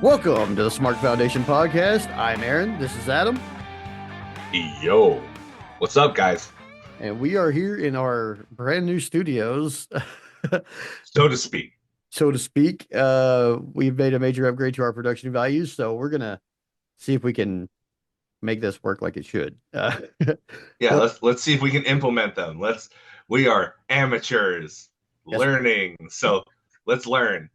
Welcome to the Smark Foundation podcast. I'm Aaron. This is Adam. Yo, what's up, guys? And we are here in our brand new studios, So to speak. so to speak. We've made a major upgrade to our production values, so we're gonna see if we can make this work like it should. Yeah, So, let's see if we can implement them. We are amateurs yes. learning, so let's learn.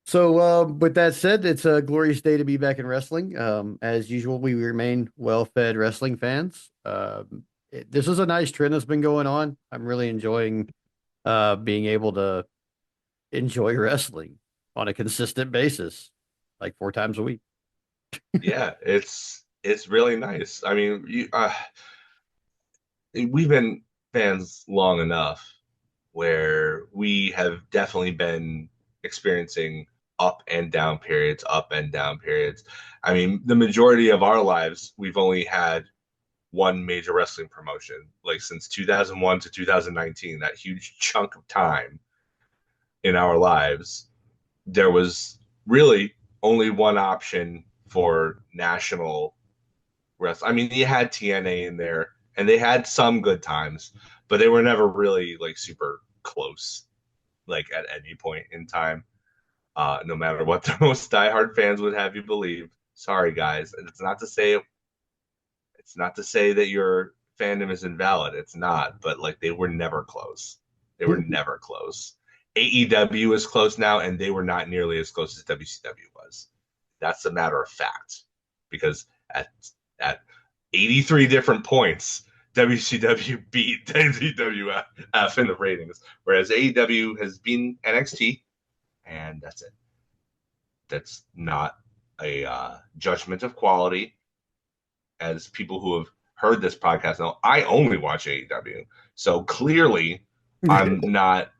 So, with that said, it's a glorious day to be back in wrestling. As usual, we remain well-fed wrestling fans. This is a nice trend that's been going on. I'm really enjoying being able to enjoy wrestling on a consistent basis, like 4 times a week. Yeah, it's really nice. I mean, we've been fans long enough where we have definitely been experiencing up and down periods. I mean, the majority of our lives, we've only had one major wrestling promotion, like since 2001 to 2019, that huge chunk of time in our lives. There was really only one option for national wrestling. I mean, you had TNA in there, and they had some good times, but they were never really like super close, like at any point in time. No matter what the most diehard fans would have you believe. Sorry, guys. It's not to say that your fandom is invalid. It's not, but like they were never close. They were never close. AEW is close now, and they were not nearly as close as WCW was. That's a matter of fact, because at 83 different points, WCW beat WWF in the ratings, whereas AEW has been NXT, and that's it. That's not a judgment of quality. As people who have heard this podcast know, I only watch AEW, so clearly I'm not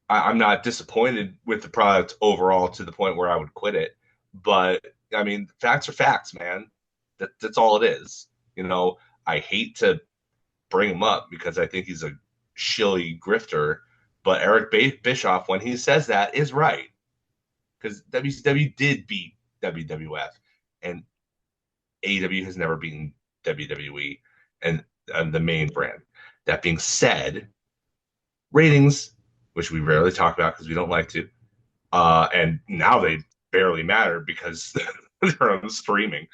I'm not disappointed with the product overall to the point where I would quit it. But I mean, facts are facts, man. That's all it is. You know, I hate to bring him up because I think he's a shilly grifter, but Eric Bischoff, when he says that, is right because WCW did beat WWF, and AEW has never beaten WWE and the main brand. That being said, ratings, which we rarely talk about because we don't like to, and now they barely matter because they're on streaming,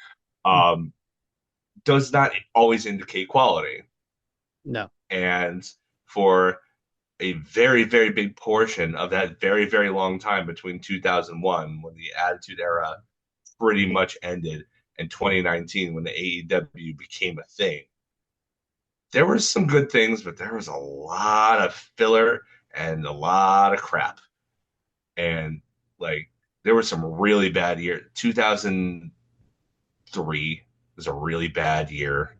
um, does not always indicate quality. No. And for a very, very big portion of that very, very long time between 2001, when the Attitude Era pretty much ended, and 2019, when the AEW became a thing, there were some good things, but there was a lot of filler and a lot of crap. And like, there were some really bad years. 2003 was a really bad year.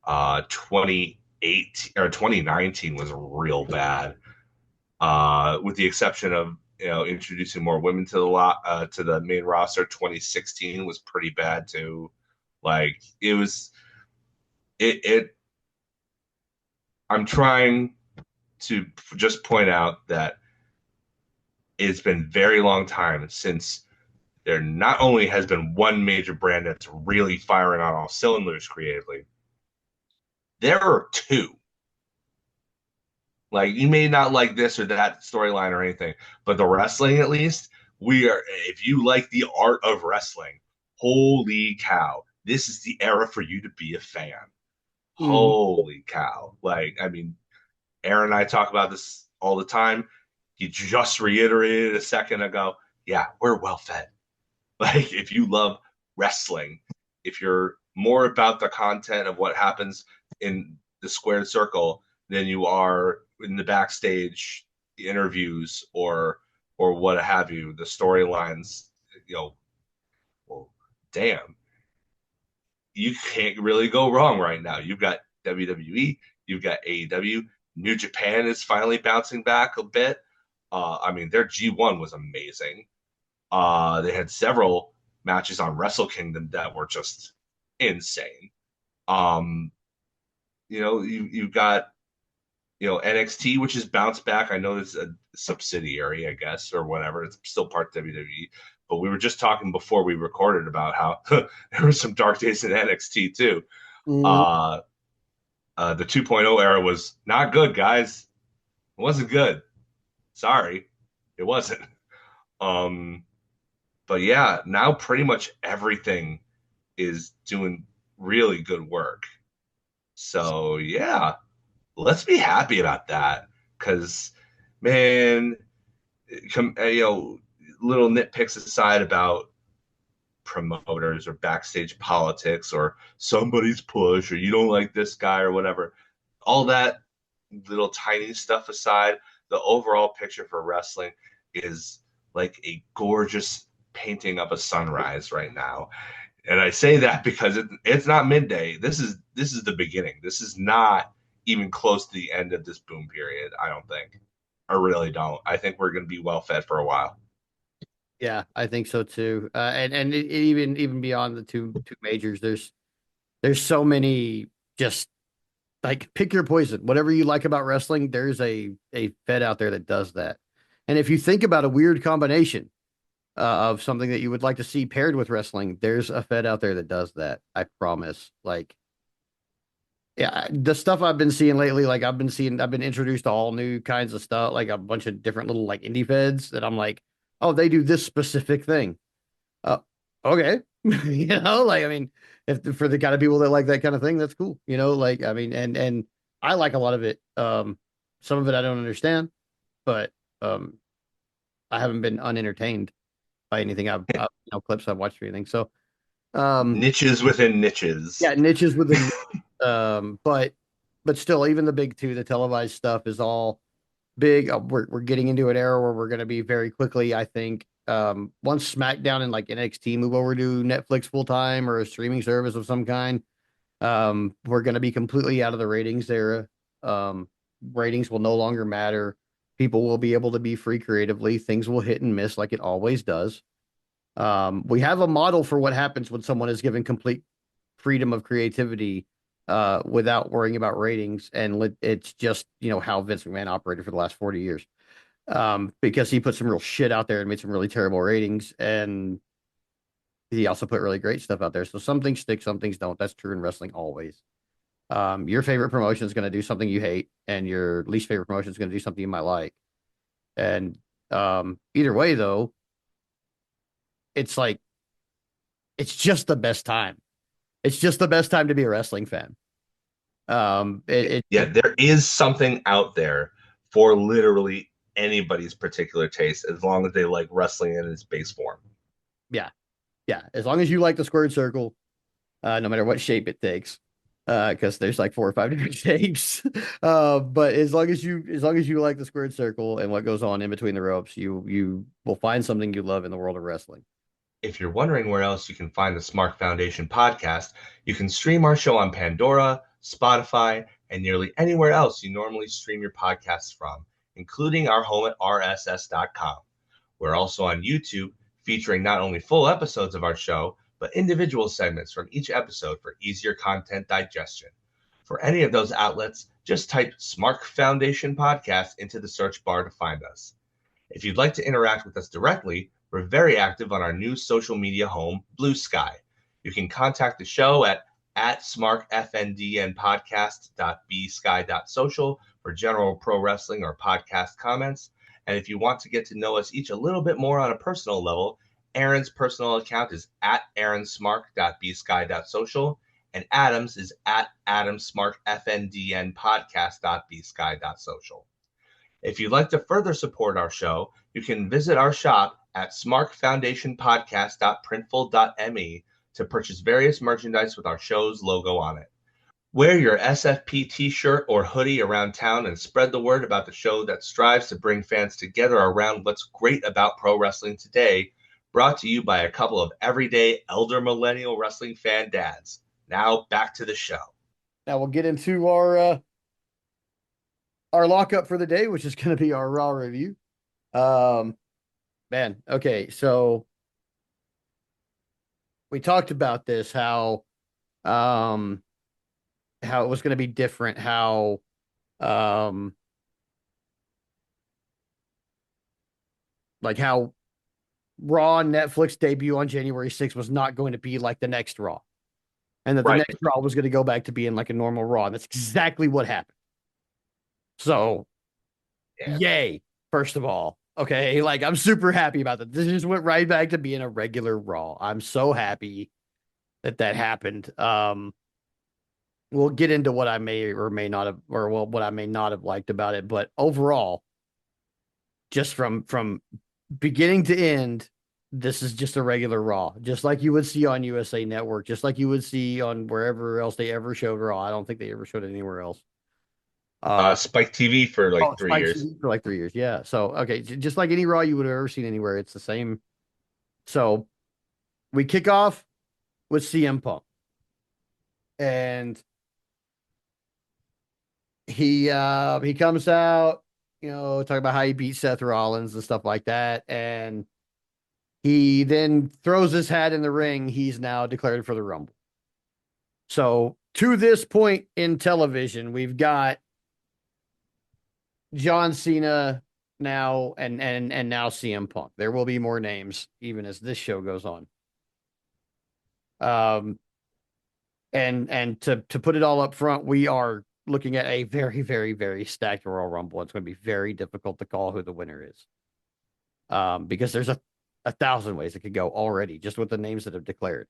2018 or 2019 was real bad. With the exception of introducing more women to the to the main roster. 2016 was pretty bad too. Like it. I'm trying to just point out that it's been very long time since there not only has been one major brand that's really firing on all cylinders creatively, there are two. Like, you may not like this or that storyline or anything, but the wrestling, at least, we are. If you like the art of wrestling, holy cow, this is the era for you to be a fan. Mhm. Holy cow! Like, I mean, Aaron and I talk about this all the time. He just reiterated a second ago. Yeah, we're well fed. Like, if you love wrestling, if you're more about the content of what happens in the squared circle than you are in the backstage interviews or what have you, the storylines, you know, well, damn, you can't really go wrong right now. You've got WWE, you've got AEW, New Japan is finally bouncing back a bit. I mean, their G1 was amazing. They had several matches on Wrestle Kingdom that were just insane. Um, you've got NXT, which has bounced back. I know subsidiary, I guess, or whatever. It's still part of WWE. But we were just talking before we recorded about how there were some dark days in NXT too. Mhm. Uh, the 2.0 era was not good, guys. It wasn't good. Sorry, it wasn't. Um, but yeah, now pretty much everything is doing really good work. So yeah, let's be happy about that. Because man, little nitpicks aside about promoters or backstage politics or somebody's push or you don't like this guy or whatever, all that little tiny stuff aside, the overall picture for wrestling is like a gorgeous painting of a sunrise right now. And I say that because it's not midday. This is the beginning. This is not even close to the end of this boom period. I don't think. I really don't. I think we're going to be well fed for a while. Yeah, I think so too. And even beyond the two majors, there's so many just like pick your poison. Whatever you like about wrestling, there's a fed out there that does that. And if you think about a weird combination of something that you would like to see paired with wrestling, there's a fed out there that does that. I promise. Like, yeah, the stuff I've been seeing lately, like I've been introduced to all new kinds of stuff, like a bunch of different little like indie feds that I'm like, oh, they do this specific thing. Uh, okay. Like I mean, if for the kind of people that like that kind of thing, that's cool. Like I mean, and I like a lot of it. Some of it I don't understand, but um, I haven't been unentertained by anything clips I've watched or anything. So um, Niches within niches. yeah, niches within, but still, even the big two, the televised stuff is all big. We're getting into an era where we're going to be very quickly, I think, once SmackDown and like NXT move over to Netflix full time or a streaming service of some kind, we're going to be completely out of the ratings era. Ratings will no longer matter. People will be able to be free creatively. Things will hit and miss like it always does. We have a model for what happens when someone is given complete freedom of creativity without worrying about ratings. And it's just, how Vince McMahon operated for the last 40 years. Because he put some real shit out there and made some really terrible ratings. And he also put really great stuff out there. So some things stick, some things don't. That's true in wrestling always. Your favorite promotion is going to do something you hate, and your least favorite promotion is going to do something you might like. And either way, though, it's like, it's just the best time. It's just the best time to be a wrestling fan. Yeah, there is something out there for literally anybody's particular taste as long as they like wrestling in its base form. Yeah, yeah. As long as you like the squared circle, no matter what shape it takes, because there's like four or five different shapes. But as long as you like the squared circle and what goes on in between the ropes, you will find something you love in the world of wrestling. If you're wondering where else you can find the Smark Foundation podcast, you can stream our show on Pandora, Spotify, and nearly anywhere else you normally stream your podcasts from, including our home at rss.com. We're also on YouTube, featuring not only full episodes of our show, but individual segments from each episode for easier content digestion. For any of those outlets, just type Smark Foundation Podcast into the search bar to find us. If you'd like to interact with us directly, we're very active on our new social media home, Blue Sky. You can contact the show at smarkfndnpodcast.bsky.social for general pro wrestling or podcast comments. And if you want to get to know us each a little bit more on a personal level, Aaron's personal account is at aaronsmark.bsky.social and Adam's is at adamsmarkfndnpodcast.bsky.social. If you'd like to further support our show, you can visit our shop at smarkfoundationpodcast.printful.me to purchase various merchandise with our show's logo on it. Wear your SFP t-shirt or hoodie around town and spread the word about the show that strives to bring fans together around what's great about pro wrestling today, brought to you by a couple of everyday elder millennial wrestling fan dads. Now back to the show. Now we'll get into our lockup for the day, which is going to be our Raw review. Um, Man, okay, so we talked about this, um how it was going to be different, how um like how Raw on Netflix debut on January 6th was not going to be like the next Raw, and that the Right. next Raw was going to go back to being like a normal Raw. And that's exactly what happened. So, Yeah. yay, first of all. Okay, like I'm super happy about that. This just went right back to being a regular Raw. I'm so happy that that happened. We'll get into what I may or may not have, or well, what I may not have liked about it, but overall, just from beginning to end, this is just a regular Raw, just like you would see on USA Network, just like you would see on wherever else they ever showed Raw. I don't think they ever showed it anywhere else. Uh, Spike TV for oh, like three Spike years. TV for like 3 years, yeah. So okay, just like any Raw you would have ever seen anywhere, it's the same. So we kick off with CM Punk, and he comes out, talking about how he beat Seth Rollins and stuff like that, and he then throws his hat in the ring. He's now declared for the Rumble. So to this point in television, we've got John Cena now and now CM Punk. There will be more names even as this show goes on. Um and to put it all up front, we are looking at a very, very, very stacked Royal Rumble. It's going to be very difficult to call who the winner is. Because there's a thousand ways it could go already, just with the names that have declared.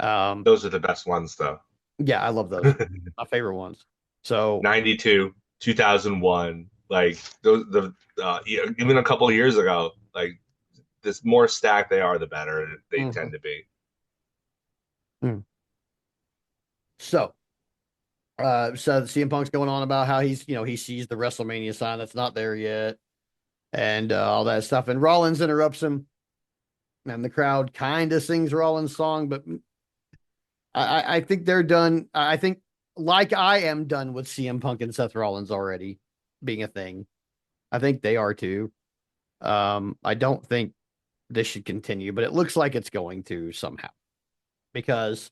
Um, Those are the best ones, though. yeah, I love those. My favorite ones. So 92, 2001, like those the even a couple of years ago, like this more stacked they are, the better they mhm. tend to be. Mm. So so CM Punk's going on about how he sees the WrestleMania sign that's not there yet, and all that stuff. And Rollins interrupts him, and the crowd kind of sings Rollins' song, but I think they're done. I think, like I am done with CM Punk and Seth Rollins already being a thing. I think they are too. I don't think this should continue, but it looks like it's going to somehow because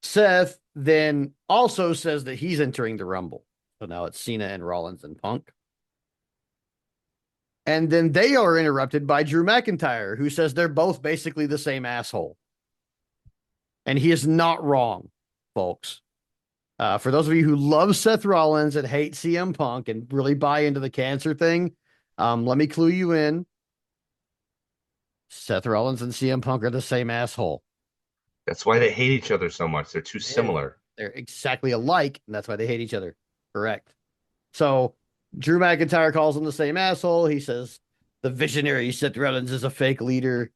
Seth then also says that he's entering the Rumble. So now it's Cena and Rollins and Punk. And then they are interrupted by Drew McIntyre, who says they're both basically the same asshole. And he is not wrong, folks. For those of you who love Seth Rollins and hate CM Punk and really buy into the cancer thing, let me clue you in. Seth Rollins and CM Punk are the same asshole. That's why they hate each other so much. They're too It is. similar. They're exactly alike, and that's why they hate each other. Correct. So Drew McIntyre calls him the same asshole. He says the visionary Seth Rollins is a fake leader.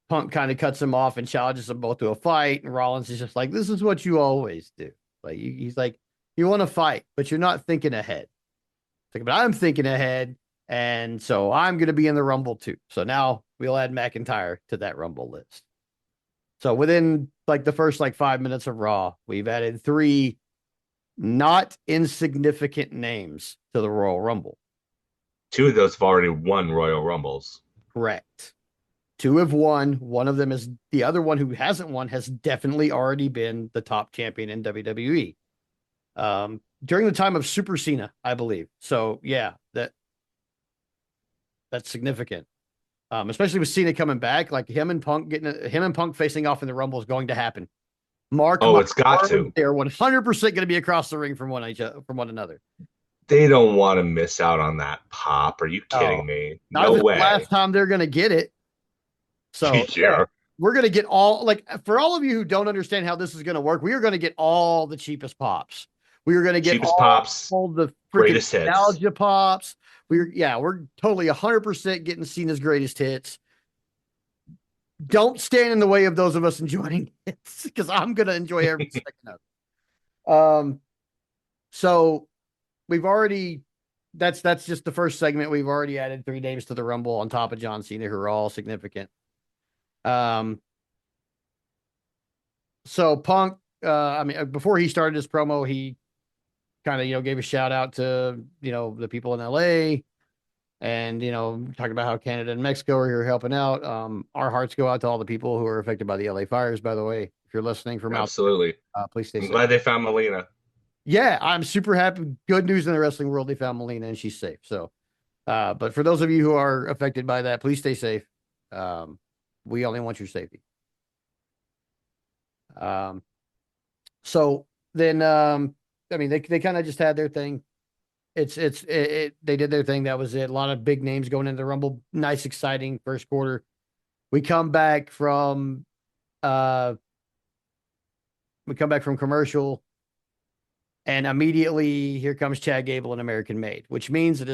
Punk kind of cuts him off and challenges them both to a fight. And Rollins is just like, this is what you always do. Like he's like, you want to fight, but you're not thinking ahead. Like, but I'm thinking ahead, and so I'm going to be in the Rumble too. So now we'll add McIntyre to that Rumble list. So within like the first like 5 minutes of Raw, we've added three not insignificant names to the Royal Rumble. Two of those have already won Royal Rumbles. Correct. Two have won. One of them is the other one who hasn't won has definitely already been the top champion in WWE. During the time of Super Cena, I believe. So yeah, that's significant. Especially with Cena coming back, like him and Punk facing off in the Rumble is going to happen. Mark Oh, my it's got words, to. they're 100% going to be across the ring from one another. They don't want to miss out on that pop. Are you Oh, kidding me? not if No it's the last way. time they're going to get it. So yeah, Yeah. we're going to get all like for all of you who don't understand how this is going to work, we are going to get all the cheapest pops. We are going to get Cheapest pops, all the freaking greatest hits. nostalgia pops. We're totally 100% getting Cena's greatest hits. Don't stand in the way of those of us enjoying it because I'm going to enjoy every second of it. So we've already that's just the first segment. We've already added three names to the Rumble on top of John Cena, who are all significant. Um, so Punk, before he started his promo, he kind of gave a shout out to the people in LA and talking about how Canada and Mexico are here helping out. Our hearts go out to all the people who are affected by the LA fires. By the way, if you're listening from out there, Absolutely. please stay I'm safe. glad they found Melina. Yeah, I'm super happy. Good news in the wrestling world. They found Melina and she's safe. So But for those of you who are affected by that, please stay safe. Um, we only want your safety. Um, so then, I mean, they kind of just had their thing. They did their thing. That was it. A lot of big names going into the Rumble. Nice, exciting first quarter. We come back from uh we come back from commercial, and immediately here comes Chad Gable and American Made, which means it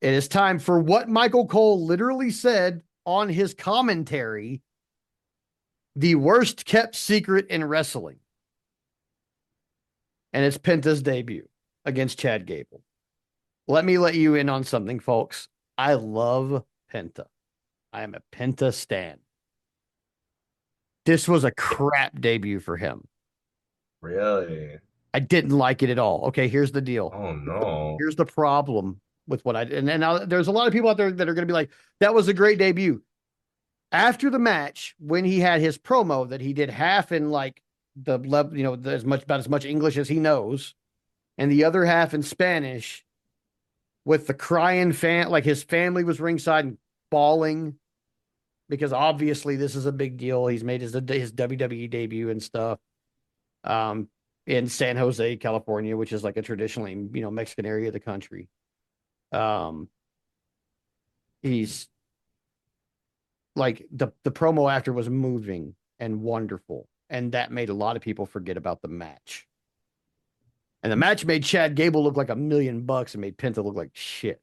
is time for what Michael Cole literally said on his commentary, the worst kept secret in wrestling. And it's Penta's debut against Chad Gable. Let me let you in on something, folks. I love Penta. I am a Penta stan. This was a crap debut for him. Really? I didn't like it at all. Okay, here's the deal. Oh no. Here's the problem with what I did. And now there's a lot of people out there that are going to be like, that was a great debut. After the match, when he had his promo that he did half in like the level, as much about as much English as he knows, and the other half in Spanish with the crying fan, like his family was ringside and bawling because obviously this is a big deal. He's made his WWE debut and stuff. Um, in San Jose, California, which is like a traditionally, Mexican area of the country. Um, he's like the promo after was moving and wonderful, and that made a lot of people forget about the match. And the match made Chad Gable look like $1 million and made Penta look like shit.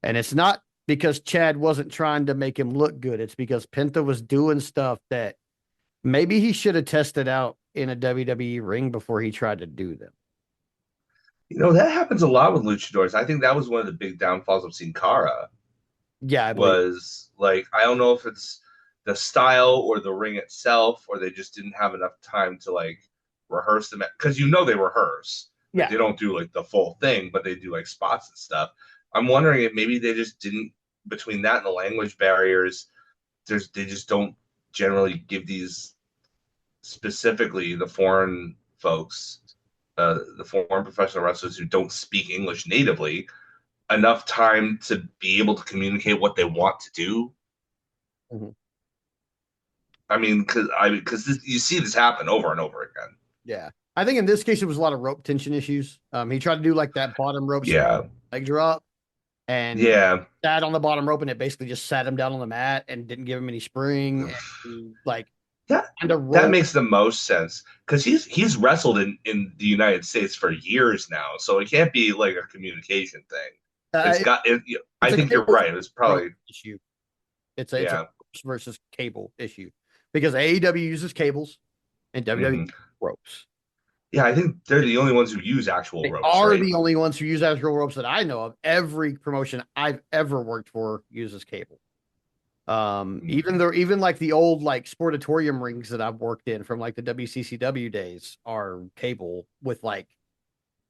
And it's not because Chad wasn't trying to make him look good. It's because Penta was doing stuff that maybe he should have tested out in a WWE ring before he tried to do them. That happens a lot with luchadors. I think that was one of the big downfalls of Sin Cara. Yeah, I believe. Was like, I don't know if it's the style or the ring itself, or they just didn't have enough time to like rehearse them, because they rehearse. Like Yeah. they don't do like the full thing, but they do like spots and stuff. I'm wondering if maybe they just didn't, between that and the language barriers, they just don't generally give these, specifically the foreign folks, the foreign professional wrestlers who don't speak English natively, enough time to be able to communicate what they want to do. Mhm. I mean, because you see this happen over and over again. Yeah. I think in this case, it was a lot of rope tension issues. He tried to do like that bottom rope Yeah, leg drop and yeah. sat on the bottom rope, and it basically just sat him down on the mat and didn't give him any spring. And he like That kind of that rolled. makes the most sense because he's wrestled in the United States for years now, so it can't be like a communication thing. Uh, It's got it. it's I a think you're cable right. It was rope probably, issue. It's a yeah. ropes versus cable issue because AEW uses cables and WWE Hmm. uses ropes. Yeah, I think they're the only ones who use actual They ropes, are right? the only ones who use actual ropes that I know of. Every promotion I've ever worked for uses cable. Even like the old like sportatorium rings that I've worked in from like the WCCW days are cable with like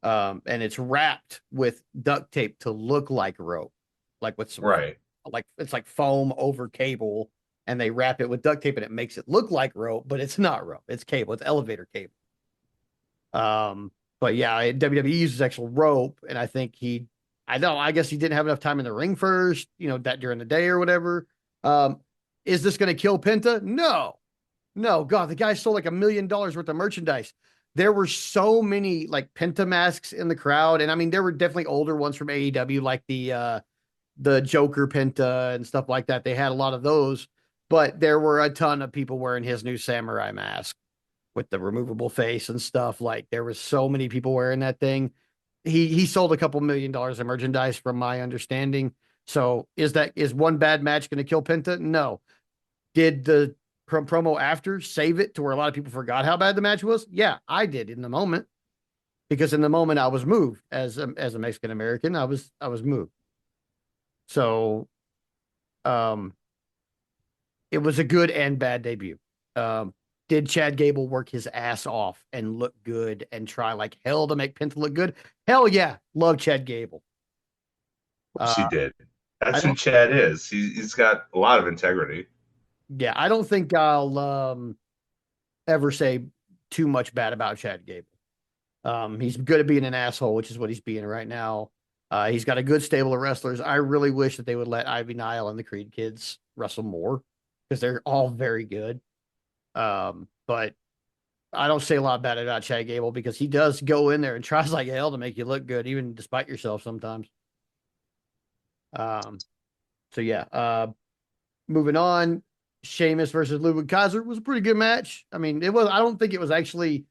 and it's wrapped with duct tape to look like rope, like with some Right. like it's like foam over cable, and they wrap it with duct tape and it makes it look like rope, but it's not rope. It's cable. It's elevator cable. But yeah, WWE uses actual rope, and I think I know, I guess he didn't have enough time in the ring first, that during the day or whatever. Um, is this going to kill Penta? No, no. God, the guy sold like $1 million worth of merchandise. There were so many like Penta masks in the crowd, and I mean, there were definitely older ones from AEW, like the Joker Penta and stuff like that. They had a lot of those, but there were a ton of people wearing his new samurai mask with the removable face and stuff. Like there was so many people wearing that thing. He sold a couple $1 million of merchandise from my understanding. So is one bad match going to kill Penta? No. Did the promo after save it to where a lot of people forgot how bad the match was? Yeah, I did in the moment, because in the moment I was moved as a Mexican American. I was moved. So um it was a good and bad debut. Um, did Chad Gable work his ass off and look good and try like hell to make Penta look good? Hell yeah, love Chad Gable. Of course he Uh, did. I That's who don't. Chad is. He's got a lot of integrity. Yeah, I don't think I'll ever say too much bad about Chad Gable. He's good at being an asshole, which is what he's being right now. He's got a good stable of wrestlers. I really wish that they would let Ivy Nile and the Creed kids wrestle more because they're all very good. But I don't say a lot bad about Chad Gable because he does go in there and tries like hell to make you look good, even despite yourself sometimes. Um, so yeah, moving on, Sheamus versus Ludwig Kaiser was a pretty good match. I mean, it was. I don't think it was actually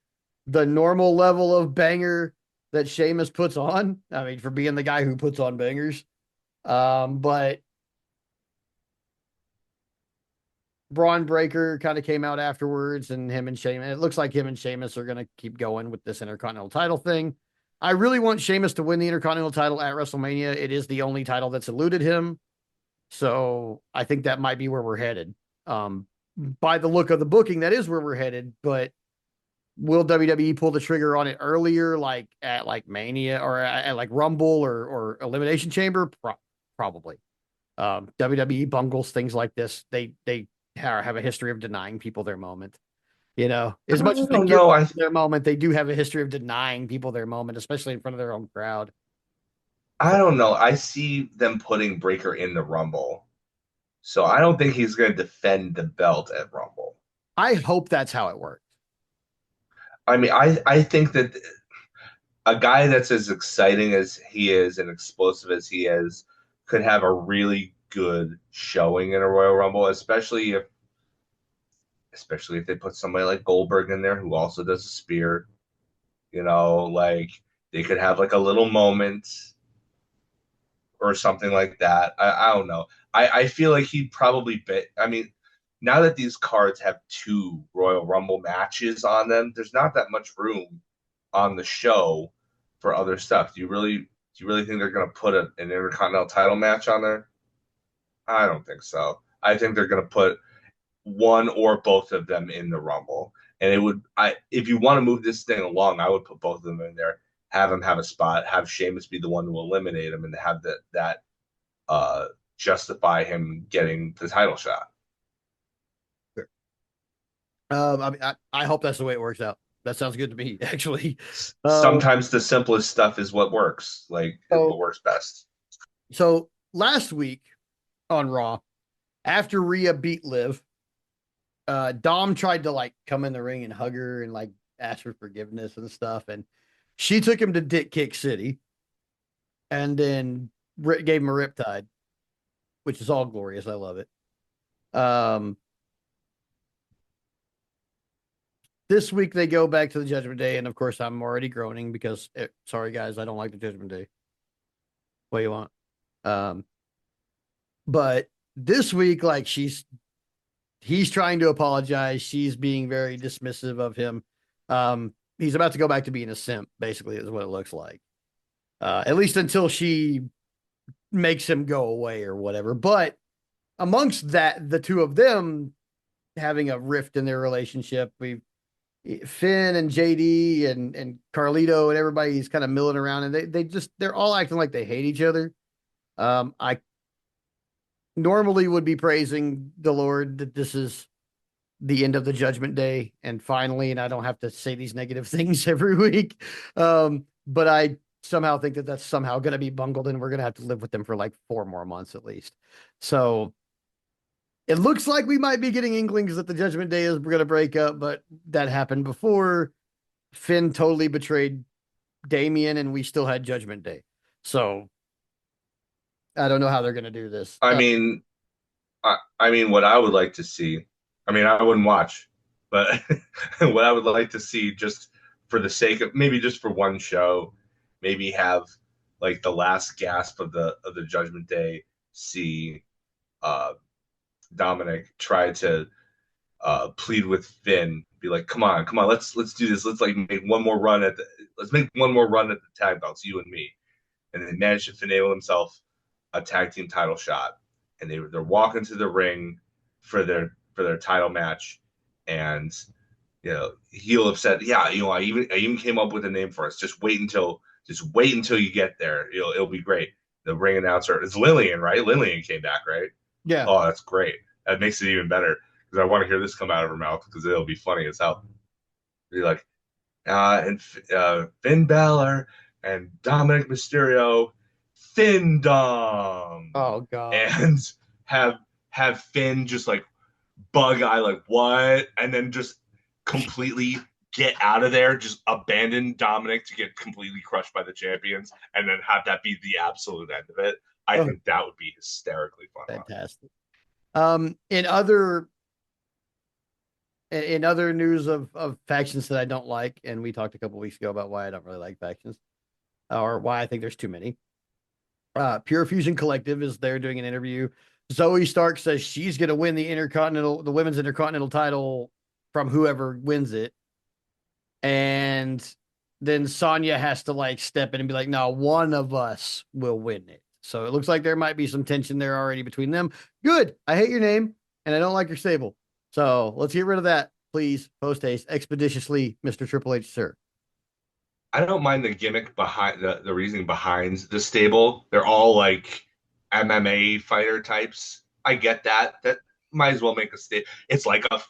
the normal level of banger that Sheamus puts on. I mean, for being the guy who puts on bangers. But Braun Breaker kind of came out afterwards, and him and Sheamus. It looks like him and Sheamus are going to keep going with this Intercontinental title thing. I really want Sheamus to win the Intercontinental title at WrestleMania. It is the only title that's eluded him. So I think that might be where we're headed. Um, by the look of the booking, that is where we're headed. But will WWE pull the trigger on it earlier, like at like Mania or at like Rumble or Elimination Chamber? Probably. WWE bungles things like this. They have a history of denying people their moment. You know, I as much as they don't give know. people their moment, they do have a history of denying people their moment, especially in front of their own crowd. I So don't know. I see them putting Breaker in the Rumble, so I don't think he's going to defend the belt at Rumble. I hope that's how it works. I mean, I think that a guy that's as exciting as he is and explosive as he is could have a really good showing in a Royal Rumble, especially if they put somebody like Goldberg in there who also does a spear. Like they could have like a little moment or something like that. I don't know. I feel like he'd probably bet. I mean, now that these cards have two Royal Rumble matches on them, there's not that much room on the show for other stuff. Do you really think they're going to put an Intercontinental title match on there? I don't think so. I think they're going to put one or both of them in the Rumble. And if you want to move this thing along, I would put both of them in there, have them have a spot, have Sheamus be the one to eliminate him, and have that uh, justify him getting the title shot. I mean, I hope that's the way it works out. That sounds good to me, actually. Um, Sometimes the simplest stuff is what works, like what so, works best. so last week on Raw, after Rhea beat Liv, Dom tried to like come in the ring and hug her and like ask for forgiveness and stuff, and she took him to Dick Kick City, and then gave him a riptide, which is all glorious. I love it. Um, this week they go back to the Judgment Day, and of course I'm already groaning because sorry guys, I don't like the Judgment Day. What do you want? Um, but this week, like he's trying to apologize. She's being very dismissive of him. He's about to go back to being a simp, basically, is what it looks like. At least until she makes him go away or whatever. But amongst that, the two of them having a rift in their relationship, we've Finn and JD and Carlito and everybody's kind of milling around, and they're all acting like they hate each other. I normally would be praising the Lord that this is the end of the Judgment Day and finally, and I don't have to say these negative things every week. But I somehow think that that's somehow going to be bungled, and we're going to have to live with them for like 4 more months at least. So it looks like we might be getting inklings that the Judgment Day is going to break up, but that happened before. Finn totally betrayed Damien, and we still had Judgment Day. So I don't know how they're going to do this. I mean, I mean, what I would like to see. I mean, I wouldn't watch, but what I would like to see, just for the sake of maybe just for one show, maybe have like the last gasp of the Judgment Day. See uh, Dominic try to plead with Finn, be like, come on, let's do this. Let's make one more run at the tag belts, you and me, and then manage to finagle himself a tag team title shot. And they're walking to the ring for their title match, and he'll have said, yeah, I even came up with a name for us. Just wait until you get there. It'll be great. The ring announcer, it's Lillian, right? Lillian came back, right? Yeah. Oh, that's great. That makes it even better because I want to hear this come out of her mouth because it'll be funny as hell. Be like, and Finn Balor and Dominic Mysterio Findom, Oh God. and have have Finn just like bug eye, like what, and then just completely get out of there, just abandon Dominic to get completely crushed by the champions, and then have that be the absolute end of it. I Oh, think that would be hysterically fun watching. fantastic. In other news of factions that I don't like, and we talked a couple weeks ago about why I don't really like factions, or why I think there's too many. Pure Fusion Collective is there doing an interview. Zoe Stark says she's going to win the women's intercontinental title from whoever wins it, and then Sonya has to like step in and be like, "No, one of us will win it." So it looks like there might be some tension there already between them. Good. I hate your name and I don't like your stable. So let's get rid of that, please. Post haste, expeditiously, Mr. Triple H, sir. I don't mind the gimmick behind the reasoning behind the stable. They're all like MMA fighter types. I get that. That might as well make a state. It's like a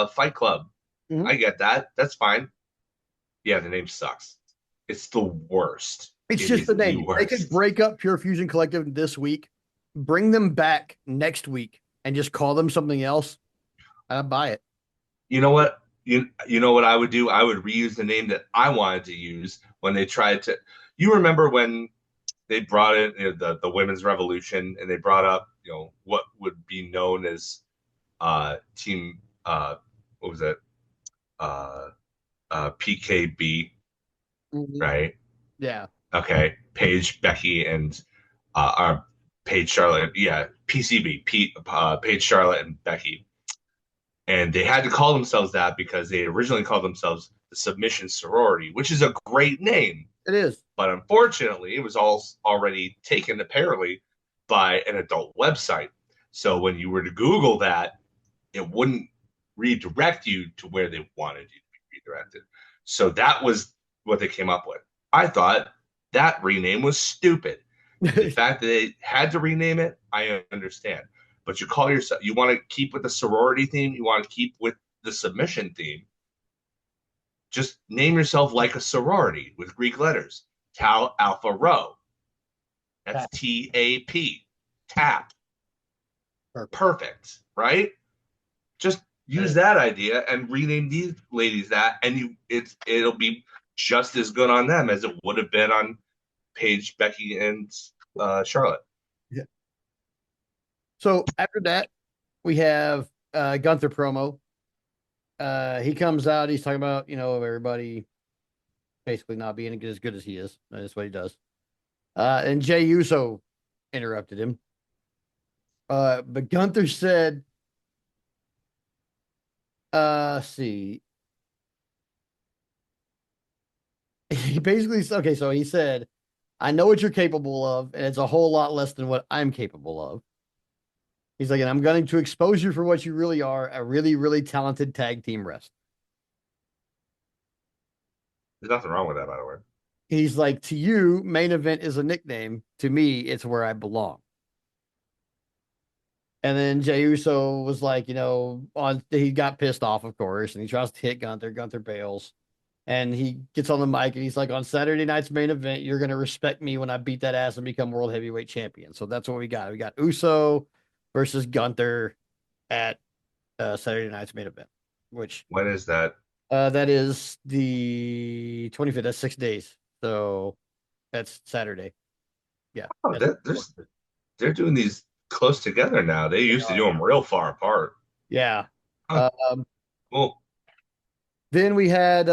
fight club. Mm-hmm. I get that. That's fine. Yeah, the name sucks. It's the worst. It's It just the is the name. They could worst. break up Pure Fusion Collective this week, bring them back next week, and just call them something else. I'd buy it. You know what? You know what I would do? I would reuse the name that I wanted to use when they tried to. You remember when they brought in the women's revolution and they brought up what would be known as team what was it PKB, Mhm. right? Yeah. Okay, Paige, Becky, and Paige, Charlotte. Yeah, PCB, Paige, Charlotte, and Becky. And they had to call themselves that because they originally called themselves the Submission Sorority, which is a great name. It is. But unfortunately, it was all already taken apparently by an adult website. So when you were to Google that, it wouldn't redirect you to where they wanted you to be redirected. So that was what they came up with. I thought that rename was stupid. The fact that they had to rename it, I understand. But you call yourself, you want to keep with the sorority theme, you want to keep with the submission theme, just name yourself like a sorority with Greek letters. Tau Alpha Rho. That's TAP. Tap. Perfect. Perfect, right? Just use that idea and rename these ladies that, and it'll be just as good on them as it would have been on Paige, Becky, and Charlotte. Yeah. So after that, we have Gunther promo. He comes out. He's talking about everybody basically not being as good as he is. That's what he does. And Jey Uso interrupted him. But Gunther said, see, he basically okay. So he said, "I know what you're capable of, and it's a whole lot less than what I'm capable of." He's like, "And I'm going to expose you for what you really are, a really, really talented tag team wrestler." There's nothing wrong with that, by the way. He's like, "To you, main event is a nickname. To me, it's where I belong." And then Jey Uso was like, he got pissed off, of course, and he tries to hit Gunther. Gunther bails. And he gets on the mic and he's like, "On Saturday night's main event, you're going to respect me when I beat that ass and become world heavyweight champion." So that's what we got. We got Uso versus Gunther at Saturday night's main event, which When is that? that is the 25th. That's 6 days. So that's Saturday. Yeah. Oh, That's they're doing these close together now. They they used to are. do them real far apart. Yeah. Huh, Um, cool. then we had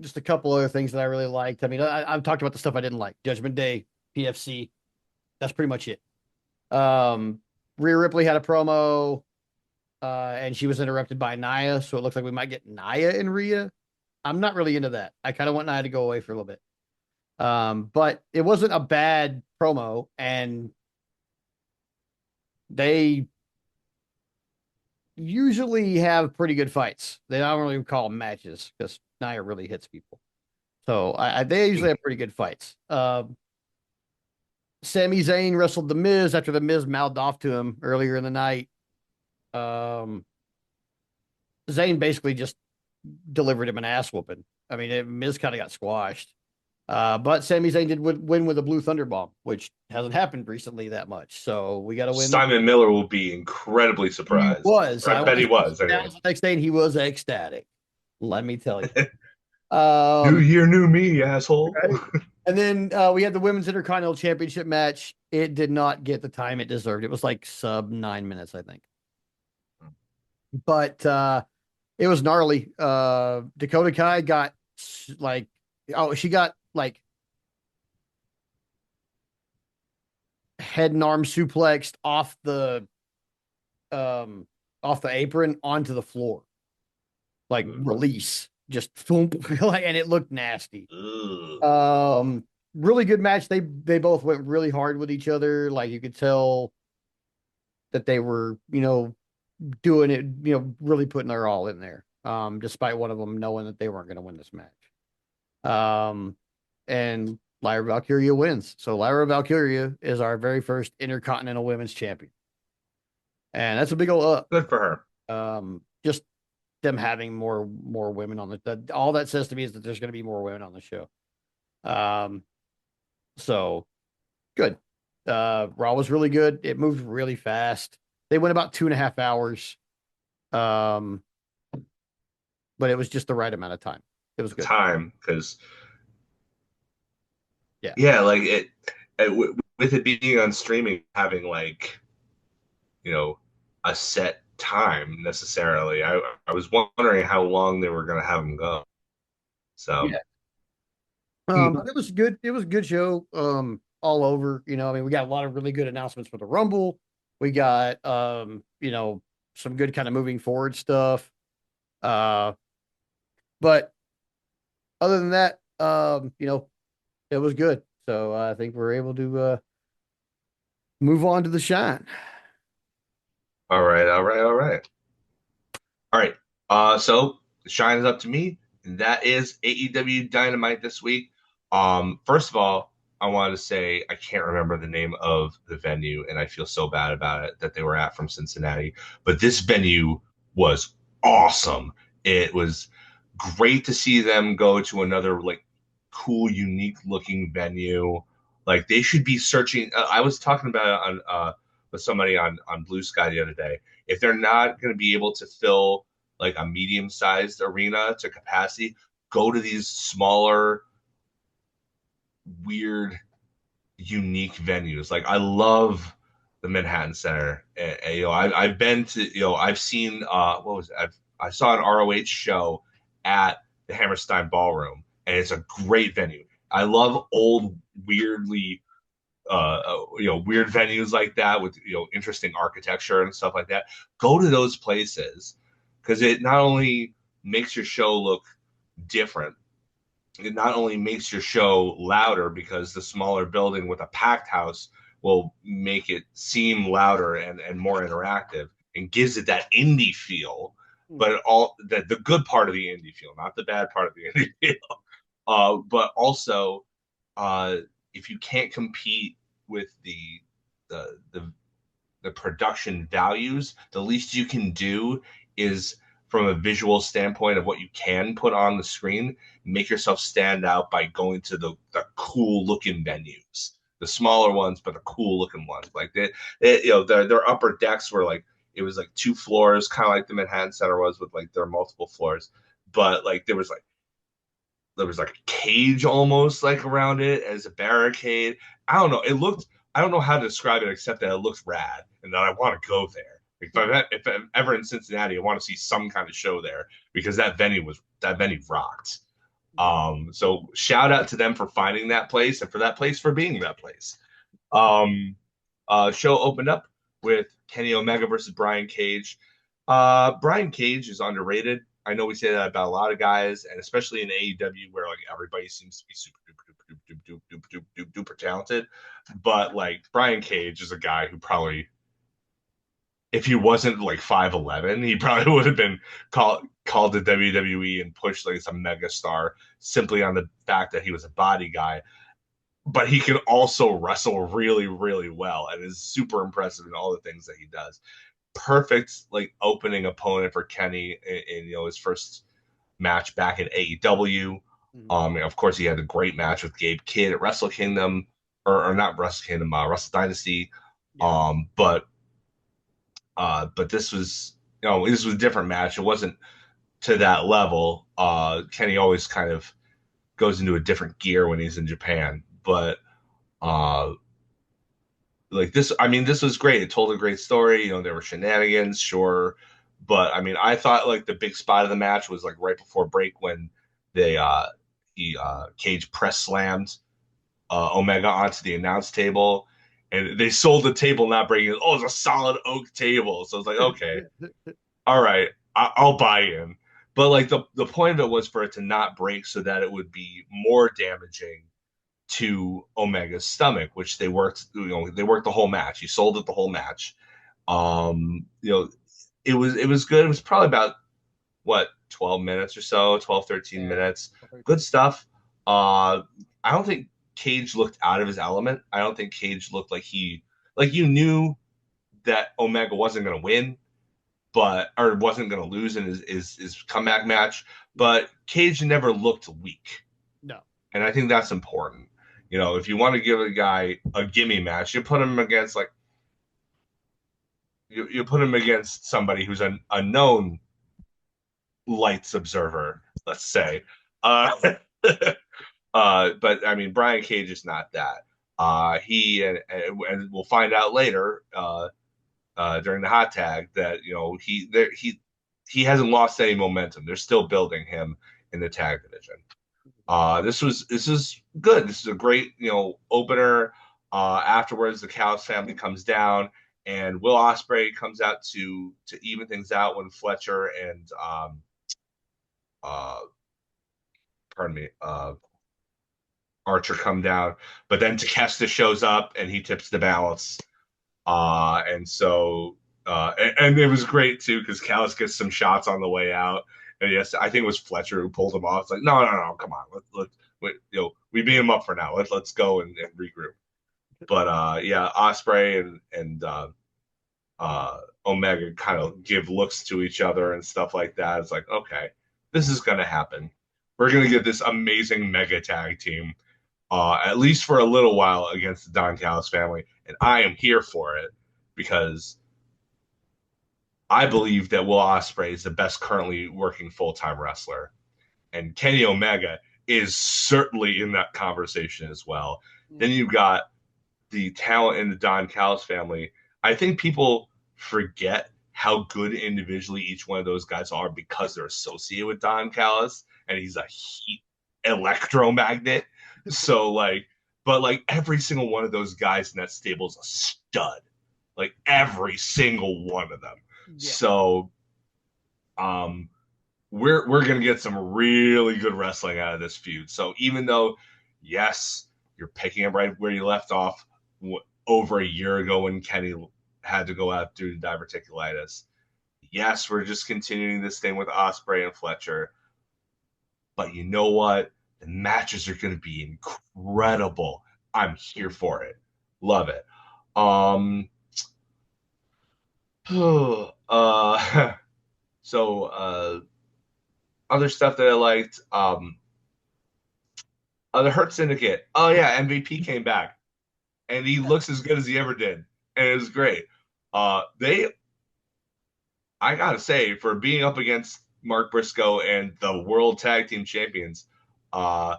just a couple other things that I really liked. I mean, I've talked about the stuff I didn't like. Judgment Day, PFC. That's pretty much it. Rhea Ripley had a promo, and she was interrupted by Nia, so it looks like we might get Nia and Rhea. I'm not really into that. I kind of want Nia to go away for a little bit. But it wasn't a bad promo, and they usually have pretty good fights. They don't really call them matches because Nia really hits people. So they usually have pretty good fights. Sami Zayn wrestled The Miz after The Miz mouthed off to him earlier in the night. Um, Zayn basically just delivered him an ass whooping. I mean, Miz kind of got squashed. But Sami Zayn did win with a Blue Thunder Bomb, which hasn't happened recently that much. So we got to win. Simon Miller will be incredibly He surprised. was. Or I I bet he watched him was sit down anyway. the next day, and he was ecstatic. Let me tell you. New Um, year, new me, asshole. right. And then we had the women's intercontinental championship match. It did not get the time it deserved. It was like sub 9 minutes, I think. But it was gnarly. Dakota Kai got like, oh, she got like head and arm suplexed um off the apron onto the floor, like release, just thump, like, and it looked nasty. Ugh. Um, really good match. They both went really hard with each other. Like you could tell that they were, doing it, really putting their all in there. Despite one of them knowing that they weren't going to win this match. Um, and Lyra Valkyria wins. So Lyra Valkyria is our very first Intercontinental Women's Champion, and that's a big old up. Good for her. Just them having more women on all that says to me is that there's going to be more women on the show. Um, so good. Raw was really good. It moved really fast. They went about 2.5 hours. Um, but it was just the right amount of time. It was The good. time, because Yeah. yeah, like with it being on streaming, having like a set time necessarily. I was wondering how long they were gonna have them go. So Yeah. But it was good. It was a good show. All over. I mean, we got a lot of really good announcements for the Rumble. We got some good kind of moving forward stuff. Uh, but other than that, it was good. So I think we're able to move on to the shine. all right, all right, all right. All right. So the shine is up to me, and that is AEW Dynamite this week. First of all, I wanted to say I can't remember the name of the venue, and I feel so bad about it that they were at from Cincinnati. But this venue was awesome. It was great to see them go to another like cool, unique looking venue. Like they should be searching. I was talking about it on with somebody on Blue Sky the other day. If they're not going to be able to fill like a medium sized arena to capacity, go to these smaller, weird, unique venues. Like I love the Manhattan Center. I've been to, I've seen, what was it? I saw an ROH show at the Hammerstein Ballroom, and it's a great venue. I love old, weirdly, weird venues like that with, interesting architecture and stuff like that. Go to those places because it not only makes your show look different, it not only makes your show louder because the smaller building with a packed house will make it seem louder and more interactive and gives it that indie feel, but all that the good part of the indie feel, not the bad part of the indie feel. But also, uh, if you can't compete with the the the production values, the least you can do is from a visual standpoint of what you can put on the screen, make yourself stand out by going to the cool looking venues, the smaller ones, but the cool looking ones. Like their upper decks were like, it was like 2 floors, kind of like the Manhattan Center was with like their multiple floors. But like there was like a cage almost like around it as a barricade. I don't know. I don't know how to describe it except that it looks rad and that I want to go there. If I'm ever in Cincinnati, I want to see some kind of show there because that venue rocked. So shout out to them for finding that place and for that place for being that place. Um, Show opened up with Kenny Omega versus Brian Cage. Brian Cage is underrated. I know we say that about a lot of guys, and especially in AEW where like everybody seems to be super duper talented. But like Brian Cage is a guy who probably, if he wasn't like 5'11", he probably would have been called to WWE and pushed like some mega star simply on the fact that he was a body guy. But he can also wrestle really, really well and is super impressive in all the things that he does. Perfect like opening opponent for Kenny in his first match back in AEW. Mhm. Of course, he had a great match with Gabe Kidd at Wrestle Kingdom, or not Wrestle Kingdom, Wrestle Dynasty. Yeah. Um, but but this was, this was a different match. It wasn't to that level. Kenny always kind of goes into a different gear when he's in Japan, but uh, like this, I mean, this was great. It told a great story. There were shenanigans, sure, but I mean, I thought like the big spot of the match was like right before break when they he Cage press slammed Omega onto the announce table, and they sold the table not breaking it. Oh, it's a solid oak table, so it's like, okay, all right, I'll buy in. But like the point of it was for it to not break so that it would be more damaging to Omega's stomach, which they worked. They worked the whole match. He sold it the whole match. You know, it was good. It was probably about what 12 minutes or so, 12, 13 Yeah. minutes. Good stuff. I don't think Cage looked out of his element. I don't think Cage looked like you knew that Omega wasn't going to win, but or wasn't going to lose in his comeback match. But Cage never looked weak, No. and I think that's important. If you want to give a guy a gimme match, you put him against like you put him against somebody who's a known lights observer, let's say. Uh, but I mean, Brian Cage is not that. He and we'll find out later during the hot tag that he hasn't lost any momentum. They're still building him in the tag division. This is good. This is a great opener. Afterwards, the Callis family comes down, and Will Ospreay comes out to even things out when Fletcher and uh, pardon me, Archer come down. But then Takeshita shows up and he tips the balance. And so and it was great too because Callis gets some shots on the way out. And yes, I think it was Fletcher who pulled him off. It's like, no, no, no, come on, we beat him up for now. Let's go and regroup. But yeah, Osprey and Omega kind of give looks to each other and stuff like that. It's like, okay, this is gonna happen. We're gonna get this amazing mega tag team, at least for a little while against the Don Callis family, and I am here for it because I believe that Will Ospreay is the best currently working full time wrestler, and Kenny Omega is certainly in that conversation as well. Then Mhm. you've got the talent in the Don Callis family. I think people forget how good individually each one of those guys are because they're associated with Don Callis, and he's a heat electromagnet. So like, but like every single one of those guys in that stable is a stud. Like every single one of them. Yeah. So um we're gonna get some really good wrestling out of this feud. So even though, yes, you're picking up right where you left off over a year ago when Kenny had to go out due to diverticulitis. Yes, we're just continuing this thing with Osprey and Fletcher, but you know what? The matches are going to be incredible. I'm here for it. Love it. Um, so other stuff that I liked. The Hurt Syndicate. Oh yeah, MVP came back, and he looks as good as he ever did, and it was great. They, I gotta say, for being up against Mark Briscoe and the World Tag Team Champions, uh,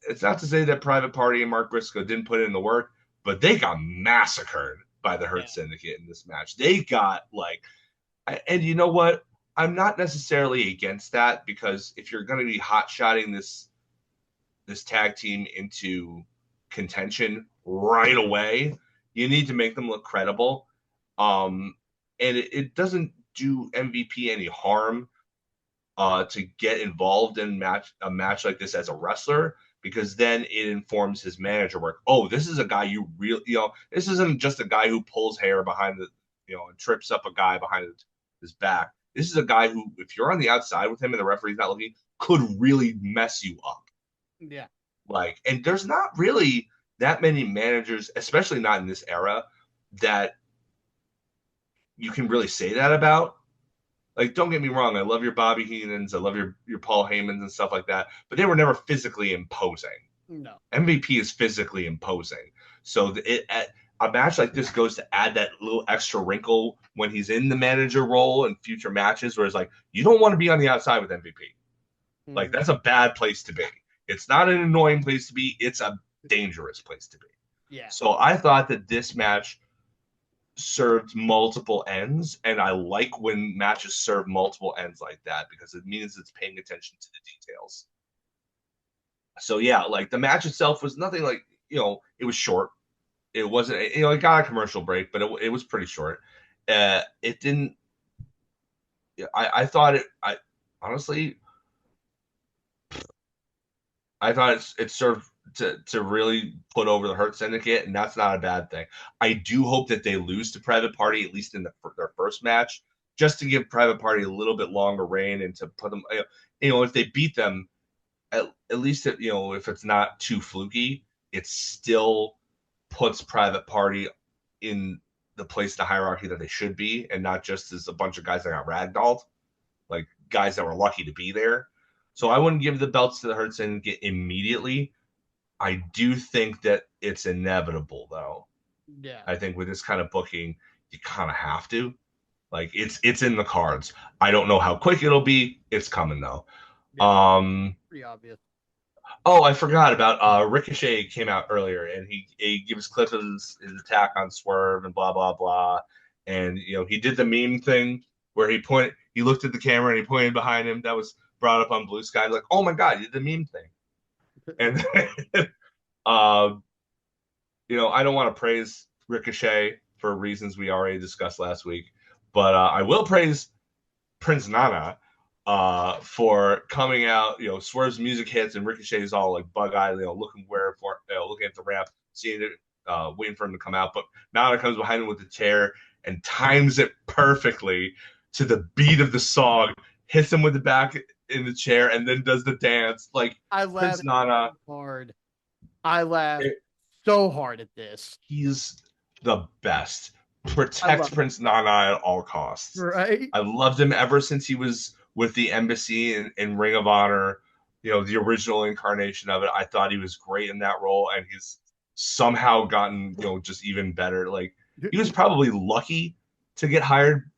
it's not to say that Private Party and Mark Briscoe didn't put in the work, but they got massacred by the Hurt Yeah. Syndicate in this match. They got like, and you know what? I'm not necessarily against that because if you're going to be hot shotting this tag team into contention right away, you need to make them look credible. Um, and it doesn't do MVP any harm to get involved in a match like this as a wrestler because then it informs his manager work. Oh, this is a guy you really, this isn't just a guy who pulls hair behind and trips up a guy behind his back. This is a guy who, if you're on the outside with him and the referee's not looking, could really mess you up. Yeah. Like, and there's not really that many managers, especially not in this era, that you can really say that about. like, don't get me wrong, I love your Bobby Heenans, I love your Paul Heymans and stuff like that, but they were never physically imposing. No. MVP is physically imposing. So a match like this goes to add that little extra wrinkle when he's in the manager role in future matches, where it's like, you don't want to be on the outside with MVP. Like, Hmm. that's a bad place to be. It's not an annoying place to be, it's a dangerous place to be. Yeah. So I thought that this match served multiple ends, and I like when matches serve multiple ends like that because it means it's paying attention to the details. So yeah, like the match itself was nothing like, it was short. It wasn't, it got a commercial break, but it was pretty short. It didn't. I thought it. I honestly, I thought it served to really put over the Hurt Syndicate, and that's not a bad thing. I do hope that they lose to Private Party at least in their first match, just to give Private Party a little bit longer reign and to put them. If they beat them, at least if it's not too fluky, it still puts Private Party in the place in the hierarchy that they should be, and not just as a bunch of guys that got ragdolled, like guys that were lucky to be there. So Yeah. I wouldn't give the belts to the Hurt Syndicate immediately. I do think that it's inevitable, though. Yeah. I think with this kind of booking, you kind of have to. Like, it's in the cards. I don't know how quick it'll be. It's coming though. Yeah. Um, Pretty obvious. Oh, I forgot about Ricochet came out earlier, and he gives clips of his attack on Swerve and blah blah blah, and he did the meme thing where he looked at the camera and he pointed behind him. That was brought up on Blue Sky, like, oh my god, you did the meme thing. And uh, I don't want to praise Ricochet for reasons we already discussed last week, but I will praise Prince Nana for coming out. Swerve's music hits and Ricochet's all like bug eyed, looking at the ramp, seeing it, waiting for him to come out. But Nana comes behind him with the chair and times it perfectly to the beat of the song, hits him with the back in the chair, and then does the dance. Like, I Prince laughed Nana, so hard. I laughed it, so hard at this. he's the best. I Protect love it. Prince Nana at all costs. Right? I loved him ever since he was with the Embassy in Ring of Honor, the original incarnation of it. I thought he was great in that role, and he's somehow gotten, just even better. Like, he was probably lucky to get hired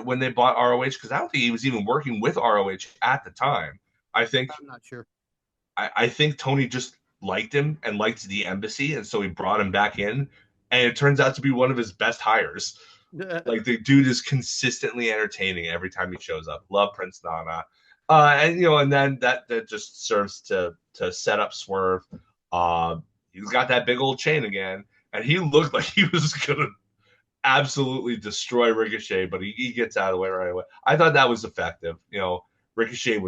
when they bought ROH, because I don't think he was even working with ROH at the time. I think I'm not sure. I think Tony just liked him and liked the Embassy, and so he brought him back in, and it turns out to be one of his best hires. Like, the dude is consistently entertaining every time he shows up. Love Prince Nana, and then that just serves to set up Swerve. He's got that big old chain again, and he looked like he was gonna absolutely destroy Ricochet, but he gets out of the way right away. I thought that was effective. Ricochet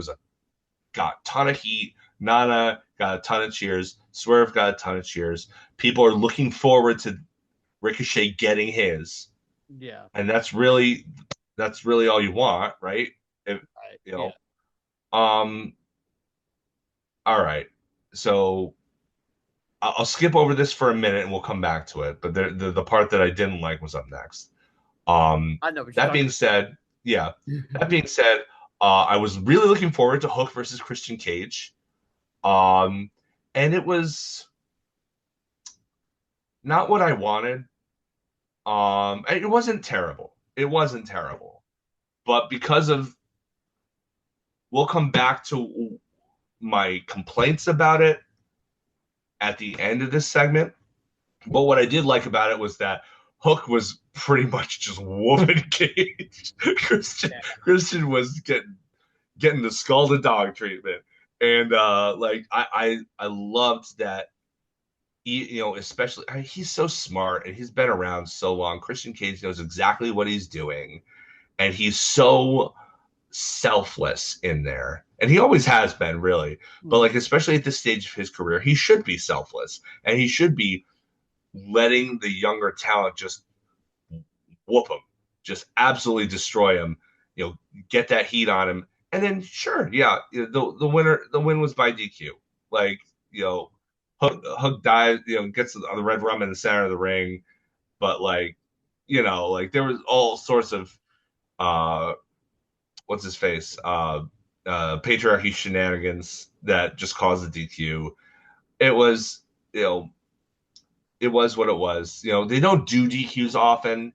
got a ton of heat. Nana got a ton of cheers. Swerve got a ton of cheers. People are looking forward to Ricochet getting his, Yeah. and that's really all you want, right? If, Right. you Yeah. know, um, all right. So I'll skip over this for a minute and we'll come back to it. But the part that I didn't like was up next. I know what you're That being talking said, yeah. That about. being said, I was really looking forward to Hook versus Christian Cage. Um, and it was not what I wanted. It wasn't terrible. It wasn't terrible. But because of, we'll come back to my complaints about it at the end of this segment. But what I did like about it was that Hook was pretty much just whooping Cage. Christian Yeah. Christian was getting the scalded dog treatment, and like I loved that. Especially, he's so smart and he's been around so long. Christian Cage knows exactly what he's doing, and he's so selfless in there. And he always has been, really. But, like, especially at this stage of his career, he should be selfless, and he should be letting the younger talent just whoop him, just absolutely destroy him, get that heat on him. And then, sure, yeah, the win was by DQ. Like, Hook dives, gets the red rum in the center of the ring. But, like, like, there was all sorts of uh what's his face, patriarchy shenanigans that just caused the DQ. It was, you know, it was what it was. You know, they don't do DQs often,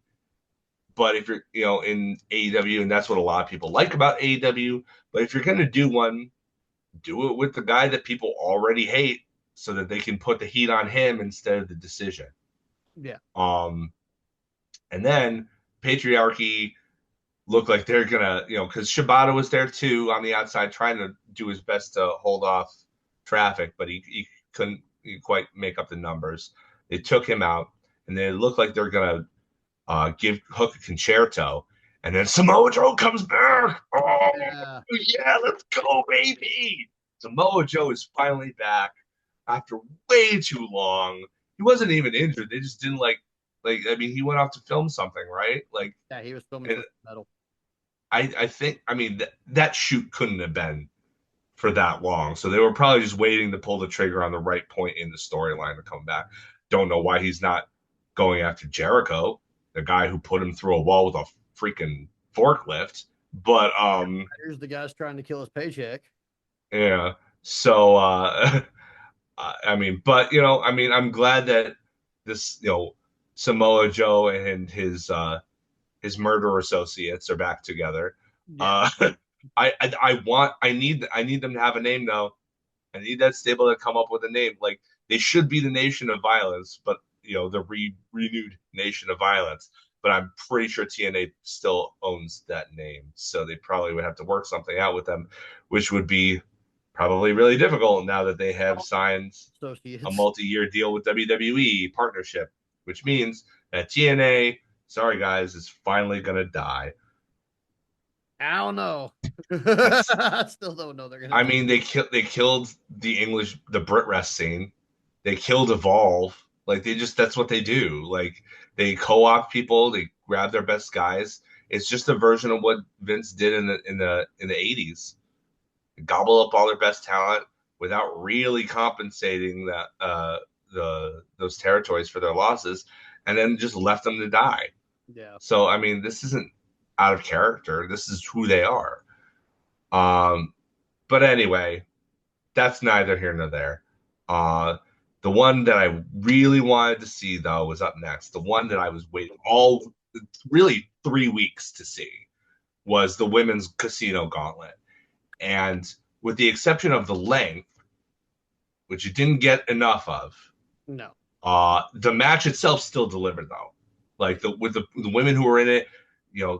but if you're, in AEW, and that's what a lot of people like about AEW, but if you're going to do one, do it with the guy that people already hate so that they can put the heat on him instead of the decision. Yeah. Um, and then patriarchy looked like they're gonna, because Shibata was there too on the outside trying to do his best to hold off traffic, but he couldn't quite make up the numbers. They took him out, and they looked like they're gonna give Hook a concerto, and then Samoa Joe comes back. Oh Yeah. yeah, let's go, baby! Samoa Joe is finally back after way too long. He wasn't even injured. They just didn't like. I mean, he went off to film something, right? Like, Yeah, he was filming and for metal. I think, I mean, that shoot couldn't have been for that long. So they were probably just waiting to pull the trigger on the right point in the storyline to come back. Don't know why he's not going after Jericho, the guy who put him through a wall with a freaking forklift. But Here's the guys trying to kill his paycheck. yeah. So I mean, but I mean, I'm glad that this, Samoa Joe and his murder associates are back together. Yeah. Uh, I need them to have a name though. I need that stable to come up with a name. Like they should be the Nation of Violence, but the renewed Nation of Violence. But I'm pretty sure TNA still owns that name, so they probably would have to work something out with them, which would be probably really difficult now that they have signed a Associates. multi-year deal with WWE partnership, which means that TNA, sorry guys, is finally gonna die. I don't know. That's, I still don't know they're gonna I die. mean, they killed the Brit rest scene. They killed Evolve. Like they just that's what they do. Like they co-opt people. They grab their best guys. It's just a version of what Vince did in the 80s. Gobble up all their best talent without really compensating those territories for their losses, and then just left them to die. Yeah. So I mean, this isn't out of character. This is who they are. Um, but anyway, that's neither here nor there. Uh, the one that I really wanted to see though was up next. The one that I was waiting all really 3 weeks to see was the women's casino gauntlet. And with the exception of the length, which you didn't get enough of, No. the match itself still delivered though. Like with the women who were in it,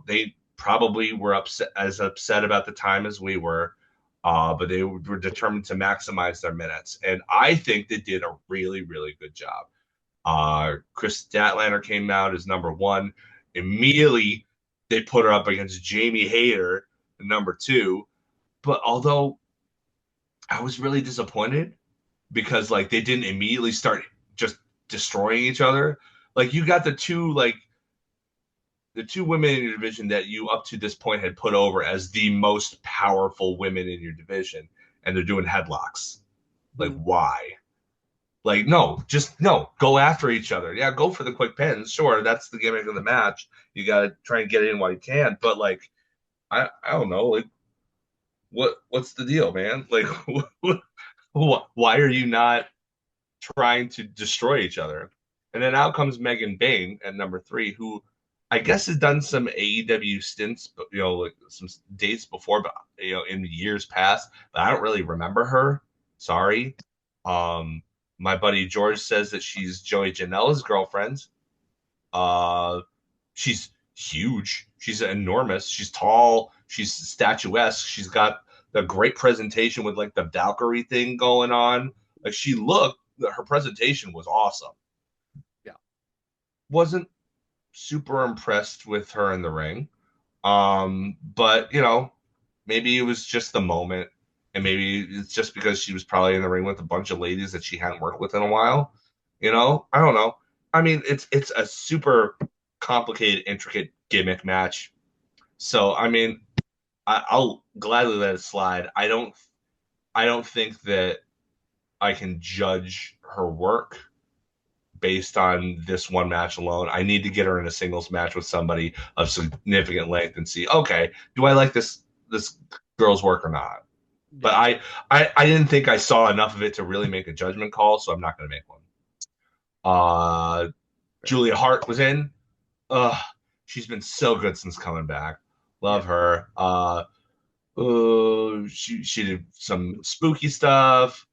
they probably were upset about the time as we were, but they were determined to maximize their minutes, and I think they did a really really good job. Chris Statlander came out as number one. Immediately, they put her up against Jamie Hayter, number two. But although I was really disappointed because like they didn't immediately start just destroying each other. Like you got the two women in your division that you up to this point had put over as the most powerful women in your division, and they're doing headlocks. Like Hmm. why? Like no, just no, go after each other. Yeah, go for the quick pins. Sure, that's the gimmick of the match. You got to try and get it in while you can. But like I don't know, like what's the deal, man? Like why are you not trying to destroy each other? And then out comes Megan Bain at number three, who I guess has done some AEW stints, but like some dates before, but in years past. But I don't really remember her. Sorry. Um, my buddy George says that she's Joey Janela's girlfriend. Uh, she's huge. She's enormous. She's tall. She's statuesque. She's got a great presentation with like the Valkyrie thing going on. Like her presentation was awesome. Yeah. Wasn't super impressed with her in the ring. But maybe it was just the moment, and maybe it's just because she was probably in the ring with a bunch of ladies that she hadn't worked with in a while. I don't know. I mean, it's a super complicated, intricate gimmick match. So I mean, I'll gladly let it slide. I don't think that I can judge her work based on this one match alone. I need to get her in a singles match with somebody of significant length and see, okay, do I like this? this girl's work or not. But Yeah. I didn't think I saw enough of it to really make a judgment call, so I'm not going to make one. Uh, Fair. Julia Hart was in. Uh, she's been so good since coming back. Yeah. Love her. She did some spooky stuff.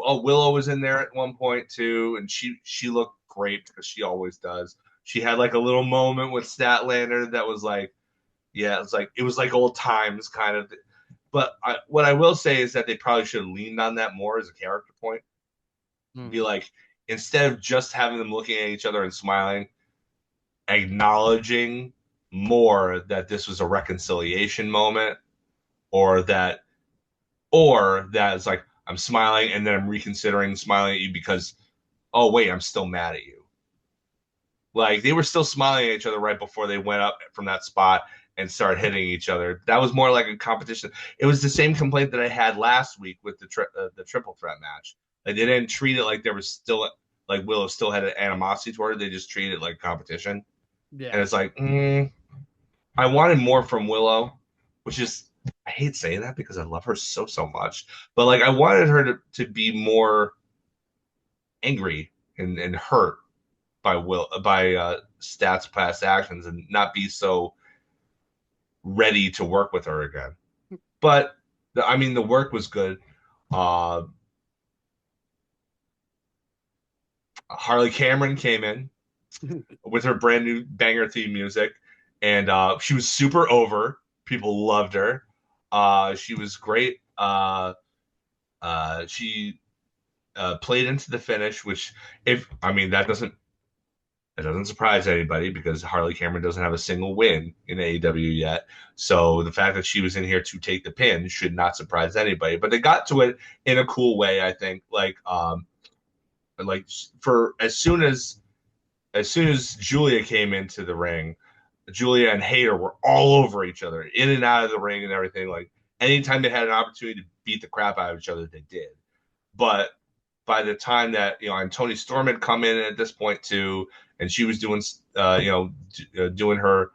Oh, Willow was in there at one point too, and she looked great because she always does. She had like a little moment with Statlander that was like, yeah, it was like old times kind of. But what I will say is that they probably should have leaned on that more as a character point. Be Mm. like, instead of just having them looking at each other and smiling, acknowledging more that this was a reconciliation moment, or that it's like I'm smiling and then I'm reconsidering smiling at you because, oh wait, I'm still mad at you. Like they were still smiling at each other right before they went up from that spot and started hitting each other. That was more like a competition. It was the same complaint that I had last week with the triple threat match. Like they didn't treat it like there was still like Willow still had an animosity toward it. They just treated it like competition. And Yeah. it's like, I wanted more from Willow, which is I hate saying that because I love her so much. But like I wanted her to be more angry and hurt by Stats past actions and not be so ready to work with her again. But I mean, the work was good. Uh, Harley Cameron came in with her brand new banger theme music, and she was super over. People loved her. She was great. She played into the finish, which if I mean that doesn't surprise anybody because Harley Cameron doesn't have a single win in AEW yet. So the fact that she was in here to take the pin should not surprise anybody. But they got to it in a cool way, I think. Like for as soon as Julia came into the ring, Julia and Hayter were all over each other, in and out of the ring and everything. Like anytime they had an opportunity to beat the crap out of each other, they did. But by the time that and Tony Storm had come in at this point too, and she was doing doing her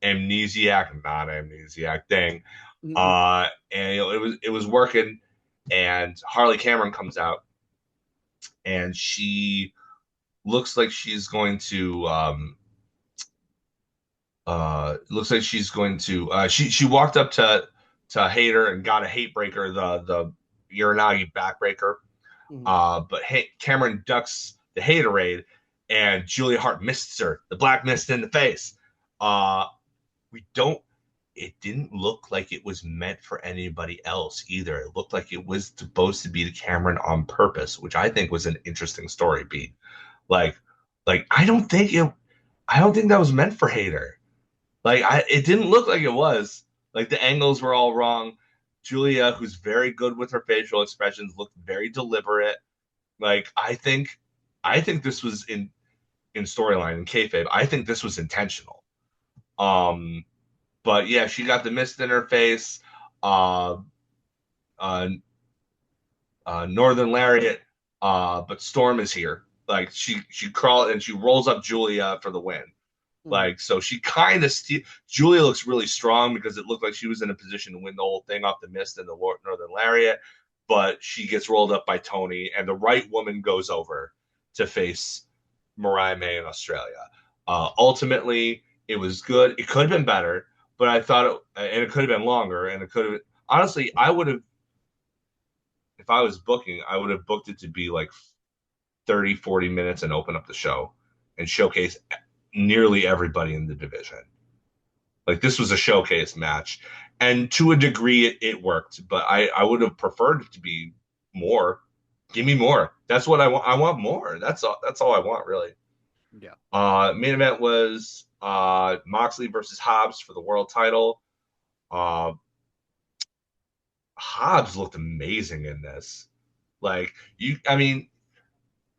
amnesiac, not amnesiac thing, and it was working, and Harley Cameron comes out, and she looks like she's going to looks like she's going to she walked up to Hayter and got a hate breaker, the Uranagi backbreaker. But Cameron ducks the haterade, and Julia Hart misses her, the black mist in the face. We don't. It didn't look like it was meant for anybody else either. It looked like it was supposed to be to Cameron on purpose, which I think was an interesting story beat. Like, like I don't think that was meant for Hater. It didn't look like it was. Like the angles were all wrong. Julia, who's very good with her facial expressions, looked very deliberate. Like I think this was in storyline in kayfabe. I think this was intentional. Um, but yeah, she got the mist in her face. Uh, uh, Northern Lariat. But Storm is here. Like she crawled and she rolls up Julia for the win. Like so, she kind of Julia looks really strong because it looked like she was in a position to win the whole thing off the mist and the Northern Lariat. But she gets rolled up by Tony, and the right woman goes over to face Mariah May in Australia. Ultimately, it was good. It could have been better, but I thought and it could have been longer, and it could have. Honestly, I would have, if I was booking, I would have booked it to be like 30, 40 minutes and open up the show and showcase nearly everybody in the division. Like this was a showcase match, and to a degree, it worked. But I would have preferred it to be more. Give me more. That's what I want. I want more. That's all. That's all I want, really. Yeah. Main event was Moxley versus Hobbs for the world title. Uh, Hobbs looked amazing in this. Like I mean,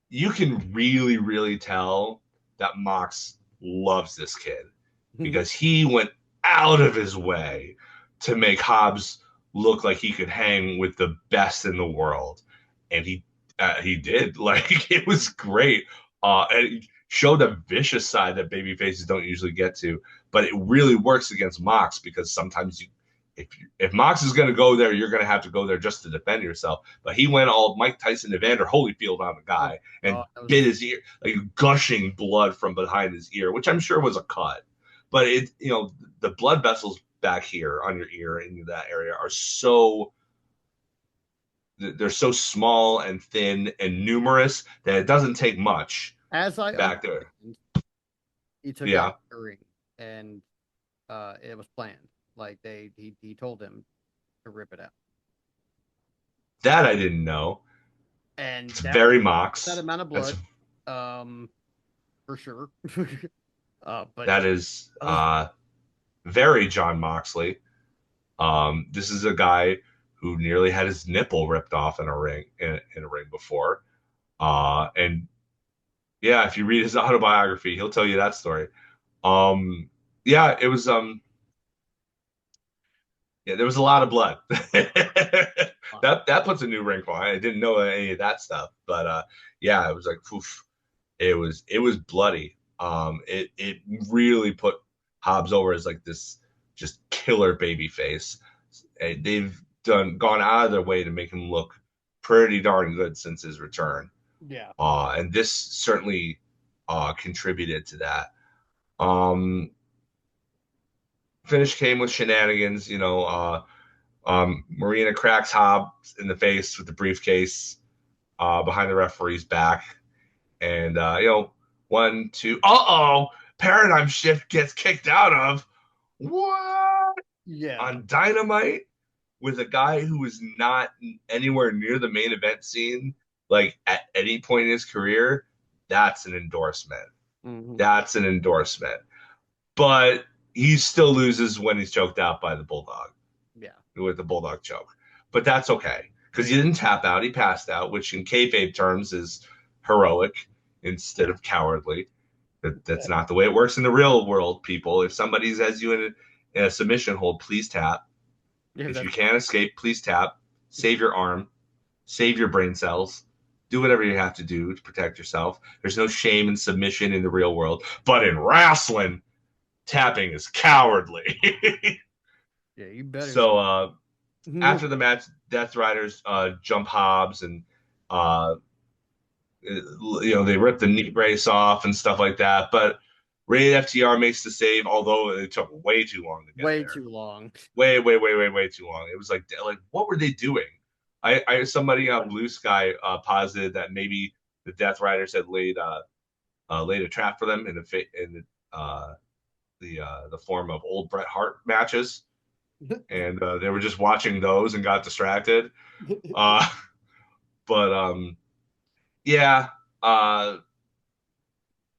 you can really tell that Mox loves this kid because he went out of his way to make Hobbs look like he could hang with the best in the world, and he did. Like it was great. And showed a vicious side that baby faces don't usually get to, but it really works against Mox because sometimes if Mox is going to go there, you're going to have to go there just to defend yourself. But he went all Mike Tyson, Evander Holyfield on the Oh guy and God, that was bit his ear, like gushing blood from behind his ear, which I'm sure was a cut. But the blood vessels back here on your ear in that area are they're so small and thin and numerous that it doesn't take much as I back there. understand, he took out Yeah, the ring and it was planned. Like he told him to rip it out, that I didn't know. and It's that very that Mox. amount of That's blood, um, for sure. But that is uh, very John Moxley. This is a guy who nearly had his nipple ripped off in a ring before. And yeah, if you read his autobiography, he'll tell you that story. Um, yeah, it was yeah, there was a lot of blood. That puts a new wrinkle. I didn't know any of that stuff, but yeah, it was like poof. It was bloody. It really put Hobbs over as like this just killer baby face. They've gone out of their way to make him look pretty darn good since his return. yeah, And this certainly contributed to that. Um, Finish came with shenanigans. Marina cracks Hobbs in the face with the briefcase behind the referee's back. And, 1, 2, paradigm shift gets kicked out of. What? yeah, On Dynamite with a guy who was not anywhere near the main event scene, like at any point in his career, that's an endorsement. hmm That's an endorsement. But he still loses when he's choked out by the Bulldog yeah, with the Bulldog choke. But that's okay because he didn't tap out. He passed out, which in kayfabe terms is heroic instead of cowardly. That's not the way it works in the real world, people. If somebody has you in a submission hold, please tap. yeah. If you That's can't escape, please tap. Save your arm. Save your brain cells. Do whatever you have to do to protect yourself. There's no shame in submission in the real world. But in wrestling, tapping is cowardly. yeah. You better. So after the match, Death Riders jump Hobbs and uh, they rip the knee brace off and stuff like that. But Rated FTR makes the save, although it took way too long to get Way there. too long. Way, way, way, way, way too long. It was like what were they doing? Somebody on Blue Sky posited that maybe the Death Riders had laid a trap for them in the form of old Bret Hart matches, and they were just watching those and got distracted. Uh, but yeah, uh,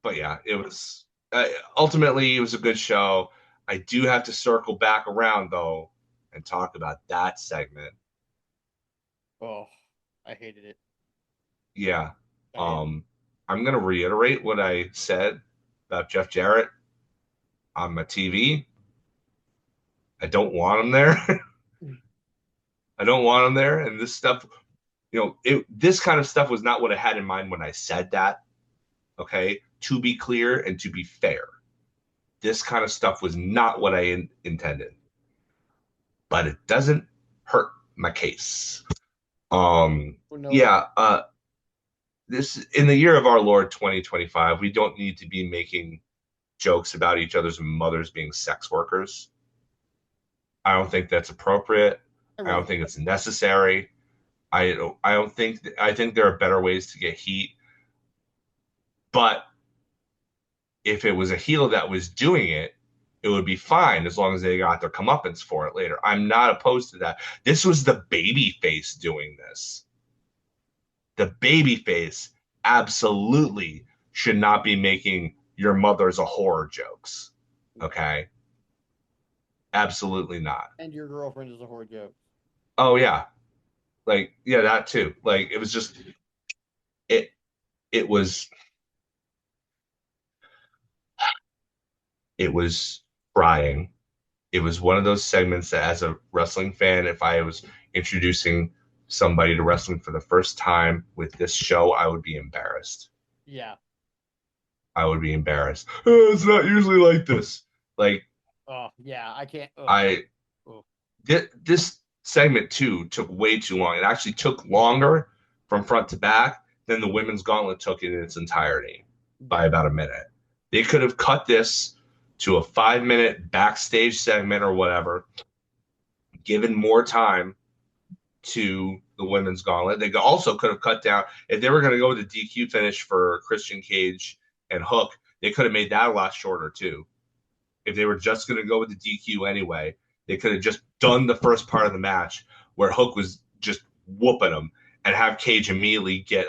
but yeah, it was ultimately it was a good show. I do have to circle back around though and talk about that segment. Oh, I hated it. Yeah. I hated Um, I'm gonna reiterate what I said about Jeff Jarrett on my TV. I don't want him there. it. I don't want him there. And this stuff, this kind of stuff was not what I had in mind when I said that. Okay. To be clear and to be fair, this kind of stuff was not what I intended, but it doesn't hurt my case. Oh no. Yeah. This in the year of our Lord 2025, we don't need to be making jokes about each other's mothers being sex workers. I don't think that's appropriate. I I really. don't think it's necessary. I think there are better ways to get heat. But if it was a heel that was doing it, it would be fine as long as they got their comeuppance for it later. I'm not opposed to that. This was the baby face doing this. The baby face absolutely should not be making your mother's a horror jokes. Okay? Absolutely not. And your girlfriend is a whore joke. Oh yeah. Like yeah, that too. Like it was just it it was it was trying. It was one of those segments that as a wrestling fan, if I was introducing somebody to wrestling for the first time with this show, I would be embarrassed. Yeah. I would be embarrassed. Oh, it's not usually like this. Like Oh yeah, I can't. Oh, I oh. this segment too took way too long. It actually took longer from front to back than the women's gauntlet took in its entirety by Yeah, about a minute. They could have cut this to a 5 minute backstage segment or whatever, given more time to the women's gauntlet. They also could have cut down if they were going to go with the DQ finish for Christian Cage and Hook. They could have made that a lot shorter too. If they were just going to go with the DQ anyway, they could have just done the first part of the match where Hook was just whooping him and have Cage immediately get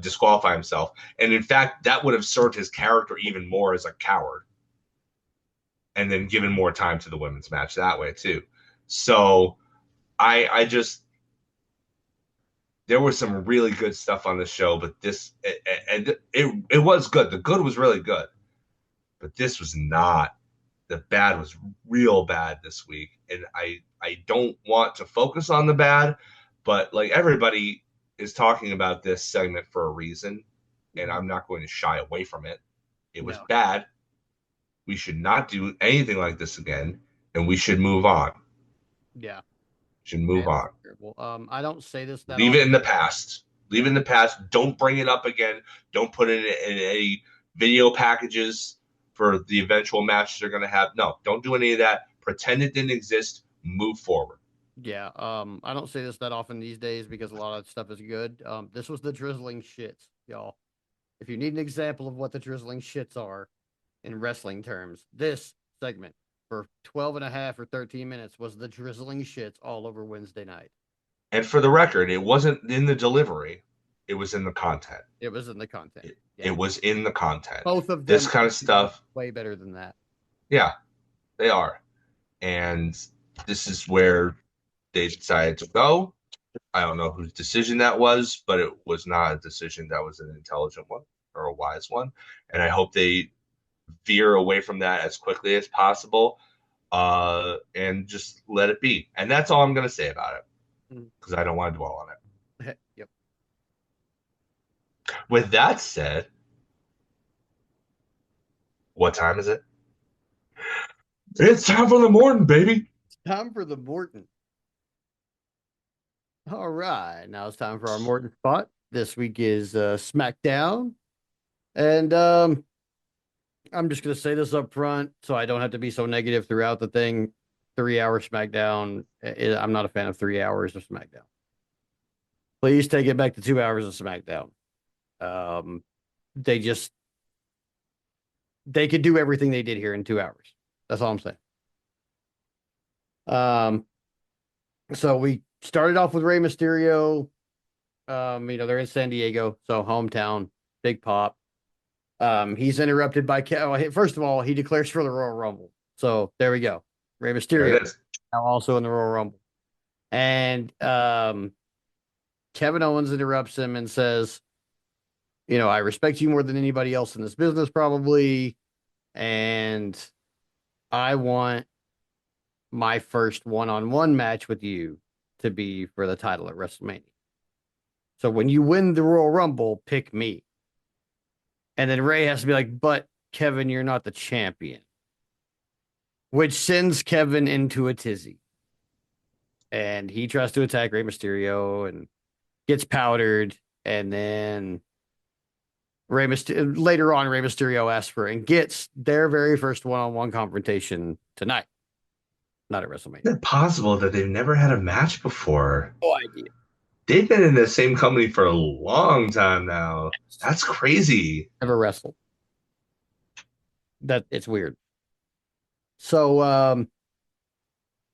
disqualify himself. And in fact, that would have served his character even more as a coward, and then given more time to the women's match that way too. So I just there was some really good stuff on the show, but it was good. The good was really good, but this was not. The bad was real bad this week, and I don't want to focus on the bad, but like everybody is talking about this segment for a reason, and mhm. I'm not going to shy away from it. It was No, bad. We should not do anything like this again, and we should move on. yeah, Should move it's on. terrible. I don't say this that Leave it often. in the past. Leave it Yeah, in the past. Don't bring it up again. Don't put it in any video packages for the eventual matches they're going to have. No, don't do any of that. Pretend it didn't exist. Move forward. yeah. I don't say this that often these days because a lot of stuff is good. This was the drizzling shits, y'all. If you need an example of what the drizzling shits are in wrestling terms, this segment for 12 and a half or 13 minutes was the drizzling shits all over Wednesday night. And for the record, it wasn't in the delivery, it was in the content. It was in the content. It Yeah. was in the content. Both of This them kind of could be stuff, way better than that. yeah, they are. And this is where they decided to go. I don't know whose decision that was, but it was not a decision that was an intelligent one or a wise one. And I hope they veer away from that as quickly as possible, and just let it be. And that's all I'm going to say about it Mhm. because I don't want to dwell on it. Yep. With that said, what time is it? It's time for the morning, baby. It's time for the Morton. All right. Now it's time for our Morton spot. This week is SmackDown. And I'm just going to say this up front so I don't have to be so negative throughout the thing. 3 hour SmackDown. I'm not a fan of 3 hours of SmackDown. Please take it back to 2 hours of SmackDown. Um, they just they could do everything they did here in 2 hours. That's all I'm saying. Um, so we started off with Rey Mysterio. They're in San Diego, so hometown, big pop. He's interrupted by first of all, he declares for the Royal Rumble. So there we go. Rey There Mysterio it is. now also in the Royal Rumble. And Kevin Owens interrupts him and says, I respect you more than anybody else in this business, probably. And I want my first one-on-one match with you to be for the title at WrestleMania. So when you win the Royal Rumble, pick me. And then Ray has to be like, but Kevin, you're not the champion, which sends Kevin into a tizzy. And he tries to attack Rey Mysterio and gets powdered. And then later on, Rey Mysterio asks for and gets their very first one-on-one confrontation tonight, not at WrestleMania. Is it possible that they've never had a match before? No idea. They've been in the same company for a long time now. That's crazy. Never wrestled. That it's weird. So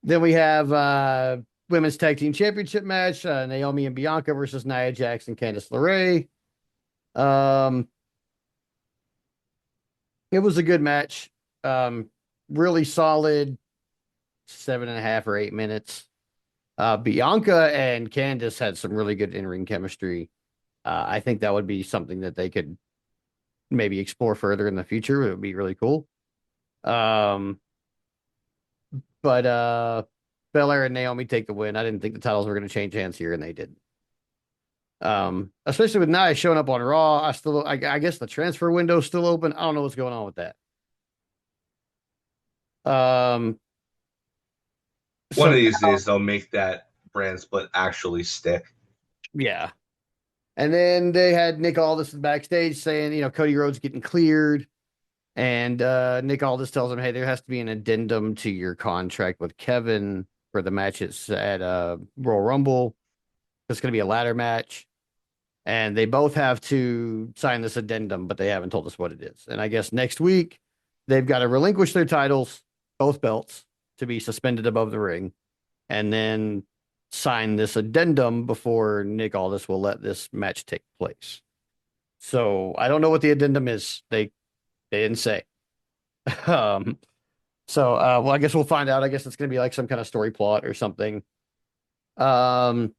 then we have women's tag team championship match: Naomi and Bianca versus Nia Jax and Candice LeRae. Um, it was a good match. Really solid, 7.5 or 8 minutes. Bianca and Candice had some really good in-ring chemistry. I think that would be something that they could maybe explore further in the future. It would be really cool. Um, but Belair and Naomi take the win. I didn't think the titles were going to change hands here, and they did. Especially with Nia showing up on Raw. I guess the transfer window's still open. I don't know what's going on with that. Um, One so of these days they'll make that brand split actually stick. yeah. And then they had Nick Aldis backstage saying, Cody Rhodes getting cleared. And Nick Aldis tells him, hey, there has to be an addendum to your contract with Kevin for the matches at Royal Rumble. It's going to be a ladder match. And they both have to sign this addendum, but they haven't told us what it is. And I guess next week they've got to relinquish their titles, both belts, to be suspended above the ring, and then sign this addendum before Nick Aldis will let this match take place. So I don't know what the addendum is. They didn't say. Um, well, I guess we'll find out. I guess it's going to be like some kind of story plot or something. Um,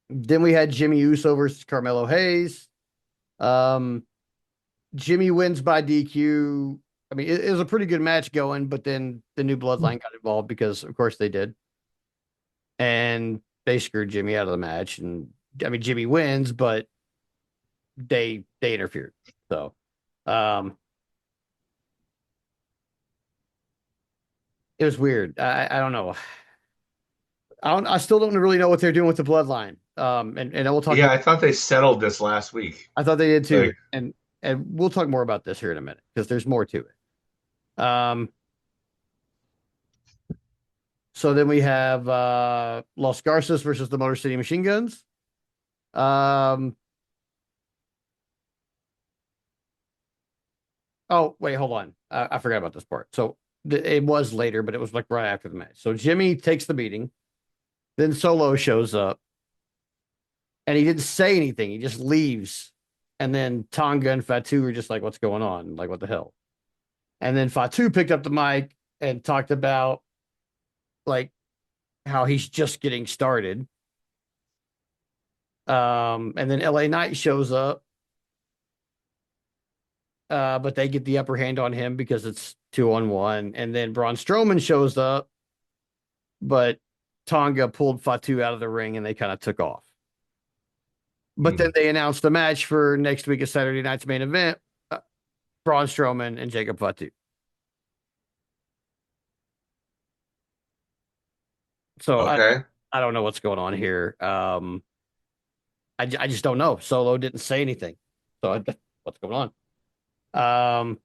then we had Jimmy Uso versus Carmelo Hayes. Um, Jimmy wins by DQ. I mean, it was a pretty good match going, but then the new bloodline got involved because, of course, they did, and they screwed Jimmy out of the match. And I mean, Jimmy wins, but they interfered. So, um, it was weird. I don't know. I still don't really know what they're doing with the bloodline. And we'll talk Yeah, more. I thought they settled this last week. I thought they did too, Like, and we'll talk more about this here in a minute because there's more to it. So then we have Los Garces versus the Motor City Machine Guns. Um, oh wait, hold on. I forgot about this part. So it was later, but it was like right after the match. So Jimmy takes the beating. Then Solo shows up, and he didn't say anything. He just leaves. And then Tonga and Fatu are just like, "What's going on? Like, what the hell?" And then Fatu picked up the mic and talked about like how he's just getting started. And then LA Knight shows up, but they get the upper hand on him because it's 2-on-1. And then Braun Strowman shows up, but Tonga pulled Fatu out of the ring and they kind of took off. But then hmm, they announced the match for next week of Saturday night's main event, Braun Strowman and Jacob Fatu. So okay. I don't know what's going on here. I just don't know. Solo didn't say anything. So what's going on?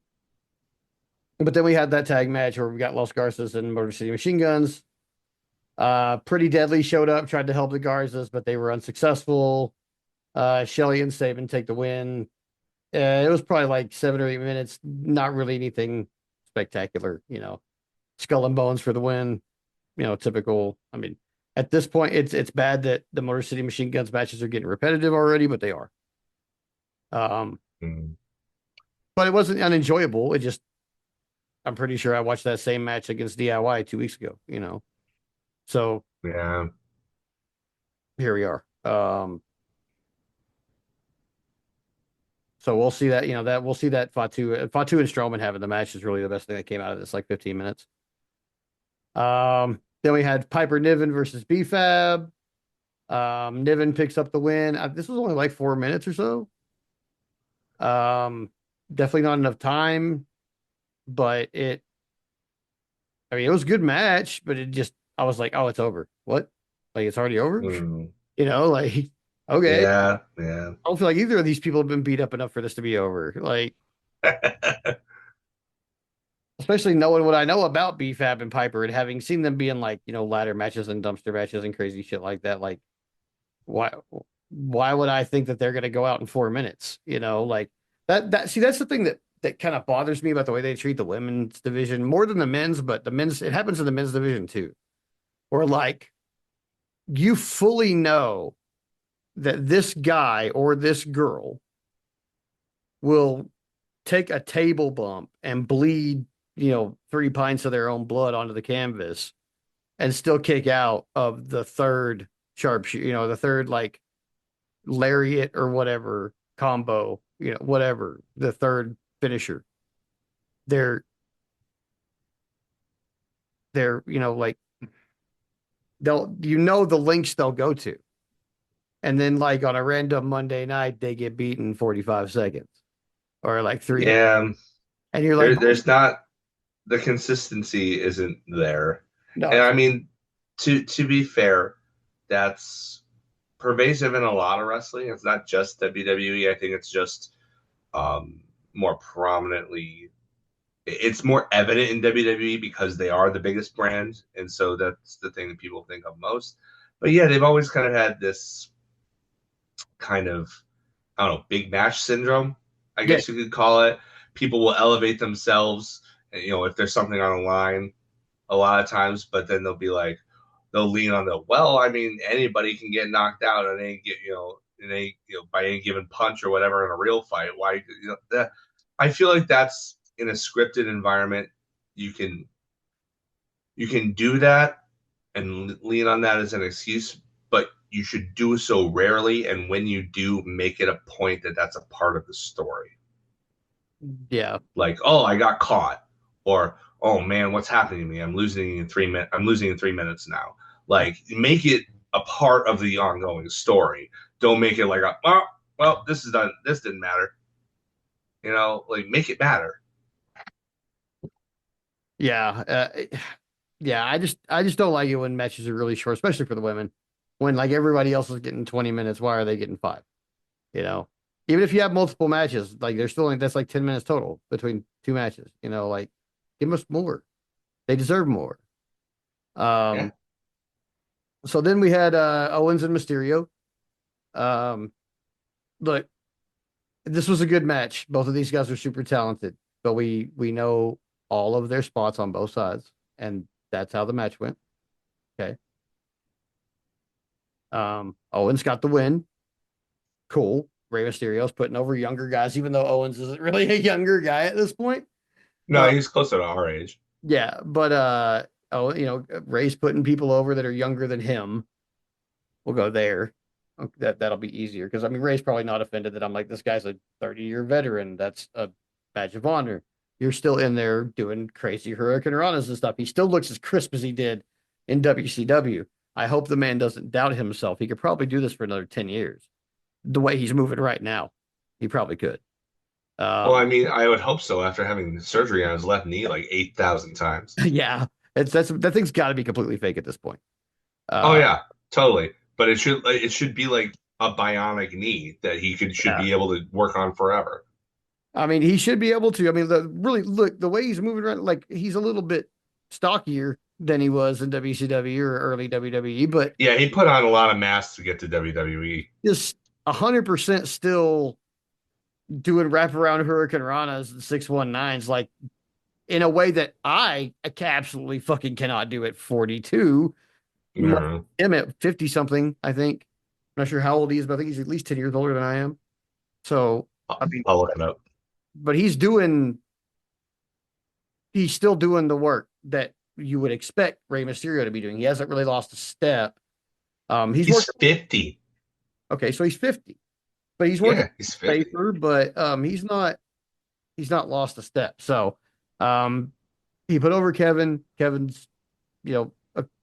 But then we had that tag match where we got Los Garces and Motor City Machine Guns. Pretty Deadly showed up, tried to help the Garzas, but they were unsuccessful. Shelly and Saban take the win. It was probably like 7 or 8 minutes. Not really anything spectacular, Skull and Bones for the win. Typical. I mean, at this point, it's bad that the Motor City Machine Guns matches are getting repetitive already, but they are. Um, Hmm, but it wasn't unenjoyable. I'm pretty sure I watched that same match against DIY 2 weeks ago. So yeah. here we are. So we'll see that, that we'll see that Fatu and Strowman having the match is really the best thing that came out of this, like 15 minutes. Then we had Piper Niven versus BFAB. Niven picks up the win. This was only like 4 minutes or so. Um, Definitely not enough time, but I mean, it was a good match, but I was like, oh, it's over. What? Like, it's already over? Hmm, Like, okay. yeah, yeah. I don't feel like either of these people have been beat up enough for this to be over. Like, especially knowing what I know about BFAB and Piper and having seen them be in like, ladder matches and dumpster matches and crazy shit like that. Like, why why would I think that they're gonna go out in 4 minutes? Like that's the thing that kind of bothers me about the way they treat the women's division more than the men's, but the men's it happens in the men's division too. Or like you fully know that this guy or this girl will take a table bump and bleed, 3 pints of their own blood onto the canvas and still kick out of the third sharpshooter, the third like lariat or whatever combo, whatever, the third finisher. They're like they'll the lengths they'll go to. and then like on a random Monday night they get beaten 45 seconds or like 3 minutes. Yeah, And you're like, there's not the consistency isn't there. no, And it's I mean, to be fair, that's pervasive in a lot of wrestling. It's not just WWE. I think it's just um, more prominently. It's more evident in WWE because they are the biggest brand, and so that's the thing that people think of most. But yeah, they've always kind of had this kind of, I don't know, big match syndrome, I yeah, guess you could call it. People will elevate themselves, if there's something on the line a lot of times, but then they'll lean on well, I mean, anybody can get knocked out and they get, by any given punch or whatever in a real fight. Why, I feel like that's in a scripted environment. You can, you can do that and lean on that as an excuse, but you should do so rarely. And when you do, make it a point that that's a part of the story. yeah, Like, oh, I got caught, or oh man, what's happening to me? I'm losing in 3 minutes. I'm losing in 3 minutes now. Like, make it a part of the ongoing story. Don't make it like well, this is done. This didn't matter. Like make it matter. yeah, yeah. I just don't like it when matches are really short, especially for the women. When like everybody else is getting 20 minutes, why are they getting 5? You know, even if you have multiple matches, like they're still like that's like 10 minutes total between two matches. Like give us more. They deserve more. Yeah. Um, so then we had Owens and Mysterio. Um, look, this was a good match. Both of these guys are super talented, but we know all of their spots on both sides, and that's how the match went. Okay. Owens got the win. Cool. Rey Mysterio's putting over younger guys, even though Owens isn't really a younger guy at this point. No, Uh, he's closer to our age. yeah, but Ray's putting people over that are younger than him. We'll go there. Okay, that'll be easier because I mean Ray's probably not offended that I'm like this guy's a 30-year veteran. That's a badge of honor. You're still in there doing crazy Hurricane Ranas and stuff. He still looks as crisp as he did in WCW. I hope the man doesn't doubt himself. He could probably do this for another 10 years. The way he's moving right now, he probably could. Well, I Um, mean, I would hope so after having surgery on his left knee like 8,000 times. yeah, that thing's got to be completely fake at this point. Oh Uh, yeah, totally. But it should be like a bionic knee that he should yeah. be able to work on forever. I mean, he should be able to. I mean, really look the way he's moving around, like he's a little bit stockier than he was in WCW or early WWE, but Yeah, he put on a lot of mass to get to WWE. just 100% still doing wraparound Hurricane Ranas and 619s, like in a way that I absolutely fucking cannot do at 42. No, Him at 50 something, I think. I'm not sure how old he is, but I think he's at least 10 years older than I am. So, I mean, I'll look it up. but he's still doing the work that you would expect Rey Mysterio to be doing. He hasn't really lost a step. He's He's working. 50. Okay, so he's 50, but he's working Yeah, he's 50. safer. But he's not lost a step. So um, he put over Kevin. You know,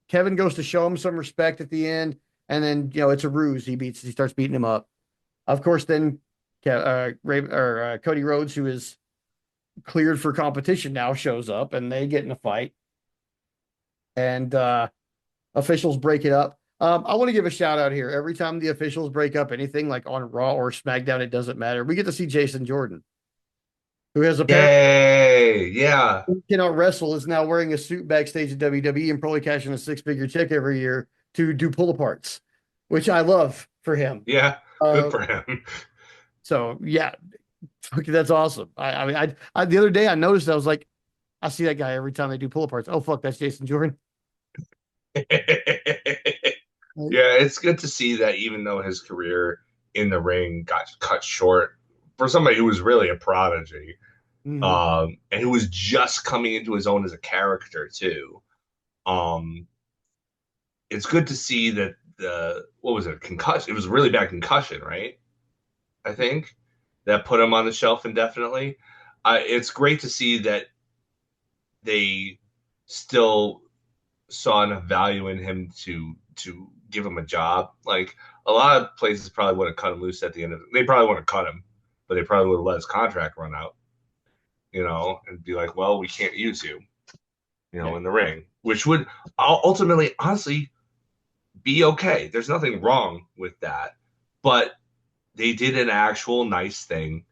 Kevin goes to show him some respect at the end, and then it's a ruse. He starts beating him up. Of course, then Cody Rhodes, who is cleared for competition now, shows up, and they get in a fight. And officials break it up. I want to give a shout out here. Every time the officials break up anything like on Raw or SmackDown, it doesn't matter. We get to see Jason Jordan, who has apparently Yay! Yeah, cannot wrestle, is now wearing a suit backstage at WWE and probably cashing a six-figure check every year to do pull aparts, which I love for him. yeah. Good Uh, for him. so yeah, that's awesome. I mean, the other day I noticed I was like, I see that guy every time they do pull aparts. Oh fuck, that's Jason Jordan. Yeah, it's good to see that even though his career in the ring got cut short for somebody who was really a prodigy, Mm-hmm. and who was just coming into his own as a character too. Um, it's good to see that the what was it, concussion? It was a really bad concussion, right? I think that put him on the shelf indefinitely. It's great to see that they still saw enough value in him to give him a job. Like a lot of places probably would have cut him loose at the end of it. They probably wouldn't cut him, but they probably would have let his contract run out, and be like, well, we can't use you, Yeah. in the ring, which would ultimately, honestly, be okay. There's nothing wrong with that, but they did an actual nice thing,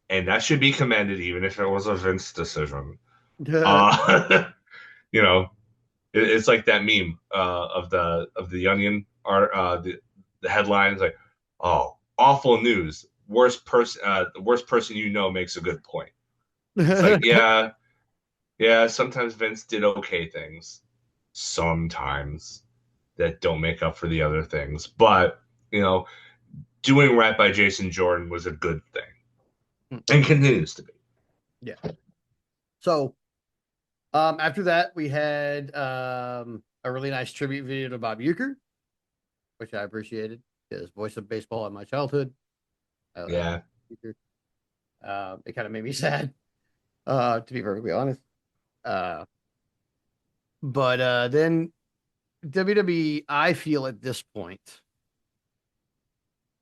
and that should be commended, even if it was a Vince decision. Uh, you know, it's like that meme of the Onion art, the headline is like, "Oh, awful news! The worst person makes a good point." It's like, yeah, yeah. Sometimes Vince did okay things, sometimes that don't make up for the other things, but you know, doing right by Jason Jordan was a good thing and continues to be. Yeah. So after that, we had a really nice tribute video to Bob Uecker, which I appreciated. His voice of baseball in my childhood. I Yeah, Uecker. It kind of made me sad, to be perfectly honest. Uh, but then WWE, I feel at this point,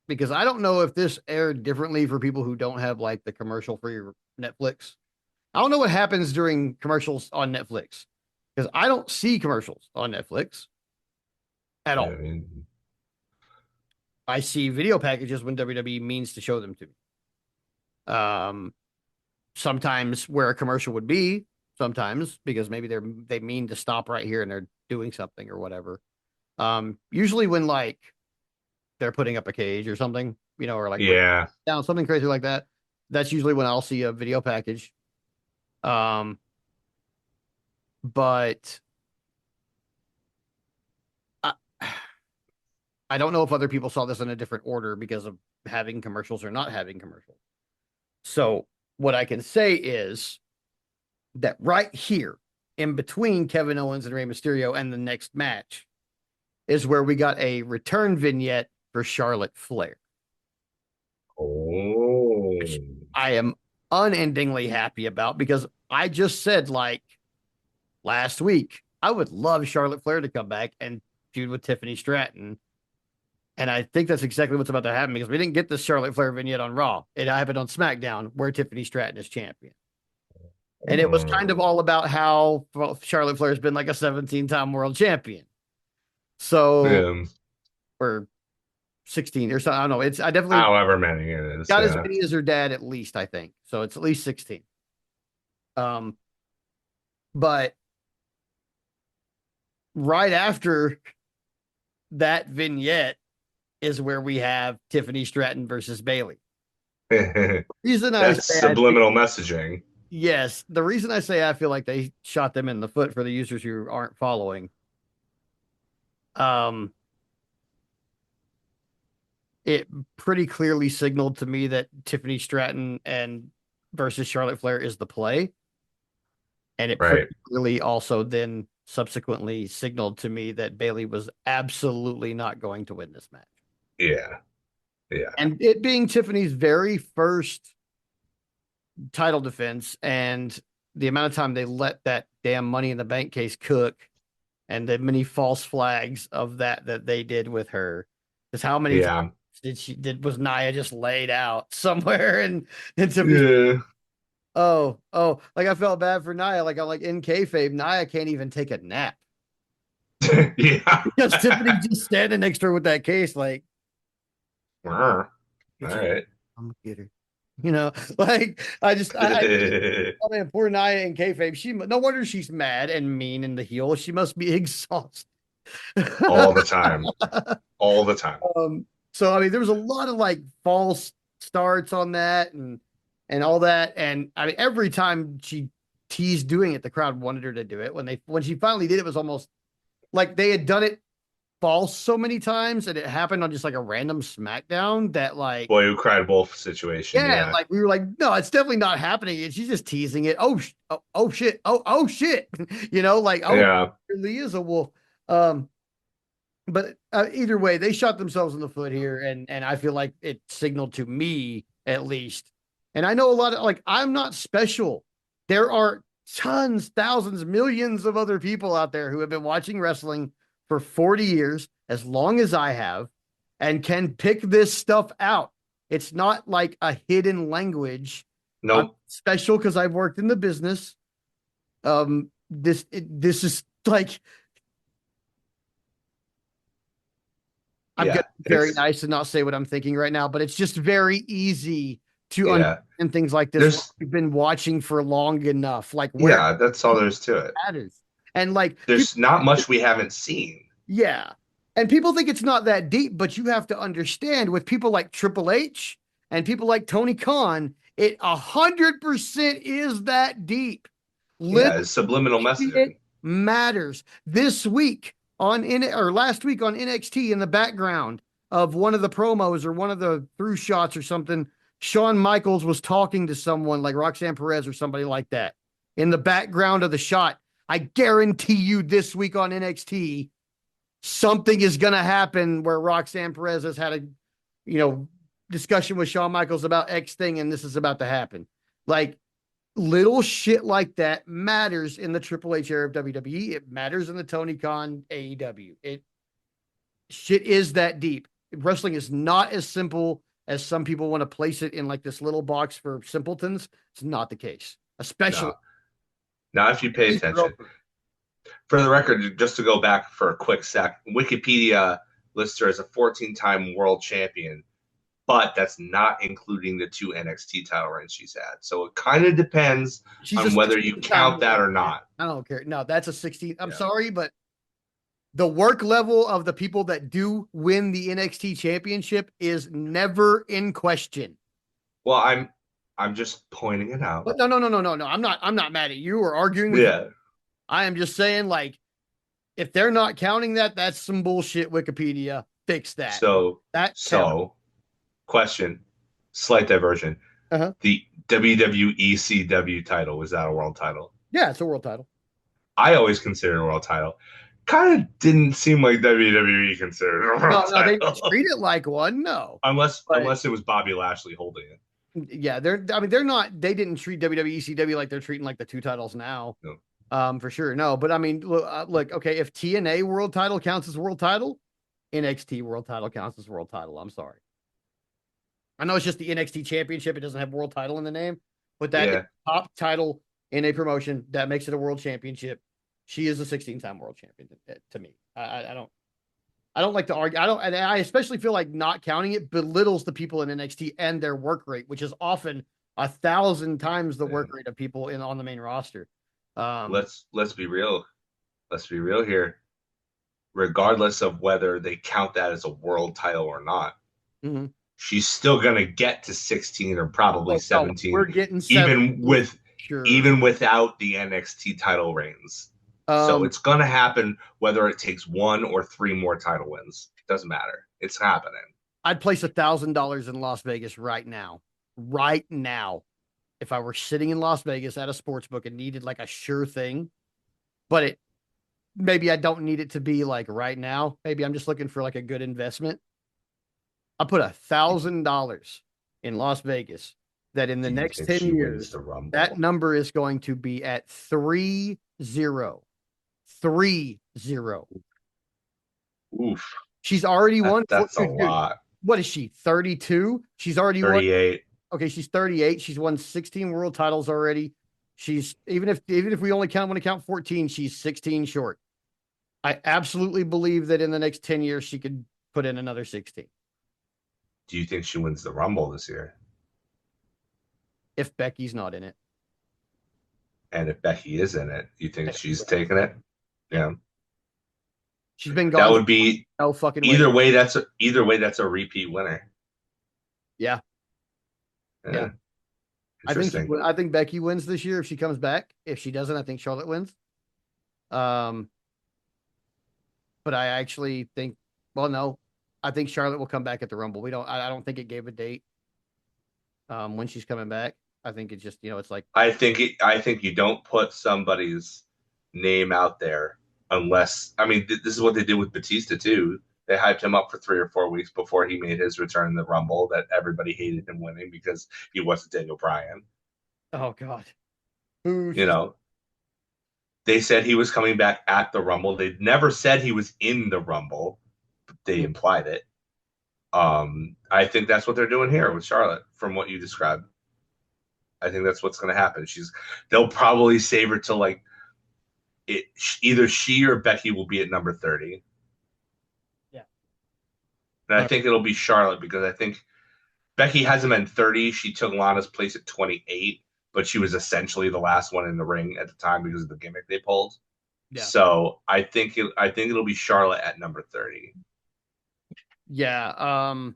because I don't know if this aired differently for people who don't have like the commercial free Netflix. I don't know what happens during commercials on Netflix because I don't see commercials on Netflix at I all. mean, I see video packages when WWE means to show them to me. Sometimes where a commercial would be, sometimes because maybe they mean to stop right here and they're doing something or whatever. Usually when like they're putting up a cage or something, or like yeah, down something crazy like that. That's usually when I'll see a video package. Um, but I, I don't know if other people saw this in a different order because of having commercials or not having commercials. So what I can say is that right here in between Kevin Owens and Rey Mysterio and the next match is where we got a return vignette for Charlotte Flair, which oh, I am unendingly happy about because I just said like last week, I would love Charlotte Flair to come back and feud with Tiffany Stratton. And I think that's exactly what's about to happen because we didn't get this Charlotte Flair vignette on Raw. It happened on SmackDown where Tiffany Stratton is champion. And it was kind of oh. all about how Charlotte Flair has been like a 17-time world champion. So, Yeah, or 16 or something. I don't know. I definitely however many it is, got as yeah. many as her dad at least, I think. So it's at least 16. Um, but right after that vignette is where we have Tiffany Stratton versus Bailey. Reason I That's say I think subliminal messaging. yes, the reason I say I feel like they shot them in the foot for the users who aren't following. Um, it pretty clearly signaled to me that Tiffany Stratton and versus Charlotte Flair is the play, and it pretty Right. clearly also then subsequently signaled to me that Bailey was absolutely not going to win this match. Yeah. Yeah. And it being Tiffany's very first title defense and the amount of time they let that damn Money in the Bank case cook and the many false flags of that they did with her is how many times Yeah. was Nia just laid out somewhere and Tiffany. Yeah. Like I felt bad for Nia. Like I like in kayfabe, Nia can't even take a nap Yeah. because Tiffany's just standing next to her with that case. Like, All get your, right. I'm gonna get her. Like I oh man, poor Nia in kayfabe. No wonder she's mad and mean in the heel. She must be exhausted. All the time. All the time. So I mean, there was a lot of like false starts on that and all that. And I mean, every time she teased doing it, the crowd wanted her to do it. When she finally did, it was almost like they had done it false so many times, and it happened on just like a random SmackDown that like. Boy who cried wolf situation. Yeah, Yeah. like we were like, no, it's definitely not happening. And she's just teasing it. Oh shit. Oh shit. Like it Yeah. really is a wolf. Um, but either way, they shot themselves in the foot here, and I feel like it signaled to me at least. And I know a lot of like I'm not special. There are tons, thousands, millions of other people out there who have been watching wrestling for 40 years, as long as I have, and can pick this stuff out. It's not like a hidden language. I'm Nope. special because I've worked in the business. This is like I'm gonna Yeah. be very nice and not say what I'm thinking right now, but it's just very easy to Yeah. understand things like this when There's you've been watching for long enough. Like where yeah, that's all there is to it. matters. And like people, There's not much we haven't seen. yeah. And people think it's not that deep, but you have to understand with people like Triple H and people like Tony Khan, it 100% is that deep. Yeah, Little it's subliminal shit messaging. matters. This week on in or last week on NXT in the background of one of the promos or one of the through shots or something, Shawn Michaels was talking to someone like Roxanne Perez or somebody like that in the background of the shot. I guarantee you this week on NXT, something is going to happen where Roxanne Perez has had a, discussion with Shawn Michaels about X thing, and this is about to happen. Like little shit like that matters in the Triple H era of WWE. It matters in the Tony Khan AEW. It shit is that deep. Wrestling is not as simple as some people want to place it in like this little box for simpletons. It's not the case, especially No. Now, if you pay attention, for the record, just to go back for a quick sec, Wikipedia lists her as a 14-time world champion, but that's not including the 2 NXT title reigns she's had. So it kind of depends she's a on whether you 16 time count that or not. I don't care. No, that's a 16. I'm Yeah. sorry, but the work level of the people that do win the NXT championship is never in question. Well, I'm just pointing it out. But no. I'm not mad at you or arguing with you. Yeah. I am just saying, like, if they're not counting that, that's some bullshit. Wikipedia, fix that. So That counts. so question, slight diversion. Uh-huh. The WWE CW title, was that a world title? Yeah, it's a world title. I always considered a world title. Kind of didn't seem like WWE considered a world No, they title. treat it like one. No, unless it was Bobby Lashley holding it. yeah, they're. I mean, they're not. They didn't treat WWE CW like they're treating like the two titles now. No. For sure. No, but I mean, look. Okay, if TNA world title counts as world title, NXT world title counts as world title. I'm sorry. I know it's just the NXT championship. It doesn't have world title in the name, but that Yeah. top title in a promotion that makes it a world championship. She is a 16-time world champion to me. I don't like to argue. And I especially feel like not counting it belittles the people in NXT and their work rate, which is often 1,000 times the work rate of people on the main roster. Let's be real. Let's be real here. Regardless of whether they count that as a world title or not, mm-hmm. she's still gonna get to 16 or probably 17. We're getting 7, sure. even without the NXT title reigns. So it's gonna happen whether it takes 1 or 3 more title wins. Doesn't matter. It's happening. I'd place $1,000 in Las Vegas right now. Right now. If I were sitting in Las Vegas at a sports book and needed like a sure thing, but maybe I don't need it to be like right now. Maybe I'm just looking for like a good investment. I'll put $1,000 in Las Vegas that in the next 10 years, that number is going to be at 3-0. 3-0. Oof. She's already won. That's a lot. What is she? 32? She's already 38. Okay, she's 38. She's won 16 world titles already. She's even if we only want to count 14, she's 16 short. I absolutely believe that in the next 10 years she could put in another 16. Do you think she wins the Rumble this year? If Becky's not in it. And if Becky is in it, you think she's taking it? Yeah. She's been gone. That would be no fucking way. Either way, that's a repeat winner. Yeah. Yeah. I think Becky wins this year if she comes back. If she doesn't, I think Charlotte wins. But I actually think, no, I think Charlotte will come back at the Rumble. I don't think it gave a date when she's coming back. I think it's just, it's like, I think you don't put somebody's name out there unless, this is what they did with Batista too. They hyped him up for 3 or 4 weeks before he made his return in the Rumble that everybody hated him winning because he wasn't Daniel Bryan. Oh God. They said he was coming back at the Rumble. They never said he was in the Rumble. But they implied it. I think that's what they're doing here with Charlotte, from what you described. I think that's what's going to happen. They'll probably save her to like it. Either she or Becky will be at number 30, Yeah. and I Uh, think it'll be Charlotte because I think Becky hasn't been 30. She took Lana's place at 28, but she was essentially the last one in the ring at the time because of the gimmick they pulled. yeah. So I think it'll be Charlotte at number 30. Yeah.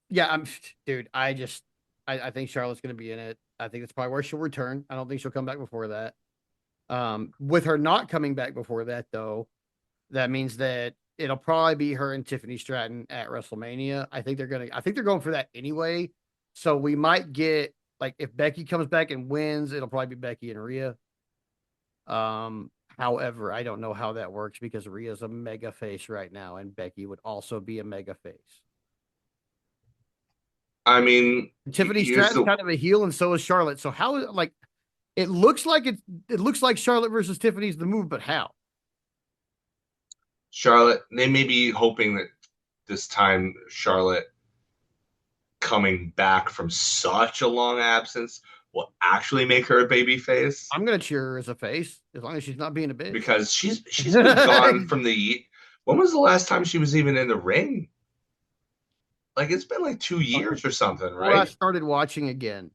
Yeah, dude, I think Charlotte's gonna be in it. I think that's probably where she'll return. I don't think she'll come back before that. With her not coming back before that, though, that means that it'll probably be her and Tiffany Stratton at WrestleMania. I think they're going for that anyway. So we might get like if Becky comes back and wins, it'll probably be Becky and Rhea. However, I don't know how that works because Rhea's a mega face right now, and Becky would also be a mega face. I mean, Tiffany here's Stratton's the kind of a heel, and so is Charlotte. So how like it looks like it looks like Charlotte versus Tiffany's the move, but how? Charlotte. They may be hoping that this time Charlotte coming back from such a long absence will actually make her a baby face I'm gonna cheer her as a face as long as she's not being a bitch. because she's been gone from the. When was the last time she was even in the ring? Like it's been like 2 years or something, Before I right? started watching again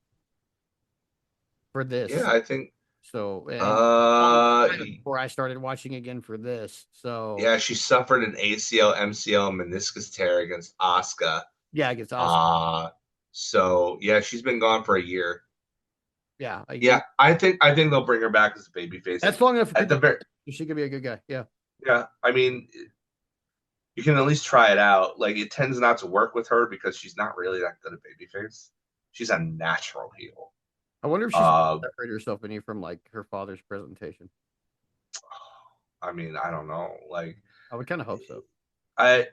for Yeah, this, I think. so and a long Uh, time before I started watching again for this, so yeah, she suffered an ACL, MCL, meniscus tear against Asuka. yeah, it gets awesome. Uh, so yeah, she's been gone for a year. Yeah, a year. Yeah, I think they'll bring her back as a babyface That's long enough for at people. the very. She could be a good guy. Yeah, Yeah, I mean, you can at least try it out. Like it tends not to work with her because she's not really that good at babyface. She's a natural heel. I wonder if she's Uh, separated herself any from like her father's presentation. I mean, I don't know. Like I would kind of hope so. I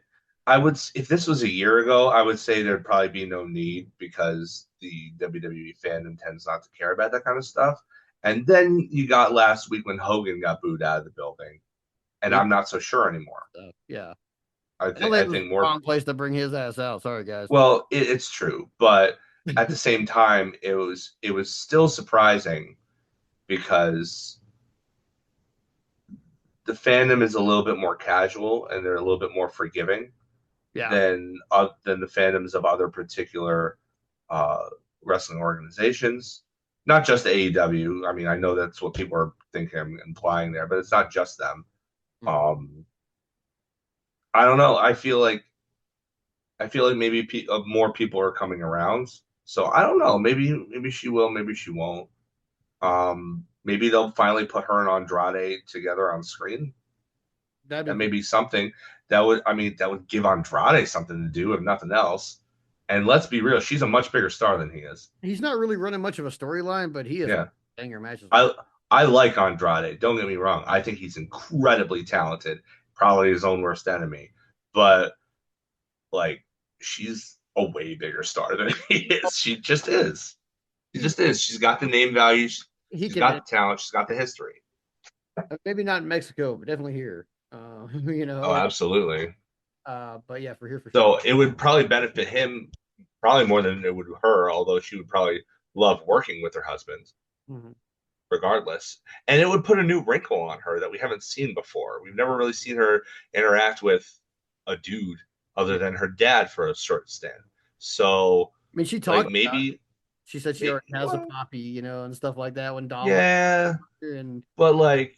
I would if this was a year ago, I would say there'd probably be no need because the WWE fandom tends not to care about that kind of stuff. And then you got last week when Hogan got booed out of the building, and Yeah, I'm not so sure anymore. yeah. I LA was think the more. wrong place to bring his ass out. Sorry, guys. Well, it's true, but at the same time, it was still surprising because the fandom is a little bit more casual and they're a little bit more forgiving Yeah, than the fandoms of other particular uh, wrestling organizations. Not just AEW. I mean, I know that's what people are thinking, I'm implying there, but it's not just them. mhm. Um, I don't know. I feel like maybe more people are coming around. So I don't know. Maybe she will. Maybe she won't. Maybe they'll finally put her and Andrade together on screen. That'd That be may cool. be something that would give Andrade something to do if nothing else. And let's be real, she's a much bigger star than he is. He's not really running much of a storyline, but he is Yeah, banger matches with. I I like Andrade. Don't get me wrong. I think he's incredibly talented. Probably his own worst enemy, but like she's a way bigger star than he is. She just is. She He just is. She's got the name value. he She's can got the talent. She's got the history. maybe not in Mexico, but definitely here. You know, Oh, and absolutely. but yeah, for here for sure. So it would probably benefit him probably more than it would her, although she would probably love working with her husband Mhm. regardless. And it would put a new wrinkle on her that we haven't seen before. We've never really seen her interact with a dude other Yeah, than her dad for a short stint. So, I mean, she like talked about it. maybe, She said she already has a well, poppy, you know, and stuff like that when Dom was yeah, here, but like,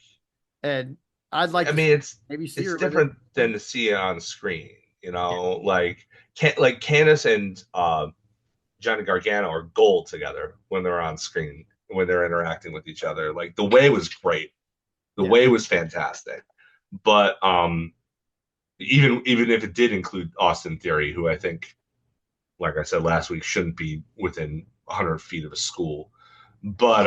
and I'd like I to mean, maybe see it's her with it. different than to see it on screen. Like Candace and Johnny Gargano are gold together when they're on screen, when they're interacting with each other. Like the way was great. The Yeah, way was fantastic. But even if it did include Austin Theory, who I think, like I said last week, shouldn't be within 100 feet of a school. But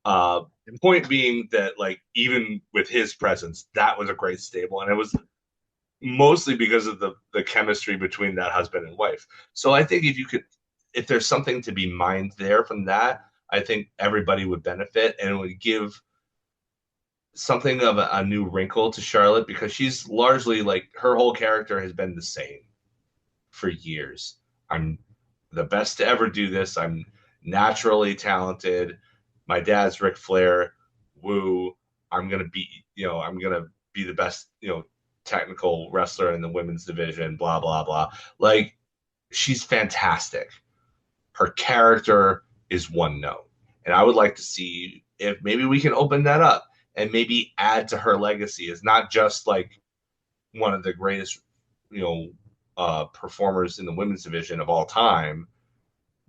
uh, point being that like even with his presence, that was a great stable, and it was mostly because of the chemistry between that husband and wife. So I think if there's something to be mined there from that, I think everybody would benefit, and it would give something of a new wrinkle to Charlotte because she's largely like her whole character has been the same for years. I'm the best to ever do this. I'm naturally talented. My dad's Ric Flair. Woo. I'm gonna be, I'm gonna be the best, technical wrestler in the women's division. Blah blah blah. Like she's fantastic. Her character is one note, and I would like to see if maybe we can open that up and maybe add to her legacy as not just like one of the greatest, performers in the women's division of all time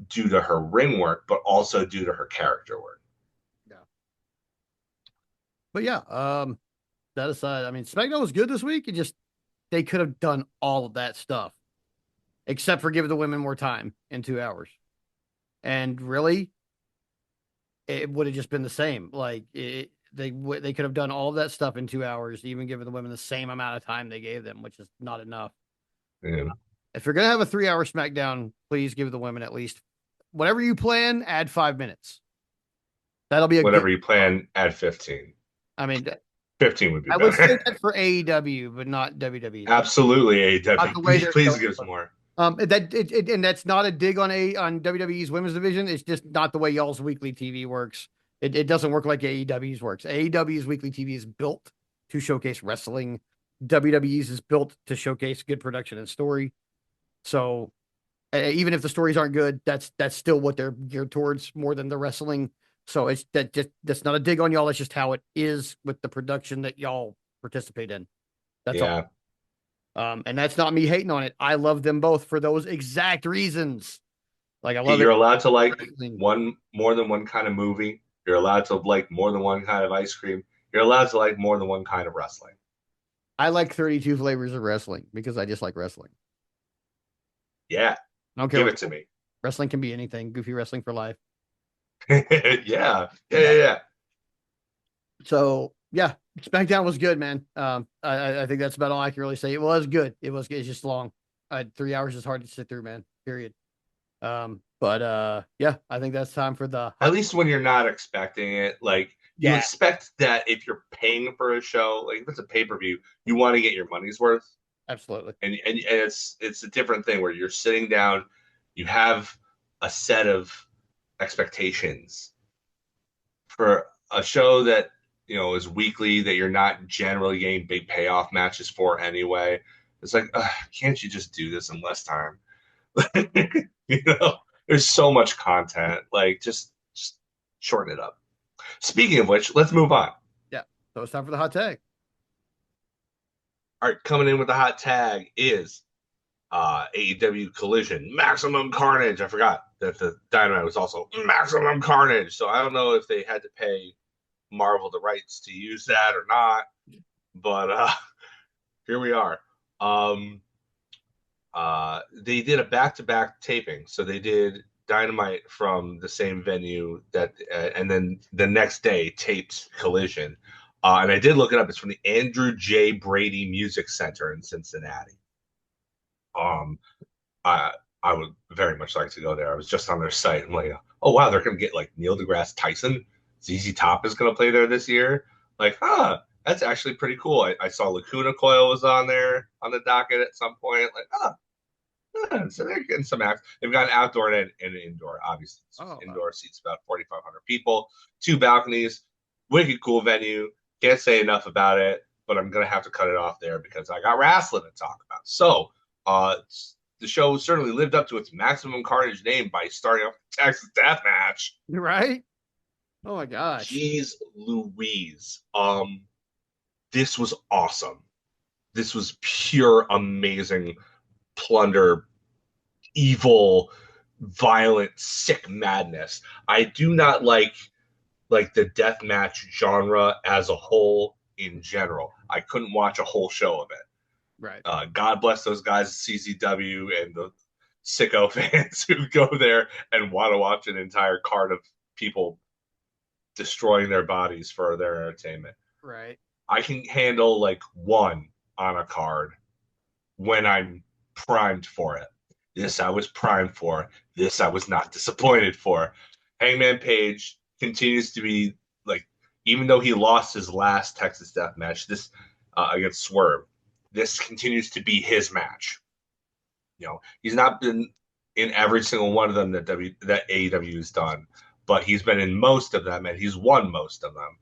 due to her ring work, but also due to her character work. Yeah. But yeah, that aside, I mean, SmackDown was good this week. It just they could have done all of that stuff except for giving the women more time in 2 hours. And really, it would have just been the same. Like they could have done all of that stuff in 2 hours, even giving the women the same amount of time they gave them, which is not enough. Yeah. If you're gonna have a 3 hour SmackDown, please give the women at least whatever you plan. Add 5 minutes. That'll be a good. Whatever you plan, add 15. I mean, 15 would be I would say better. that for AEW, but not WWE. Not, Absolutely, not AEW. the way Please, they're please going. give us more. And that's not a dig on WWE's women's division. It's just not the way y'all's weekly TV works. It doesn't work like AEW's works. AEW's weekly TV is built to showcase wrestling. WWE's is built to showcase good production and story. So even if the stories aren't good, that's still what they're geared towards more than the wrestling. So that's not a dig on y'all. It's just how it is with the production that y'all participate in. That's all. Yeah. And that's not me hating on it. I love them both for those exact reasons. Like I love You're it. allowed to like one more than one kind of movie. You're allowed to like more than one kind of ice cream. You're allowed to like more than one kind of wrestling. I like 32 flavors of wrestling because I just like wrestling. Yeah. I don't care Give what it to me. wrestling can be anything. Goofy wrestling for life. Yeah. Yeah. Yeah. So yeah, SmackDown was good, man. I think that's about all I can really say. It was good. It's just long. 3 hours is hard to sit through, man. Period. But yeah, I think that's time for the At hot. least when you're not expecting it, like you Yeah, expect that if you're paying for a show, like if it's a pay-per-view, you want to get your money's worth. absolutely. And it's a different thing where you're sitting down, you have a set of expectations for a show that is weekly that you're not generally getting big payoff matches for anyway. It's like, can't you just do this in less time? you know, there's so much content. Like, just shorten it up. Speaking of which, let's move on. Yeah. So it's time for the hot tag. All right, coming in with the hot tag is AEW Collision, Maximum Carnage. I forgot that the Dynamite was also Maximum Carnage. So I don't know if they had to pay Marvel the rights to use that or not, but here we are. They did a back-to-back taping, so they did Dynamite from the same venue that, and then the next day taped Collision. And I did look it up. It's from the Andrew J. Brady Music Center in Cincinnati. Um, I I would very much like to go there. I was just on their site. I'm like, oh wow, they're gonna get like Neil deGrasse Tyson. ZZ Top is gonna play there this year. Like, that's actually pretty cool. I saw Lacuna Coil was on there on the docket at some point. Like, so they're getting some acts. They've got an outdoor and an indoor. Obviously, Oh, indoor seats about 4,500 people, two balconies, wicked cool venue. Can't say enough about it, but I'm gonna have to cut it off there because I got wrestling to talk about. So, uh, the show certainly lived up to its Maximum Carnage name by starting off the Texas Death Match. right? Oh my gosh. Jeez Louise. This was awesome. This was pure amazing plunder, evil, violent, sick madness. I do not like the death match genre as a whole in general. I couldn't watch a whole show of it. Right. God bless those guys at CZW and the sicko fans who go there and want to watch an entire card of people destroying their bodies for their entertainment. Right. I can handle like one on a card when I'm primed for it. This I was primed for. This I was not disappointed for. Hangman Page continues to be like even though he lost his last Texas Death Match this against Swerve, this continues to be his match. He's not been in every single one of them that AEW has done, but he's been in most of them and he's won most of them.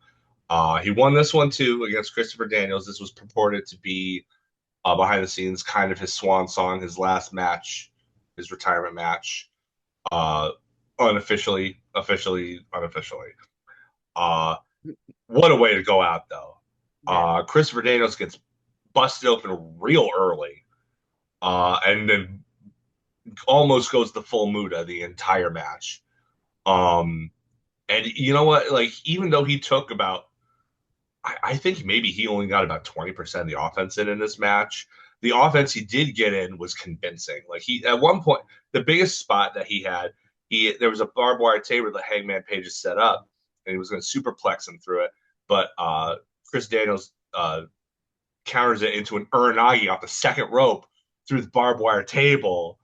He won this one too against Christopher Daniels. This was purported to be behind the scenes kind of his swan song, his last match, his retirement match. Uh, unofficially. Uh, what a way to go out, though. Yeah. Christopher Daniels gets busted open real early, and then almost goes the full Muda the entire match. Um, and you know what? Like, even though he took I think maybe he only got about 20% of the offense in this match. The offense he did get in was convincing. Like he at one point, the biggest spot that he had, there was a barbed wire table that Hangman Page had set up, and he was going to superplex him through it. But Chris Daniels counters it into an Uranagi off the second rope through the barbed wire table,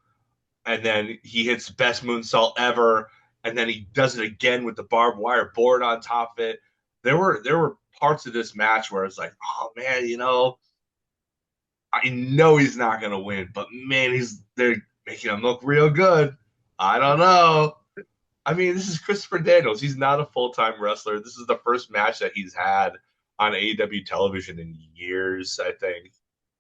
and then he hits the best moonsault ever, and then he does it again with the barbed wire board on top of it. There were parts of this match where it's like, oh man, I know he's not gonna win, but man, they're making him look real good. I don't know. I mean, this is Christopher Daniels. He's not a full-time wrestler. This is the first match that he's had on AEW television in years, I think.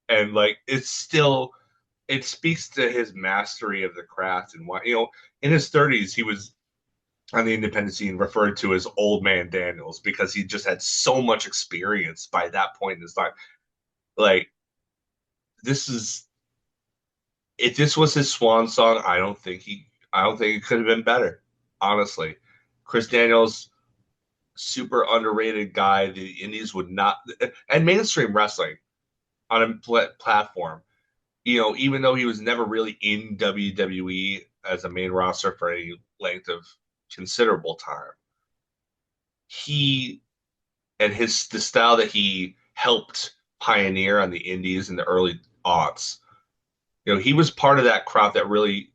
And like it speaks to his mastery of the craft and what in his 30s he was on the independent scene referred to as old man Daniels because he just had so much experience by that point in his life. Like this is if this was his swan song, I don't think it could have been better. Honestly, Chris Daniels, super underrated guy. The Indies would not, and mainstream wrestling on a platform. Even though he was never really in WWE as a main roster for any length of considerable time, he and the style that he helped pioneer on the Indies in the early aughts. He was part of that crowd that really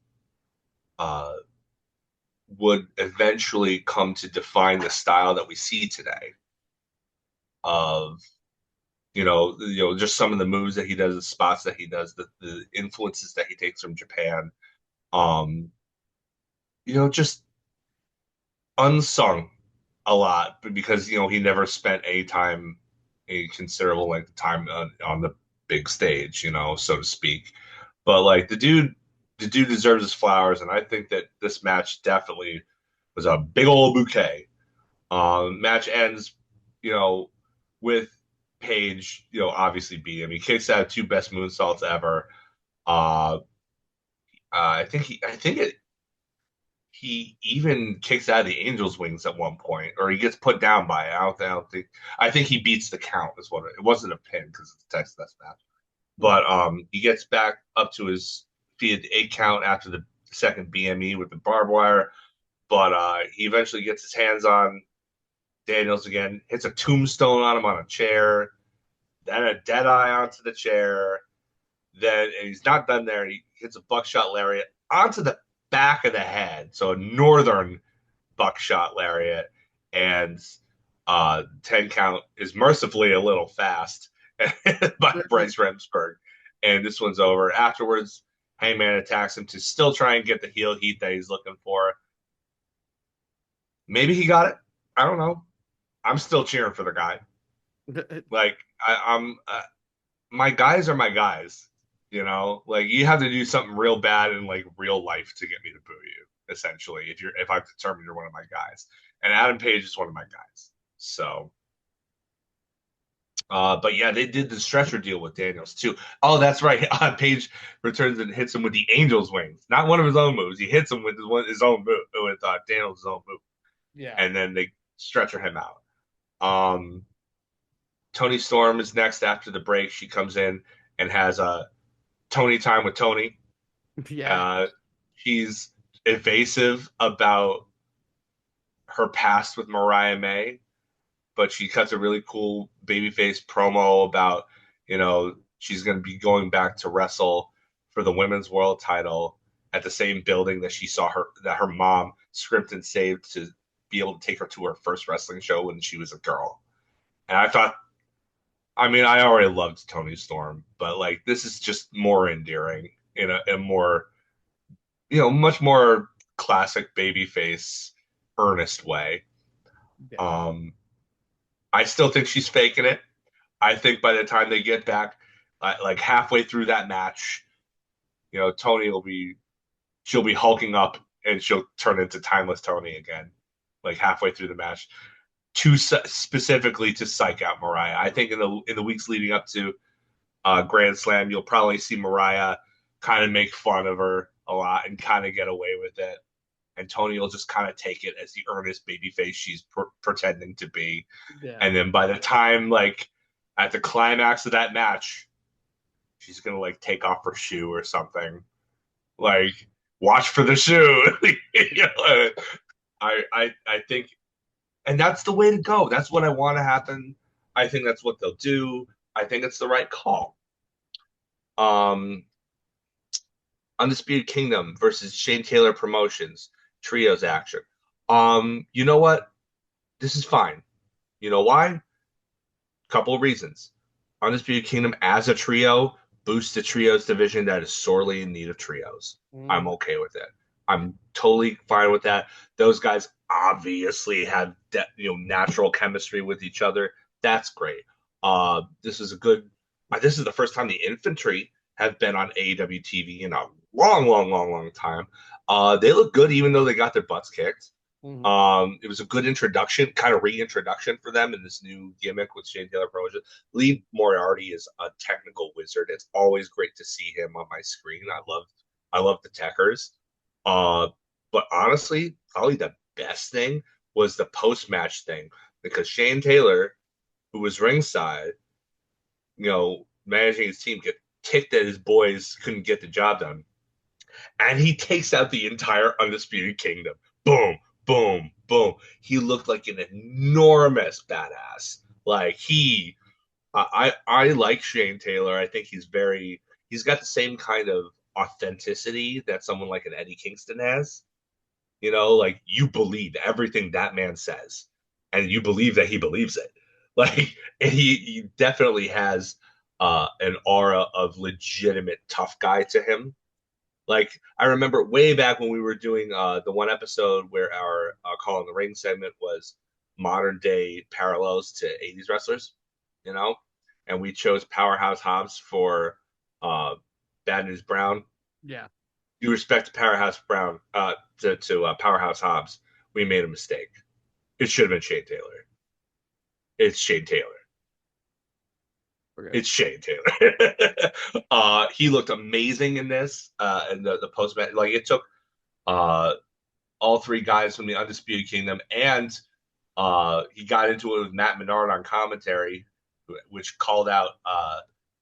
uh, would eventually come to define the style that we see today. Of just some of the moves that he does, the spots that he does, the influences that he takes from Japan. Um, just unsung a lot, but because he never spent a considerable length of time on the big stage, so to speak. But like the dude deserves his flowers, and I think that this match definitely was a big old bouquet. Match ends, with Page, obviously beat him. He kicks out two best moonsaults ever. Uh, I think he even kicks out of the Angel's wings at one point, or he gets put down by it. I don't think. I think he beats the count. Is what it wasn't a pin because it's a Texas Death Match. But he gets back up to his feet at the 8 count after the second BME with the barbed wire. But he eventually gets his hands on Daniels again, hits a tombstone on him on a chair, then a dead eye onto the chair. And he's not done there. He hits a buckshot lariat onto the back of the head. So a northern buckshot lariat. And 10 count is mercifully a little fast by Bryce Remsburg. And this one's over. Afterwards, Hangman attacks him to still try and get the heel heat that he's looking for. Maybe he got it. I don't know. I'm still cheering for the guy. Like I'm, my guys are my guys. Like you have to do something real bad in like real life to get me to boo you. Essentially, if I've determined you're one of my guys, and Adam Page is one of my guys. So, but yeah, they did the stretcher deal with Daniels too. Oh, that's right. Page returns and hits him with the Angel's wings, not one of his own moves. He hits him with his own move, with Daniels' own move, Yeah. and then they stretcher him out. Tony Storm is next after the break. She comes in and has a Tony time with Tony. Yeah. Uh, she's evasive about her past with Mariah May, but she cuts a really cool babyface promo about, she's going to be going back to wrestle for the women's world title at the same building that that her mom scripted and saved to be able to take her to her first wrestling show when she was a girl. And I thought, I mean, I already loved Tony Storm, but like this is just more endearing in a more, much more classic babyface, earnest way. Yeah. Um, I still think she's faking it. I think by the time they get back, like halfway through that match, Tony she'll be hulking up and she'll turn into timeless Tony again, like halfway through the match, specifically to psych out Mariah. I think in the weeks leading up to Grand Slam, you'll probably see Mariah kind of make fun of her a lot and kind of get away with it. And Tony will just kind of take it as the earnest babyface she's pretending to be. Yeah. And then by the time, like, at the climax of that match, she's going to, like, take off her shoe or something. Like, watch for the shoe. I think, and that's the way to go. That's what I want to happen. I think that's what they'll do. I think it's the right call. Um, Undisputed Kingdom versus Shane Taylor Promotions trios action. You know what? This is fine. You know why? Couple of reasons. Undisputed Kingdom as a trio boosts the trios division that is sorely in need of trios. I'm Mm. okay with it. I'm totally fine with that. Those guys obviously have natural chemistry with each other. That's great. This is a good. This is the first time the Infantry have been on AEW TV in a long, long, long, long time. They look good even though they got their butts kicked. Mhm. It was a good introduction, kind of reintroduction for them in this new gimmick with Shane Taylor Promotion. Lee Moriarty is a technical wizard. It's always great to see him on my screen. I love the techers. Uh, but honestly, probably the best thing was the post match thing because Shane Taylor, who was ringside, managing his team, get ticked that his boys couldn't get the job done, and he takes out the entire Undisputed Kingdom. Boom, boom, boom. He looked like an enormous badass. Like I like Shane Taylor. I think he's got the same kind of authenticity that someone like an Eddie Kingston has. Like you believe everything that man says, and you believe that he believes it. Like, and he definitely has an aura of legitimate tough guy to him. Like I remember way back when we were doing the one episode where our Call in the Ring segment was modern day parallels to 80s wrestlers, you know, and we chose Powerhouse Hobbs for uh, Bad News Brown. Yeah. You respect Powerhouse Brown to Powerhouse Hobbs. We made a mistake. It should have been Shane Taylor. It's Shane Taylor. Okay. It's Shane Taylor. He looked amazing in this. And the post match, like it took uh, all three guys from the Undisputed Kingdom, and he got into it with Matt Menard on commentary, which called out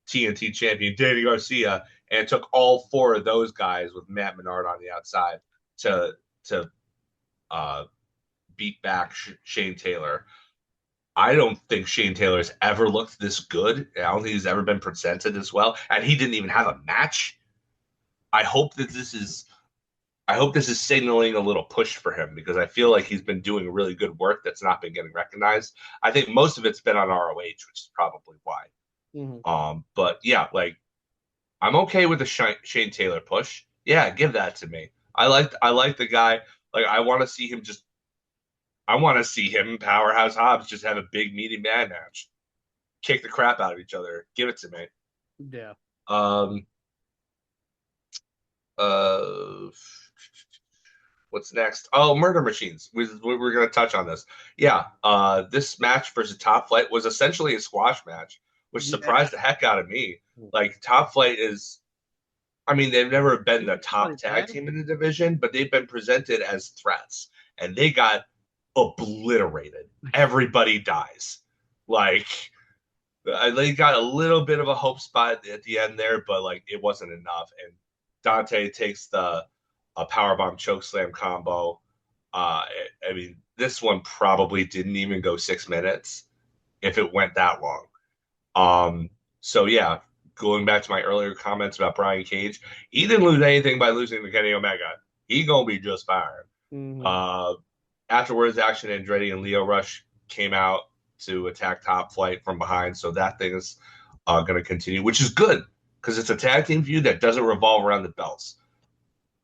TNT champion Danny Garcia, and it took all four of those guys with Matt Menard on the outside to uh, beat back Shane Taylor. I don't think Shane Taylor's ever looked this good. I don't think he's ever been presented as well, and he didn't even have a match. I hope that this is I hope this is signaling a little push for him because I feel like he's been doing really good work that's not been getting recognized. I think most of it's been on ROH, which is probably why. Mhm. But yeah, like I'm okay with the Shane Taylor push. Yeah, give that to me. I like the guy. Like I want to see him and Powerhouse Hobbs just have a big meaty man match, kick the crap out of each other. Give it to me. Yeah. Um, uh, What's next? Oh, Murder Machines. We're going to touch on this. Yeah, this match versus Top Flight was essentially a squash match, which Yeah. surprised the heck out of me. Like Top Flight is, I mean, they've never been the top Really tag bad. team in the division, but they've been presented as threats, and they got obliterated. Everybody dies. Like they got a little bit of a hope spot at the end there, but like it wasn't enough. And Dante takes the a powerbomb chokeslam combo. I mean, this one probably didn't even go 6 minutes if it went that long. So yeah, going back to my earlier comments about Brian Cage, he didn't lose anything by losing to Kenny Omega. He gonna be just fine. Mhm. Uh, Afterwards, Action Andretti and Leo Rush came out to attack Top Flight from behind. So that thing is going to continue, which is good because it's a tag team feud that doesn't revolve around the belts.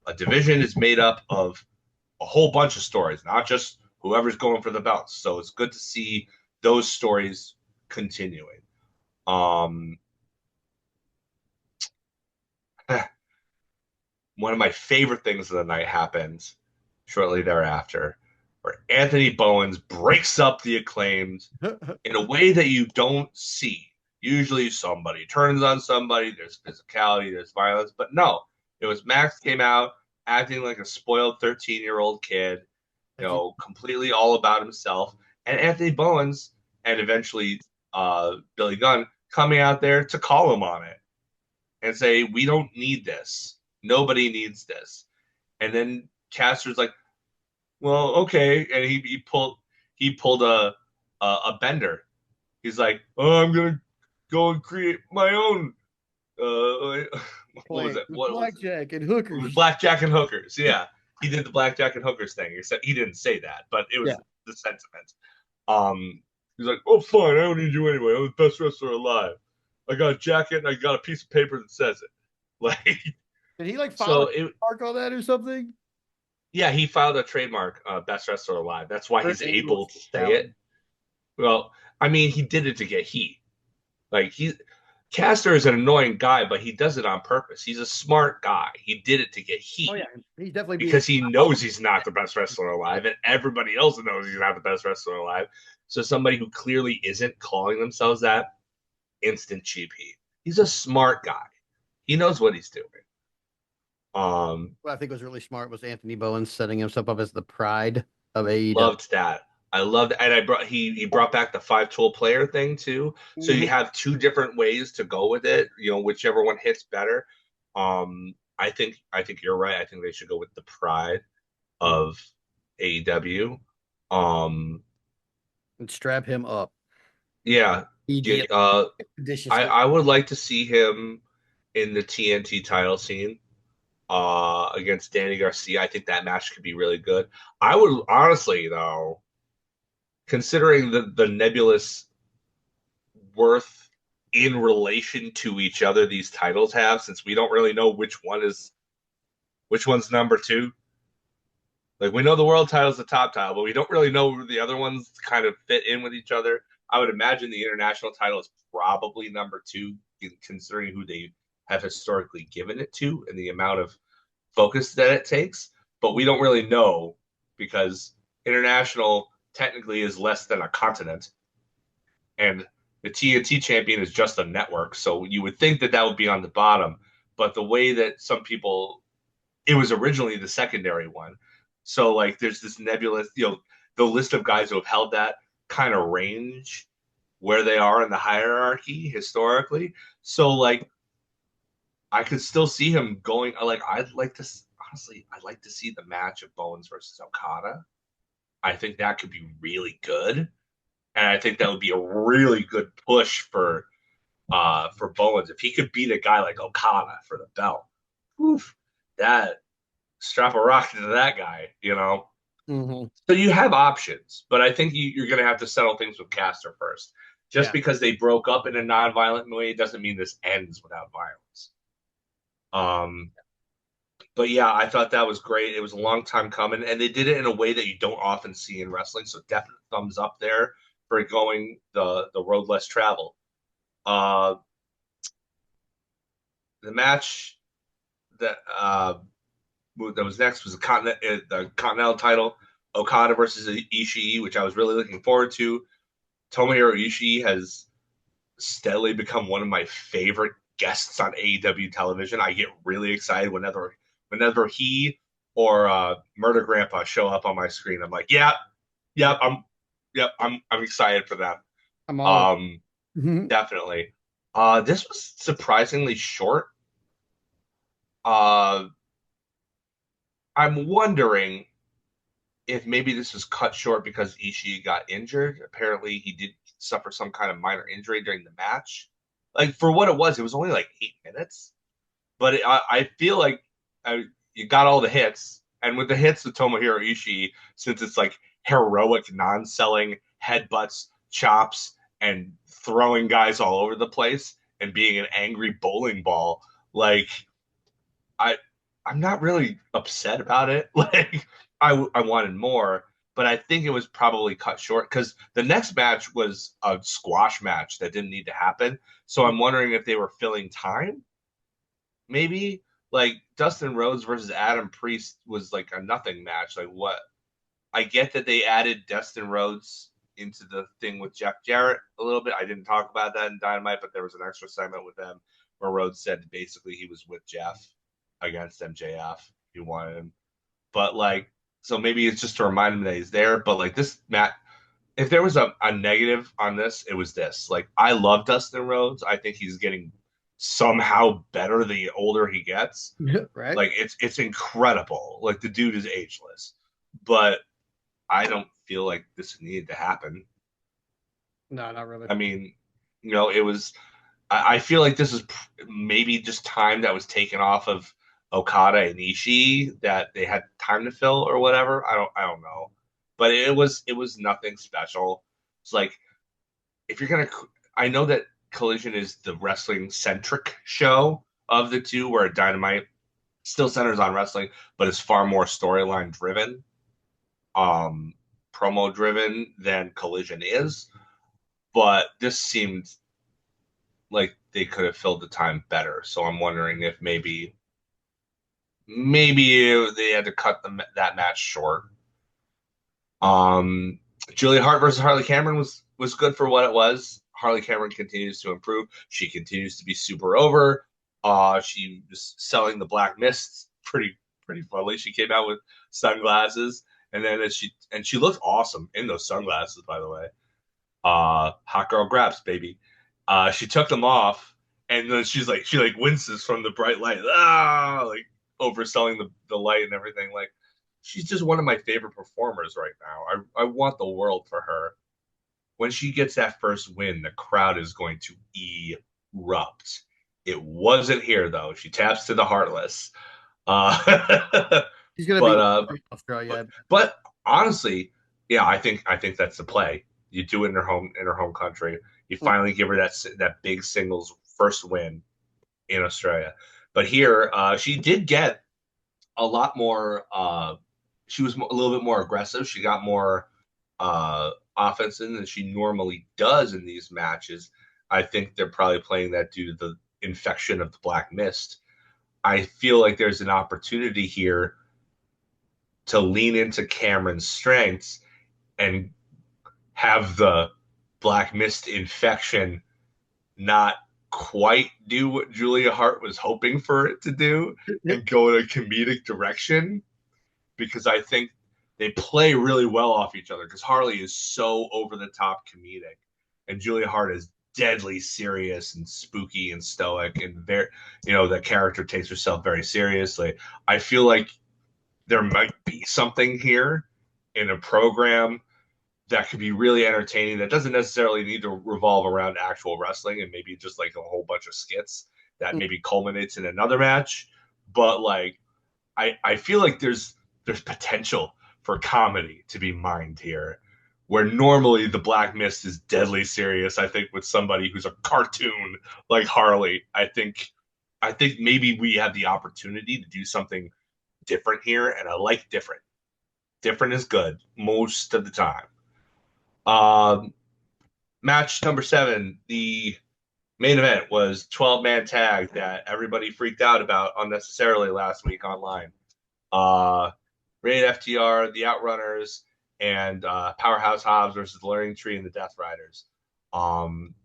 A division is made up of a whole bunch of stories, not just whoever's going for the belts. So it's good to see those stories continuing. Um, One of my favorite things of the night happened shortly thereafter, where Anthony Bowens breaks up the Acclaimed in a way that you don't see. Usually somebody turns on somebody, there's physicality, there's violence, but no, it was Max came out acting like a spoiled 13-year-old kid, completely all about himself, and Anthony Bowens and eventually Billy Gunn coming out there to call him on it and say, we don't need this. Nobody needs this. And then Caster's like, well, okay. And he pulled a bender. He's like, oh, I'm gonna go and create my own what was Playing it? with What was blackjack and it? hookers. Blackjack and hookers. Yeah. He did the blackjack and hookers thing. He didn't say that, but it Yeah. was the sentiment. He's like, oh fine, I don't need you anyway. I'm the best wrestler alive. I got a jacket and I got a piece of paper that says it. Like Did he like file a so it mark on that or something? yeah, he filed a trademark, best wrestler alive. That's why Or he's able able to to say challenge? it. Well, I mean, he did it to get heat. Like Caster is an annoying guy, but he does it on purpose. He's a smart guy. He did it to get Oh yeah, heat he's definitely being. because he knows he's not the best wrestler alive, and everybody else knows he's not the best wrestler alive. So somebody who clearly isn't calling themselves that, instant cheap heat. He's a smart guy. He knows what he's doing. What I think was really smart was Anthony Bowen setting himself up as the pride of AEW. Loved that. I loved, and I brought he brought back the 5 tool player thing too. So you Mhm. have two different ways to go with it. Whichever one hits better. I think you're right. I think they should go with the pride of AEW. Um, And strap him up yeah, yeah. immediately, I judiciously. I would like to see him in the TNT title scene. Against Danny Garcia. I think that match could be really good. I would honestly, though, considering the nebulous worth in relation to each other these titles have, since we don't really know which one's number two. Like we know the world title is the top title, but we don't really know where the other ones kind of fit in with each other. I would imagine the international title is probably number two, considering who they have historically given it to and the amount of focus that it takes. But we don't really know because international technically is less than a continent, and the TNT champion is just a network. So you would think that would be on the bottom, but the way that some people, it was originally the secondary one. So like, there's this nebulous, the list of guys who have held that kind of range where they are in the hierarchy historically. So like, I could still see him going. Like, I'd like to see the match of Bowens versus Okada. I think that could be really good, and I think that would be a really good push for Bowens if he could beat a guy like Okada for the belt. Oof, that strap a rocket to that guy. Hmm. So you have options, but I think you're going to have to settle things with Caster first. Just Yeah. because they broke up in a non-violent way doesn't mean this ends without violence. Um, but yeah, I thought that was great. It was a long time coming, and they did it in a way that you don't often see in wrestling. So definite thumbs up there for going the road less traveled. Uh, the match that was next was the Continental title, Okada versus Ishii, which I was really looking forward to. Tomohiro Ishii has steadily become one of my favorite guests on AEW television. I get really excited whenever he or Murder Grandpa show up on my screen. I'm like, yeah, I'm excited for them. I'm all in. Um, Mhm. Definitely. This was surprisingly short. Uh, I'm wondering if maybe this was cut short because Ishii got injured. Apparently, he did suffer some kind of minor injury during the match. Like for what it was only like 8 minutes. But I feel like you got all the hits, and with the hits of Tomohiro Ishii, since it's like heroic non-selling headbutts, chops, and throwing guys all over the place and being an angry bowling ball. Like I I'm not really upset about it. Like I wanted more, but I think it was probably cut short because the next match was a squash match that didn't need to happen. So I'm wondering if they were filling time. Maybe like Dustin Rhodes versus Adam Priest was like a nothing match. Like what? I get that they added Dustin Rhodes into the thing with Jeff Jarrett a little bit. I didn't talk about that in Dynamite, but there was an extra segment with them where Rhodes said basically he was with Jeff against MJF. He wanted him, but like, so maybe it's just to remind him that he's there. But like this Matt, if there was a negative on this, it was this. Like, I love Dustin Rhodes. I think he's getting somehow better the older he gets. Right? Like it's incredible. Like the dude is ageless, but I don't feel like this needed to happen. No, not really. I mean, it was. I feel like this is maybe just time that was taken off of Okada and Ishii that they had time to fill or whatever. I don't know, but it was nothing special. It's like if you're gonna, I know that Collision is the wrestling centric show of the two, where Dynamite still centers on wrestling, but is far more storyline driven, um, promo driven than Collision is. But this seemed like they could have filled the time better. So I'm wondering if maybe they had to cut that match short. Um, Julia Hart versus Harley Cameron was good for what it was. Harley Cameron continues to improve. She continues to be super over. She was selling the Black Mist pretty funnily. She came out with sunglasses, and then she looked awesome in those sunglasses, by the way. Hot girl grabs, baby. She took them off, and then she winces from the bright light, like overselling the light and everything. Like she's just one of my favorite performers right now. I want the world for her. When she gets that first win, the crowd is going to erupt. It wasn't here though. She taps to the Heartless. Uh, He's gonna but be uh, but Australia. but honestly, yeah, I think that's the play. You do it in her home country. You finally give her that big singles first win in Australia. But here, she did get a lot more. She was a little bit more aggressive. She got more offense in than she normally does in these matches. I think they're probably playing that due to the infection of the Black Mist. I feel like there's an opportunity here to lean into Cameron's strengths and have the Black Mist infection not quite do what Julia Hart was hoping for it to do and go in a comedic direction, because I think they play really well off each other because Harley is so over the top comedic and Julia Hart is deadly serious and spooky and stoic and very, the character takes herself very seriously. I feel like there might be something here in a program that could be really entertaining that doesn't necessarily need to revolve around actual wrestling and maybe just like a whole bunch of skits that maybe culminates in another match. But like I feel like there's potential for comedy to be mined here, where normally the Black Mist is deadly serious. I think with somebody who's a cartoon like Harley, I think maybe we have the opportunity to do something different here, and I like different. Different is good most of the time. Um, Match number 7, the main event was 12-man tag that everybody freaked out about unnecessarily last week online. Rated FTR, the Outrunners, and Powerhouse Hobbs versus the Learning Tree and the Death Riders.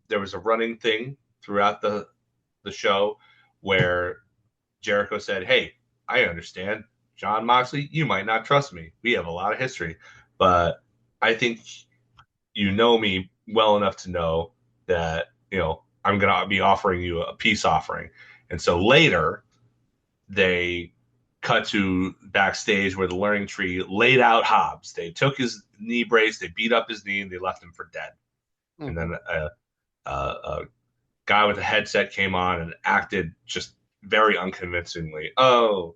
There was a running thing throughout the show where Jericho said, "Hey, I understand, John Moxley, you might not trust me. We have a lot of history, but I think you know me well enough to know that I'm gonna be offering you a peace offering." And so later they cut to backstage where the Learning Tree laid out Hobbs. They took his knee brace, they beat up his knee, and they left him for dead. And Mhm. then a guy with a headset came on and acted just very unconvincingly. "Oh,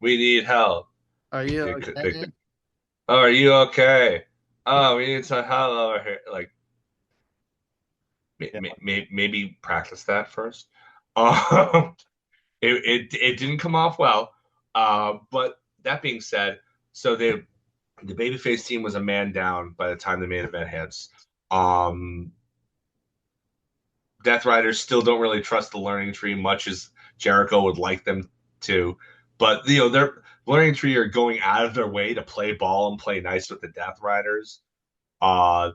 we need help. Are you They, they, okay? oh, are you okay?" Oh, we need to hello like Yeah. maybe practice that first. Um, it didn't come off well. But that being said, so the babyface team was a man down by the time the main event hits. Um, Death Riders still don't really trust the learning tree much as Jericho would like them to, but their learning tree are going out of their way to play ball and play nice with the Death Riders. Uh,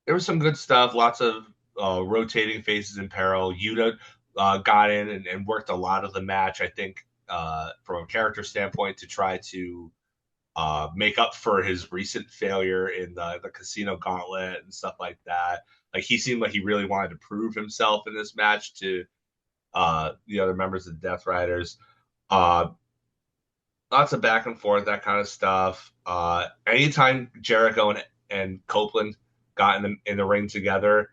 there was some good stuff. Lots of rotating faces in peril. Yuta got in and worked a lot of the match. I think from a character standpoint to try to make up for his recent failure in the Casino Gauntlet and stuff like that. Like he seemed like he really wanted to prove himself in this match to the other members of the Death Riders. Uh, Lots of back and forth, that kind of stuff. Anytime Jericho and Copeland got in the ring together,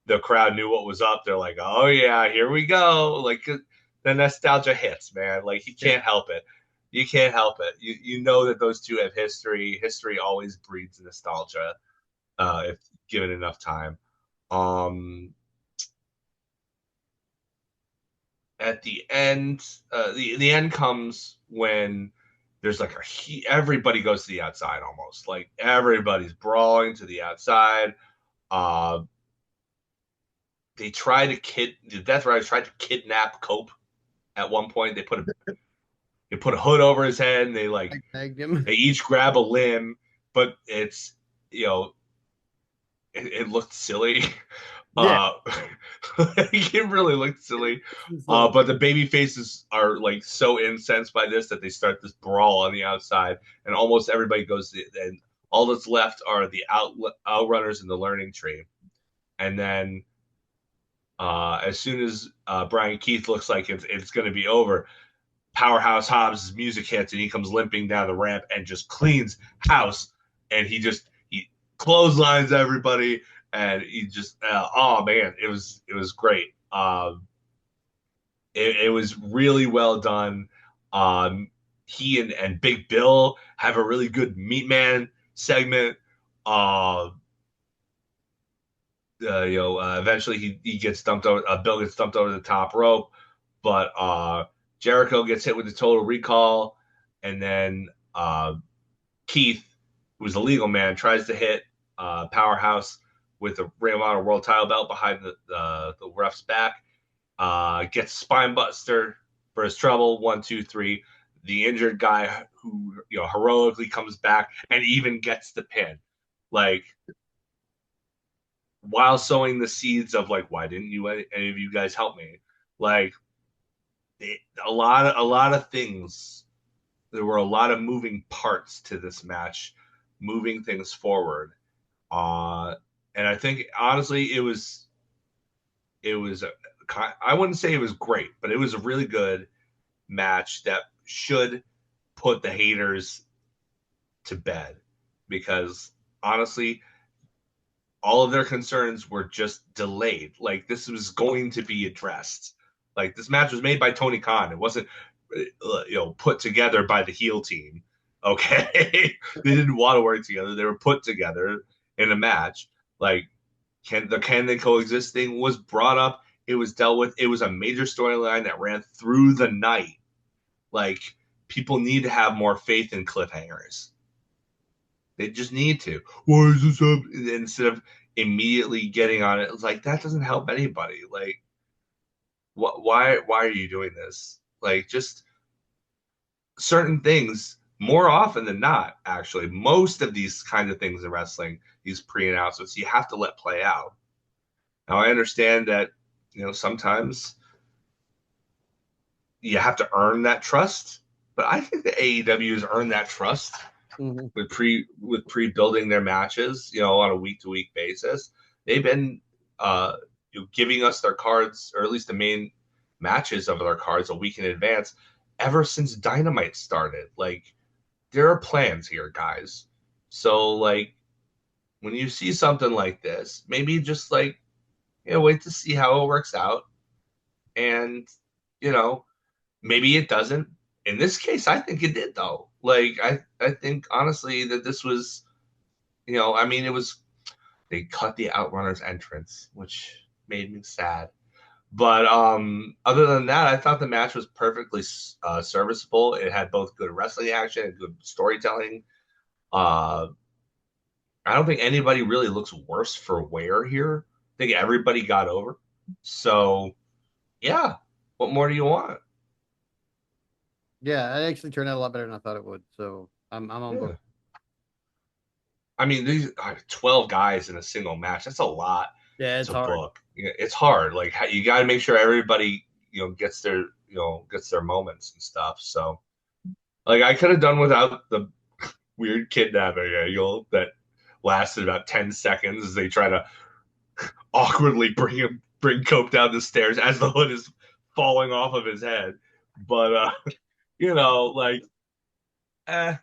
the crowd knew what was up. They're like, "Oh yeah, here we go!" Like the nostalgia hits, man. Like you Yeah. can't help it. You can't help it. You know that those two have history. History always breeds nostalgia if given enough time. Um, at the end, the end comes when there's like everybody goes to the outside almost. Like everybody's brawling to the outside. Uh, the Death Riders tried to kidnap Cope at one point. They put a hood over his head and I tagged him. they each grab a limb, but it's you know it looked silly. Yeah. Uh, it really looked silly. This is, uh, But the baby faces are like so incensed by this that they start this brawl on the outside, and almost everybody goes. And all that's left are the outrunners in the learning tree. And then as soon as Brian Keith looks like it's going to be over, Powerhouse Hobbs' music hits and he comes limping down the ramp and just cleans house. And he clotheslines everybody, and he just oh man, it was great. It was really well done. He and Big Bill have a really good Meat Man segment. Uh, Eventually he gets dumped over. Bill gets dumped over the top rope, but Jericho gets hit with the total recall, and then Keith, who's a legal man, tries to hit Powerhouse with a Ring of Honor World Title belt behind the ref's back. Gets spine buster for his trouble. 1, 2, 3. The injured guy who heroically comes back and even gets the pin. Like while sowing the seeds of like, why didn't any of you guys help me? Like a lot of things. There were a lot of moving parts to this match, moving things forward. Uh, and I think honestly, it was I wouldn't say it was great, but it was a really good match that should put the haters to bed because honestly, all of their concerns were just delayed. Like this was going to be addressed. Like this match was made by Tony Khan. It wasn't, put together by the heel team. Okay, they didn't want to work together. They were put together in a match. Like can they coexist thing was brought up. It was dealt with. It was a major storyline that ran through the night. Like people need to have more faith in cliffhangers. They just need to. Why is this up? Instead of immediately getting on it, it's like that doesn't help anybody. Like, why are you doing this? Like, just certain things. More often than not, actually, most of these kind of things in wrestling, these pre-announcements, you have to let play out. Now, I understand that sometimes you have to earn that trust, but I think the AEW has earned that trust mhm. with pre building their matches, on a week to week basis. They've been giving us their cards, or at least the main matches of their cards, a week in advance ever since Dynamite started. Like there are plans here, guys. So like when you see something like this, maybe just like wait to see how it works out, and you know maybe it doesn't. In this case, I think it did though. Like I think honestly that this was I mean, they cut the Outrunners entrance, which made me sad. But other than that, I thought the match was perfectly serviceable. It had both good wrestling action and good storytelling. Uh, I don't think anybody really looks worse for wear here. I think everybody got over. So yeah, what more do you want? Yeah, it actually turned out a lot better than I thought it would. So I'm on board. Yeah. I mean, these 12 guys in a single match, that's a lot Yeah, it's to hard. book. Yeah, it's hard. Like you got to make sure everybody, gets their moments and stuff. So like I could have done without the weird kidnapping angle that lasted about 10 seconds as they try to awkwardly bring Cope down the stairs as the hood is falling off of his head. But like eh,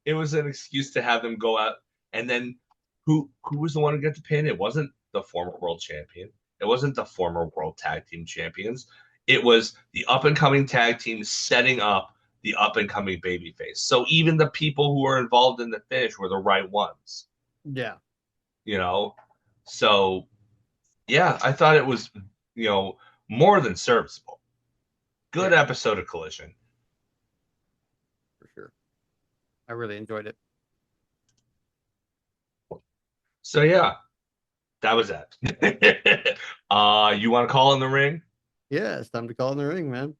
it was an excuse to have them go out. And then who was the one who got the pin? It wasn't the former world champion. It wasn't the former world tag team champions. It was the up and coming tag team setting up the up and coming babyface. So even the people who were involved in the finish were the right ones, Yeah, you know? So yeah, I thought it was, you know, more than serviceable. yeah, Good episode of Collision. for sure. I really enjoyed it. So yeah, that was it. You want to call in the ring? Yeah, it's time to call in the ring, man.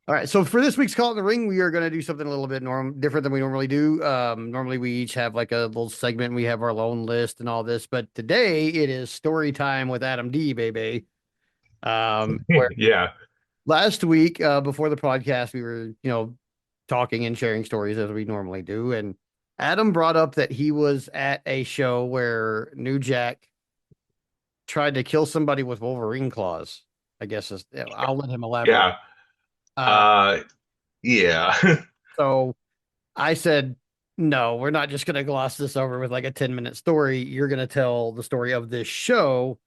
All right, so for this week's Call in the Ring, we are going to do something a little bit different than we normally do. Normally, we each have like a little segment. We have our lone list and all this, but today it is story time with Adam D, baby. Where Yeah. last week, before the podcast, we were, talking and sharing stories as we normally do, and Adam brought up that he was at a show where New Jack tried to kill somebody with Wolverine claws. I guess I'll let him elaborate. Yeah. Uh, Uh, yeah. so I said, no, we're not just going to gloss this over with like a 10-minute story. You're going to tell the story of this show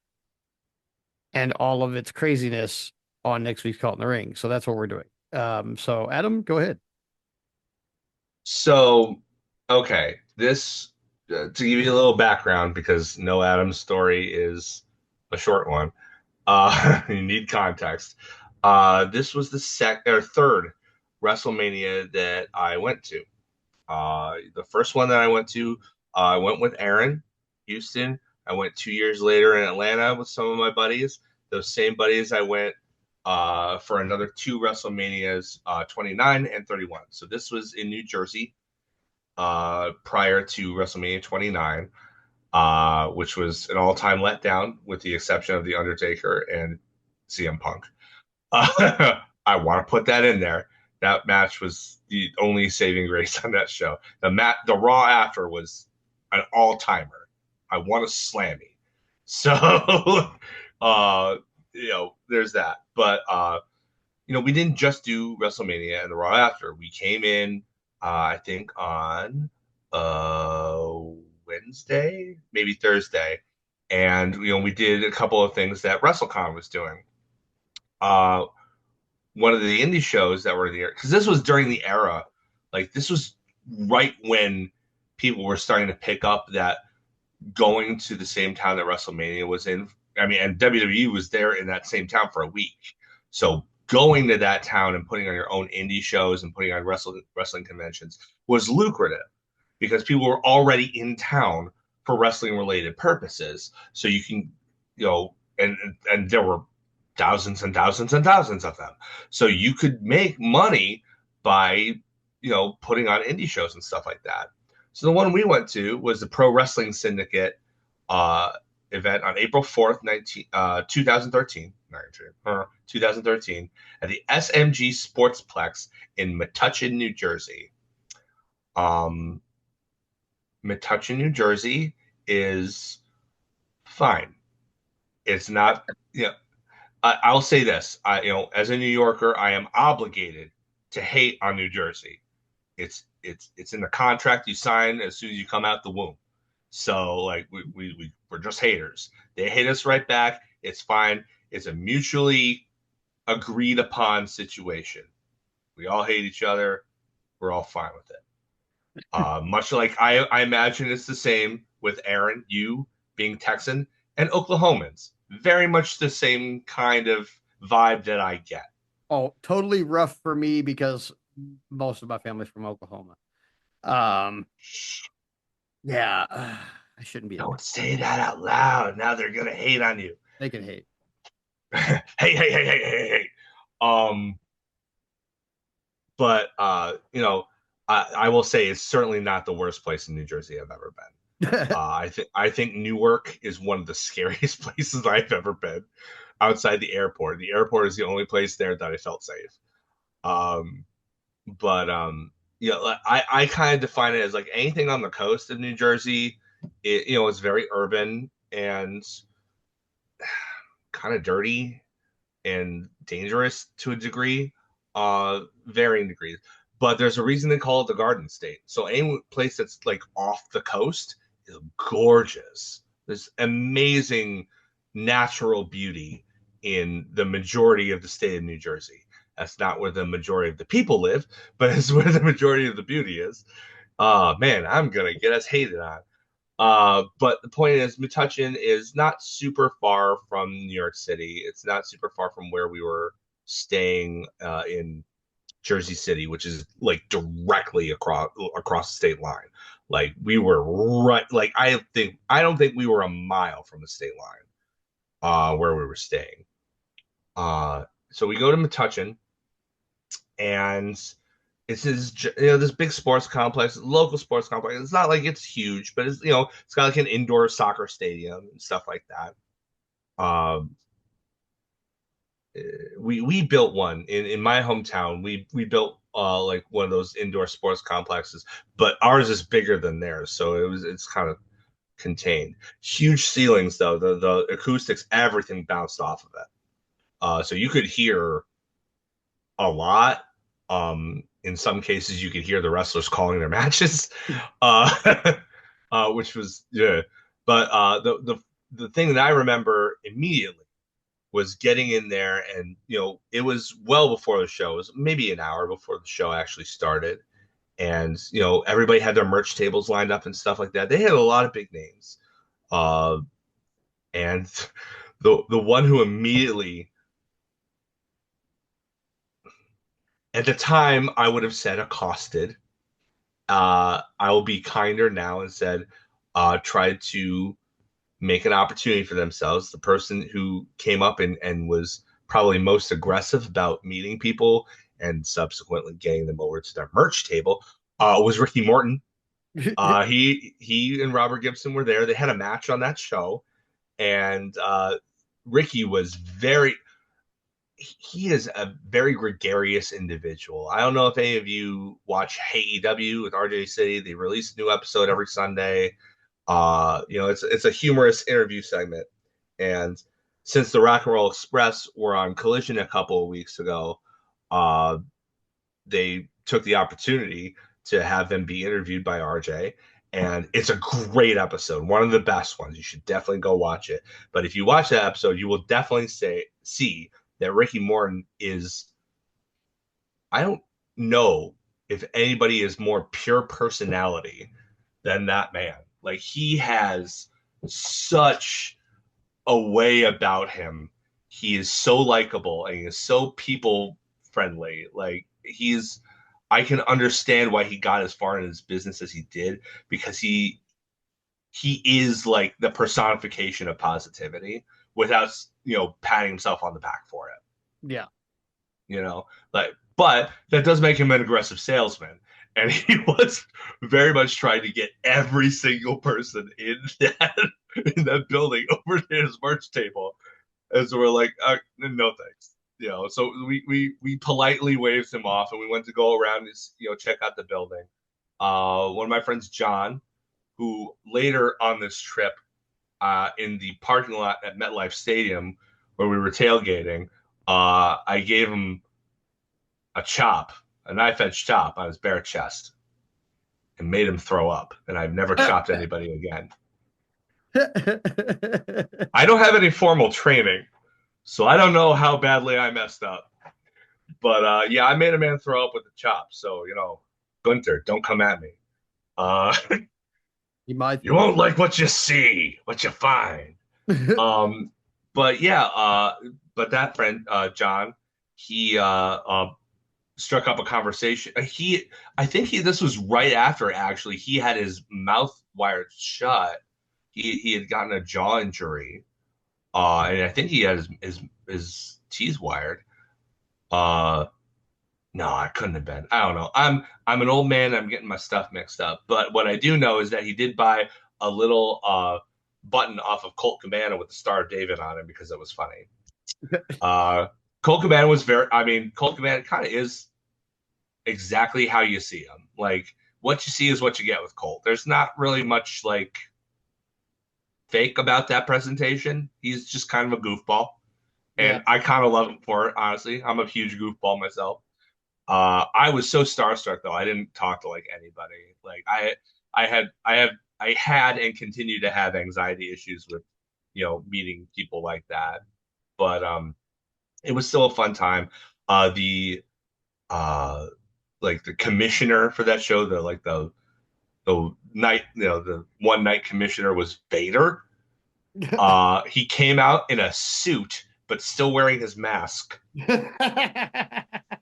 and all of its craziness on next week's Call in the Ring. So that's what we're doing. So Adam, go ahead. So, okay, this to give you a little background because No Adam's story is a short one. You need context. This was the second or third WrestleMania that I went to. The first one that I went to, I went with Aaron, Houston. I went 2 years later in Atlanta with some of my buddies. Those same buddies I went for another two WrestleManias, 29 and 31. So this was in New Jersey prior to WrestleMania 29, which was an all-time letdown with the exception of The Undertaker and CM Punk. I want to put that in there. That match was the only saving grace on that show. The Raw after was an all timer. I want to slammy. So, there's that. But we didn't just do WrestleMania and the Raw after. We came in, I think on uh Wednesday, maybe Thursday, and we did a couple of things that WrestleCon was doing. Uh, One of the indie shows that were there because this was during the era, like this was right when people were starting to pick up that going to the same town that WrestleMania was in. I mean, and WWE was there in that same town for a week. So going to that town and putting on your own indie shows and putting on wrestling conventions was lucrative because people were already in town for wrestling related purposes. So you can, and there were thousands and thousands and thousands of them. So you could make money by, putting on indie shows and stuff like that. So the one we went to was the Pro Wrestling Syndicate uh, event on April 4th, 2013, 2013, at the SMG Sportsplex in Metuchen, New Jersey. Um, Metuchen, New Jersey is fine. It's not, I'll say this, as a New Yorker, I am obligated to hate on New Jersey. It's in the contract you sign as soon as you come out the womb. So like we're just haters. They hate us right back. It's fine. It's a mutually agreed upon situation. We all hate each other. We're all fine with it. Much like I imagine it's the same with Aaron, you being Texan, and Oklahomans. Very much the same kind of vibe that I get. Oh, totally rough for me because most of my family's from Oklahoma. Um, yeah, I shouldn't be Don't that. say that out loud. Now they're gonna hate on you. They can hate. Hey. Um, but I will say it's certainly not the worst place in New Jersey I've ever been. I think Newark is one of the scariest places I've ever been outside the airport. The airport is the only place there that I felt safe. Um, but I kind of define it as like anything on the coast of New Jersey. It's very urban and kind of dirty and dangerous to a degree, varying degrees. But there's a reason they call it the Garden State. So any place that's like off the coast is gorgeous. There's amazing natural beauty in the majority of the state of New Jersey. That's not where the majority of the people live, but it's where the majority of the beauty is. Man, I'm gonna get us hated on. But the point is, Metuchen is not super far from New York City. It's not super far from where we were staying in Jersey City, which is like directly across the state line. Like we were right. Like I don't think we were a mile from the state line where we were staying. So we go to Metuchen, and this big sports complex, local sports complex. It's not like it's huge, but it's got like an indoor soccer stadium and stuff like that. Um, we built one in my hometown. We built like one of those indoor sports complexes, but ours is bigger than theirs, so it's kind of contained. Huge ceilings though, the acoustics, everything bounced off of it. So you could hear a lot. In some cases, you could hear the wrestlers calling their matches, which was yeah. But the thing that I remember immediately was getting in there, and it was well before the show. It was maybe an hour before the show actually started, and everybody had their merch tables lined up and stuff like that. They had a lot of big names, uh, and the one who immediately at the time I would have said accosted. I will be kinder now and said, tried to make an opportunity for themselves. The person who came up and was probably most aggressive about meeting people and subsequently getting them over to their merch table was Ricky Morton. He and Robert Gibson were there. They had a match on that show, and Ricky was he is a very gregarious individual. I don't know if any of you watch AEW with RJ City. They release a new episode every Sunday. It's a humorous interview segment. And since the Rock and Roll Express were on Collision a couple of weeks ago, uh, they took the opportunity to have them be interviewed by RJ. And it's a great episode, one of the best ones. You should definitely go watch it. But if you watch that episode, you will definitely see that Ricky Morton is. I don't know if anybody is more pure personality than that man. Like he has such a way about him. He is so likable and he is so people friendly. Like I can understand why he got as far in his business as he did because he is like the personification of positivity without patting himself on the back for it. Yeah. Like, but that does make him an aggressive salesman, and he was very much trying to get every single person in that building over to his merch table. And so we're like, no thanks. So we politely waved him off, and we went to go around and check out the building. One of my friends, John, who later on this trip, in the parking lot at MetLife Stadium where we were tailgating, I gave him a knife edge chop on his bare chest and made him throw up. And I've never chopped anybody again. I don't have any formal training, so I don't know how badly I messed up. But yeah, I made a man throw up with the chop. So, Gunter, don't come at me. Uh, You might you think. won't like what you see, what you find. Um, but yeah, but that friend, John, he struck up a conversation. I think this was right after actually he had his mouth wired shut. He had gotten a jaw injury, and I think he had his teeth wired. Uh, no, I couldn't have been. I don't know. I'm an old man. I'm getting my stuff mixed up. But what I do know is that he did buy a little button off of Colt Cabana with the Star of David on it because it was funny. Uh, Colt Cabana was very. I mean, Colt Cabana kind of is exactly how you see him. Like what you see is what you get with Colt. There's not really much like fake about that presentation. He's just kind of a goofball, Yeah. and I kind of love him for it. Honestly, I'm a huge goofball myself. I was so starstruck though. I didn't talk to like anybody. Like I had and continue to have anxiety issues with, meeting people like that. But it was still a fun time. The uh, like the commissioner for that show, the night, the one night commissioner was Vader. He came out in a suit, but still wearing his mask.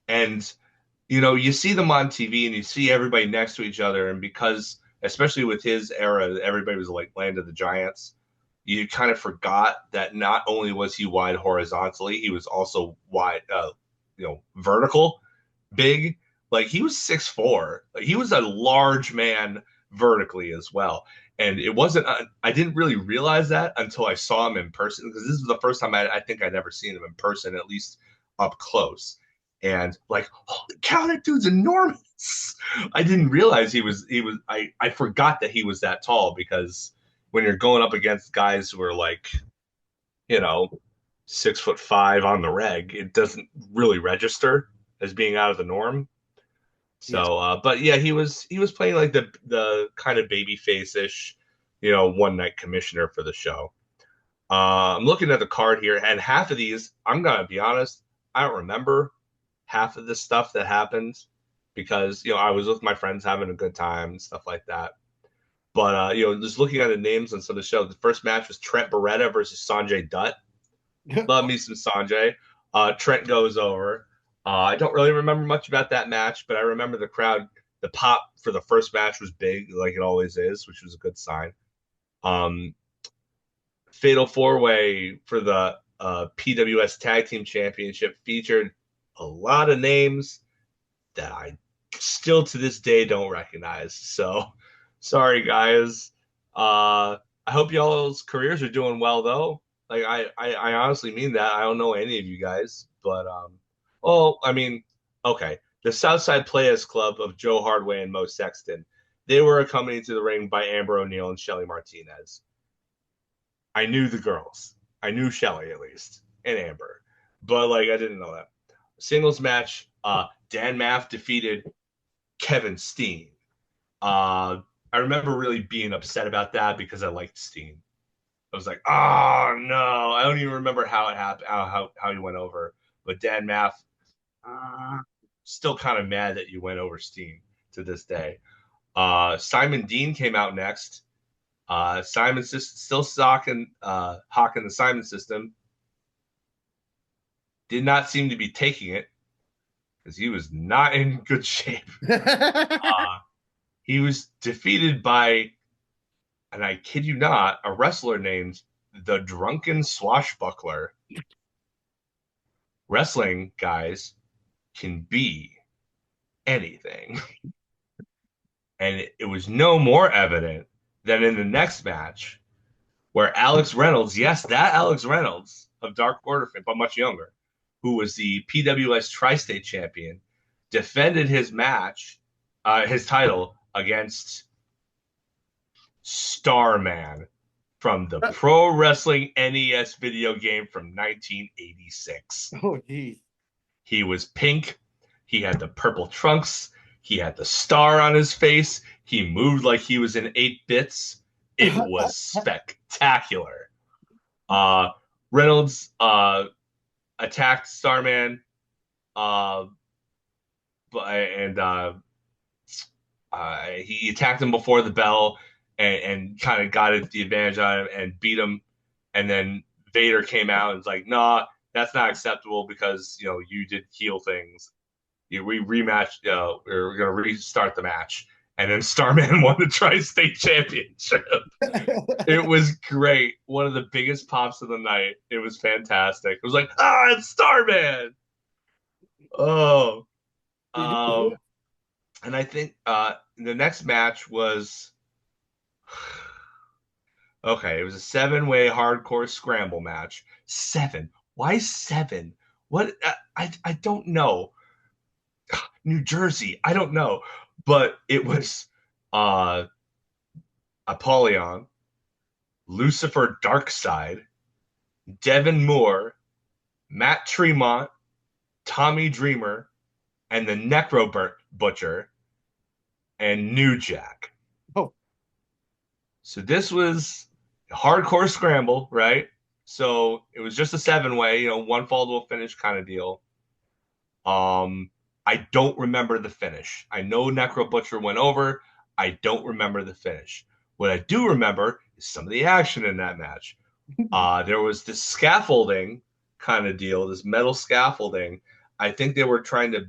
And you see them on TV and you see everybody next to each other. And because, especially with his era, everybody was like Land of the Giants, you kind of forgot that not only was he wide horizontally, he was also wide, vertical, big. Like he was 6'4". Like, he was a large man vertically as well. And it wasn't, I didn't really realize that until I saw him in person because this was the first time I think I'd ever seen him in person, at least up close. And like, holy cow, that dude's enormous. I didn't realize I forgot that he was that tall because when you're going up against guys who are like, you know, 6'5" on the reg, it doesn't really register as being out of the norm. Yeah. So, but yeah, he was playing like the kind of baby face-ish, one night commissioner for the show. I'm looking at the card here, and half of these, I'm gonna be honest, I don't remember half of the stuff that happened because I was with my friends having a good time and stuff like that. But just looking at the names on some of the show, the first match was Trent Beretta versus Sanjay Dutt. Love me some Sanjay. Trent goes over. I don't really remember much about that match, but I remember the crowd. The pop for the first match was big, like it always is, which was a good sign. Um, Fatal Four Way for the PWS Tag Team Championship featured a lot of names that I still to this day don't recognize. So sorry, guys. I hope y'all's careers are doing well, though. Like I honestly mean that. I don't know any of you guys, but oh, I mean, okay. The Southside Players Club of Joe Hardway and Mo Sexton. They were accompanied to the ring by Amber O'Neil and Shelly Martinez. I knew the girls. I knew Shelly at least and Amber, but like I didn't know that. Singles match. Dan Maff defeated Kevin Steen. I remember really being upset about that because I liked Steen. I was like, oh no, I don't even remember how it happened, how he went over. But Dan Maff, still kind of mad that you went over Steen to this day. Simon Dean came out next. Simon still hawking the Simon system. Did not seem to be taking it because he was not in good shape. He was defeated by, and I kid you not, a wrestler named the Drunken Swashbuckler. Wrestling, guys, can be anything. And it was no more evident than in the next match where Alex Reynolds, yes, that Alex Reynolds of Dark Order, but much younger, who was the PWS Tri-State champion, defended his title against Starman from the Pro Wrestling NES video game from 1986. Oh, geez. He was pink. He had the purple trunks. He had the star on his face. He moved like he was in 8 bits. It was spectacular. Uh, Reynolds attacked Starman, and He attacked him before the bell and kind of got the advantage on him and beat him. And then Vader came out and was like, "Nah, that's not acceptable because you did heel things. We rematched. We're gonna restart the match." And then Starman won the Tri-State Championship. It was great. One of the biggest pops of the night. It was fantastic. It was like, it's Starman. Oh, um, and I think the next match was okay. It was a seven-way hardcore scramble match. Seven. Why seven? What? I don't know. New Jersey. I don't know, but it was uh Apollyon, Lucifer Darkside, Devin Moore, Matt Tremont, Tommy Dreamer, and the Necro Butcher, and New Jack. Oh, So this was a hardcore scramble, right? So it was just a seven-way, one fall to a finish kind of deal. Um, I don't remember the finish. I know Necro Butcher went over. I don't remember the finish. What I do remember is some of the action in that match. There was this scaffolding kind of deal, this metal scaffolding. I think they were trying to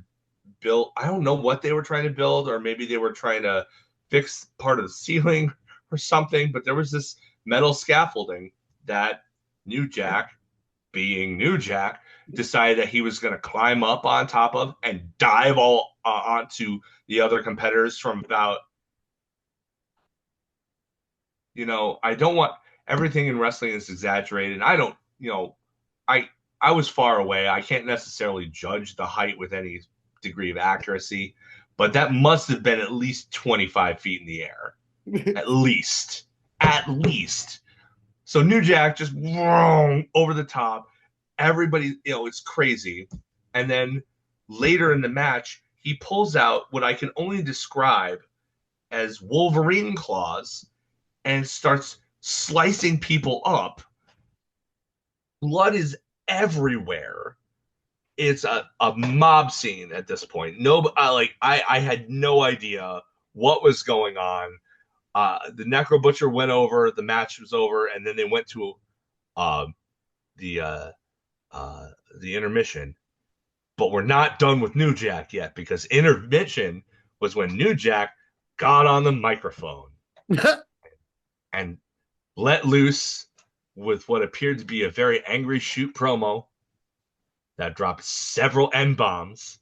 build. I don't know what they were trying to build, or maybe they were trying to fix part of the ceiling or something. But there was this metal scaffolding that New Jack, being New Jack, decided that he was going to climb up on top of and dive all onto the other competitors from about. I don't want everything in wrestling is exaggerated. I don't, I I was far away. I can't necessarily judge the height with any degree of accuracy, but that must have been at least 25 feet in the air. At least. At least. So New Jack just over the top. Everybody, it's crazy. And then later in the match, he pulls out what I can only describe as Wolverine claws and starts slicing people up. Blood is everywhere. It's a mob scene at this point. No, I had no idea what was going on. The Necro Butcher went over, the match was over, and then they went to uh, the uh, the intermission. But we're not done with New Jack yet because intermission was when New Jack got on the microphone and let loose with what appeared to be a very angry shoot promo that dropped several N bombs,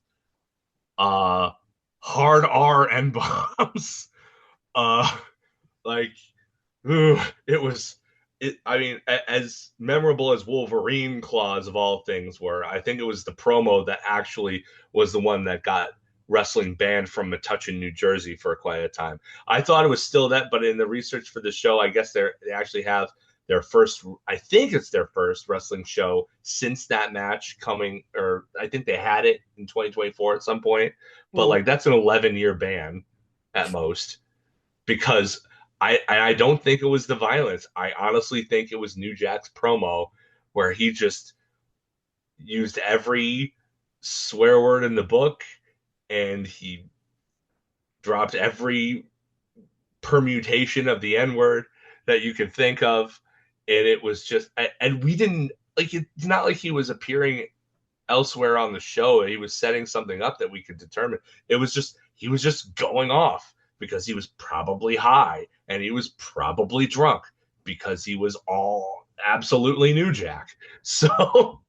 hard R N bombs, uh, like, it was. I mean, as memorable as Wolverine claws of all things were, I think it was the promo that actually was the one that got wrestling banned from Metuchen, New Jersey for quite a time. I thought it was still that, but in the research for the show, I guess they actually have their first, I think it's their first wrestling show since that match coming, or I think they had it in 2024 at some point, but like that's an 11-year ban at most because I don't think it was the violence. I honestly think it was New Jack's promo where he just used every swear word in the book and he dropped every permutation of the N word that you could think of. And it was just, and we didn't like, it's not like he was appearing elsewhere on the show. He was setting something up that we could determine. It was just, he was just going off because he was probably high and he was probably drunk because he was all absolutely New Jack. So,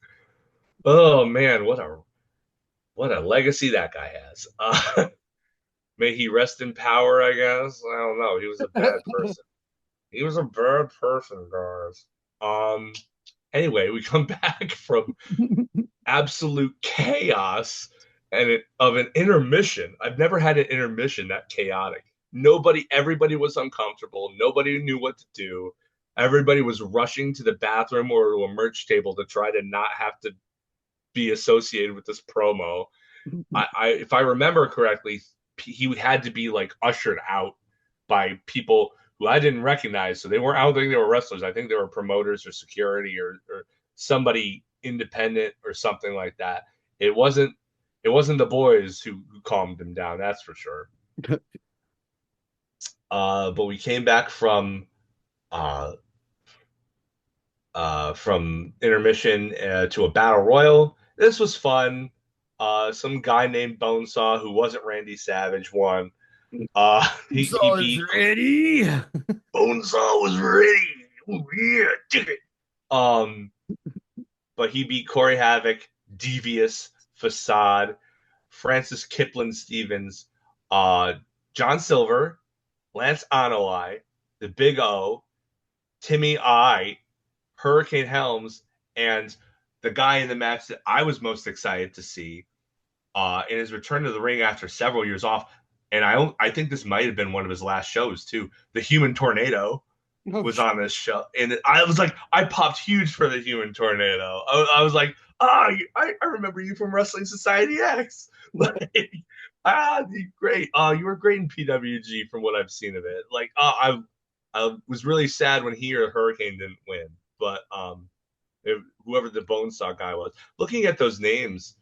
oh man, what a legacy that guy has. May he rest in power, I guess. I don't know. He was a bad person. He was a bad person, guys. Anyway, we come back from absolute chaos of an intermission. I've never had an intermission that chaotic. Everybody was uncomfortable. Nobody knew what to do. Everybody was rushing to the bathroom or to a merch table to try to not have to be associated with this promo. If I remember correctly, he had to be like ushered out by people who I didn't recognize. So I don't think they were wrestlers. I think they were promoters or security or somebody independent or something like that. It wasn't the boys who calmed him down. That's for sure. But we came back uh, from intermission to a battle royal. This was fun. Some guy named Bonesaw, who wasn't Randy Savage, won. He So it's beat ready. Bonesaw was ready. Oh, yeah, dig it. Um, but he beat Corey Havoc, Devious, Facade, Francis Kipling Stevens, uh, John Silver, Lance Anolai, the Big O, Timmy I, Hurricane Helms, and the guy in the match that I was most excited to see in his return to the ring after several years off. And I think this might have been one of his last shows too. The Human Tornado Oh, was on this show, and I was like, I popped huge for the Human Tornado. I was like, I remember you from Wrestling Society X. Like, great. You were great in PWG from what I've seen of it. Like, I was really sad when he or Hurricane didn't win, but whoever the Bonesaw guy was, looking at those names,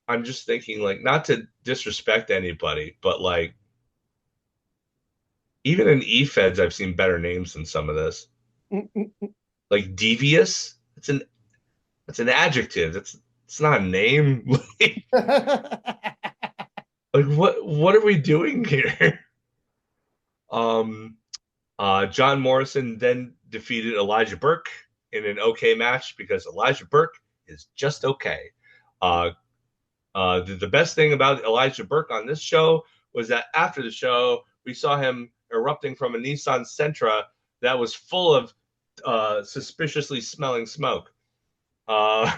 I'm just thinking like, not to disrespect anybody, but like even in E-Feds, I've seen better names than some of this. Like devious, it's an adjective. It's not a name. Like what are we doing here? Um, John Morrison then defeated Elijah Burke in an okay match because Elijah Burke is just okay. Uh, the best thing about Elijah Burke on this show was that after the show, we saw him erupting from a Nissan Sentra that was full of suspiciously smelling smoke. Uh,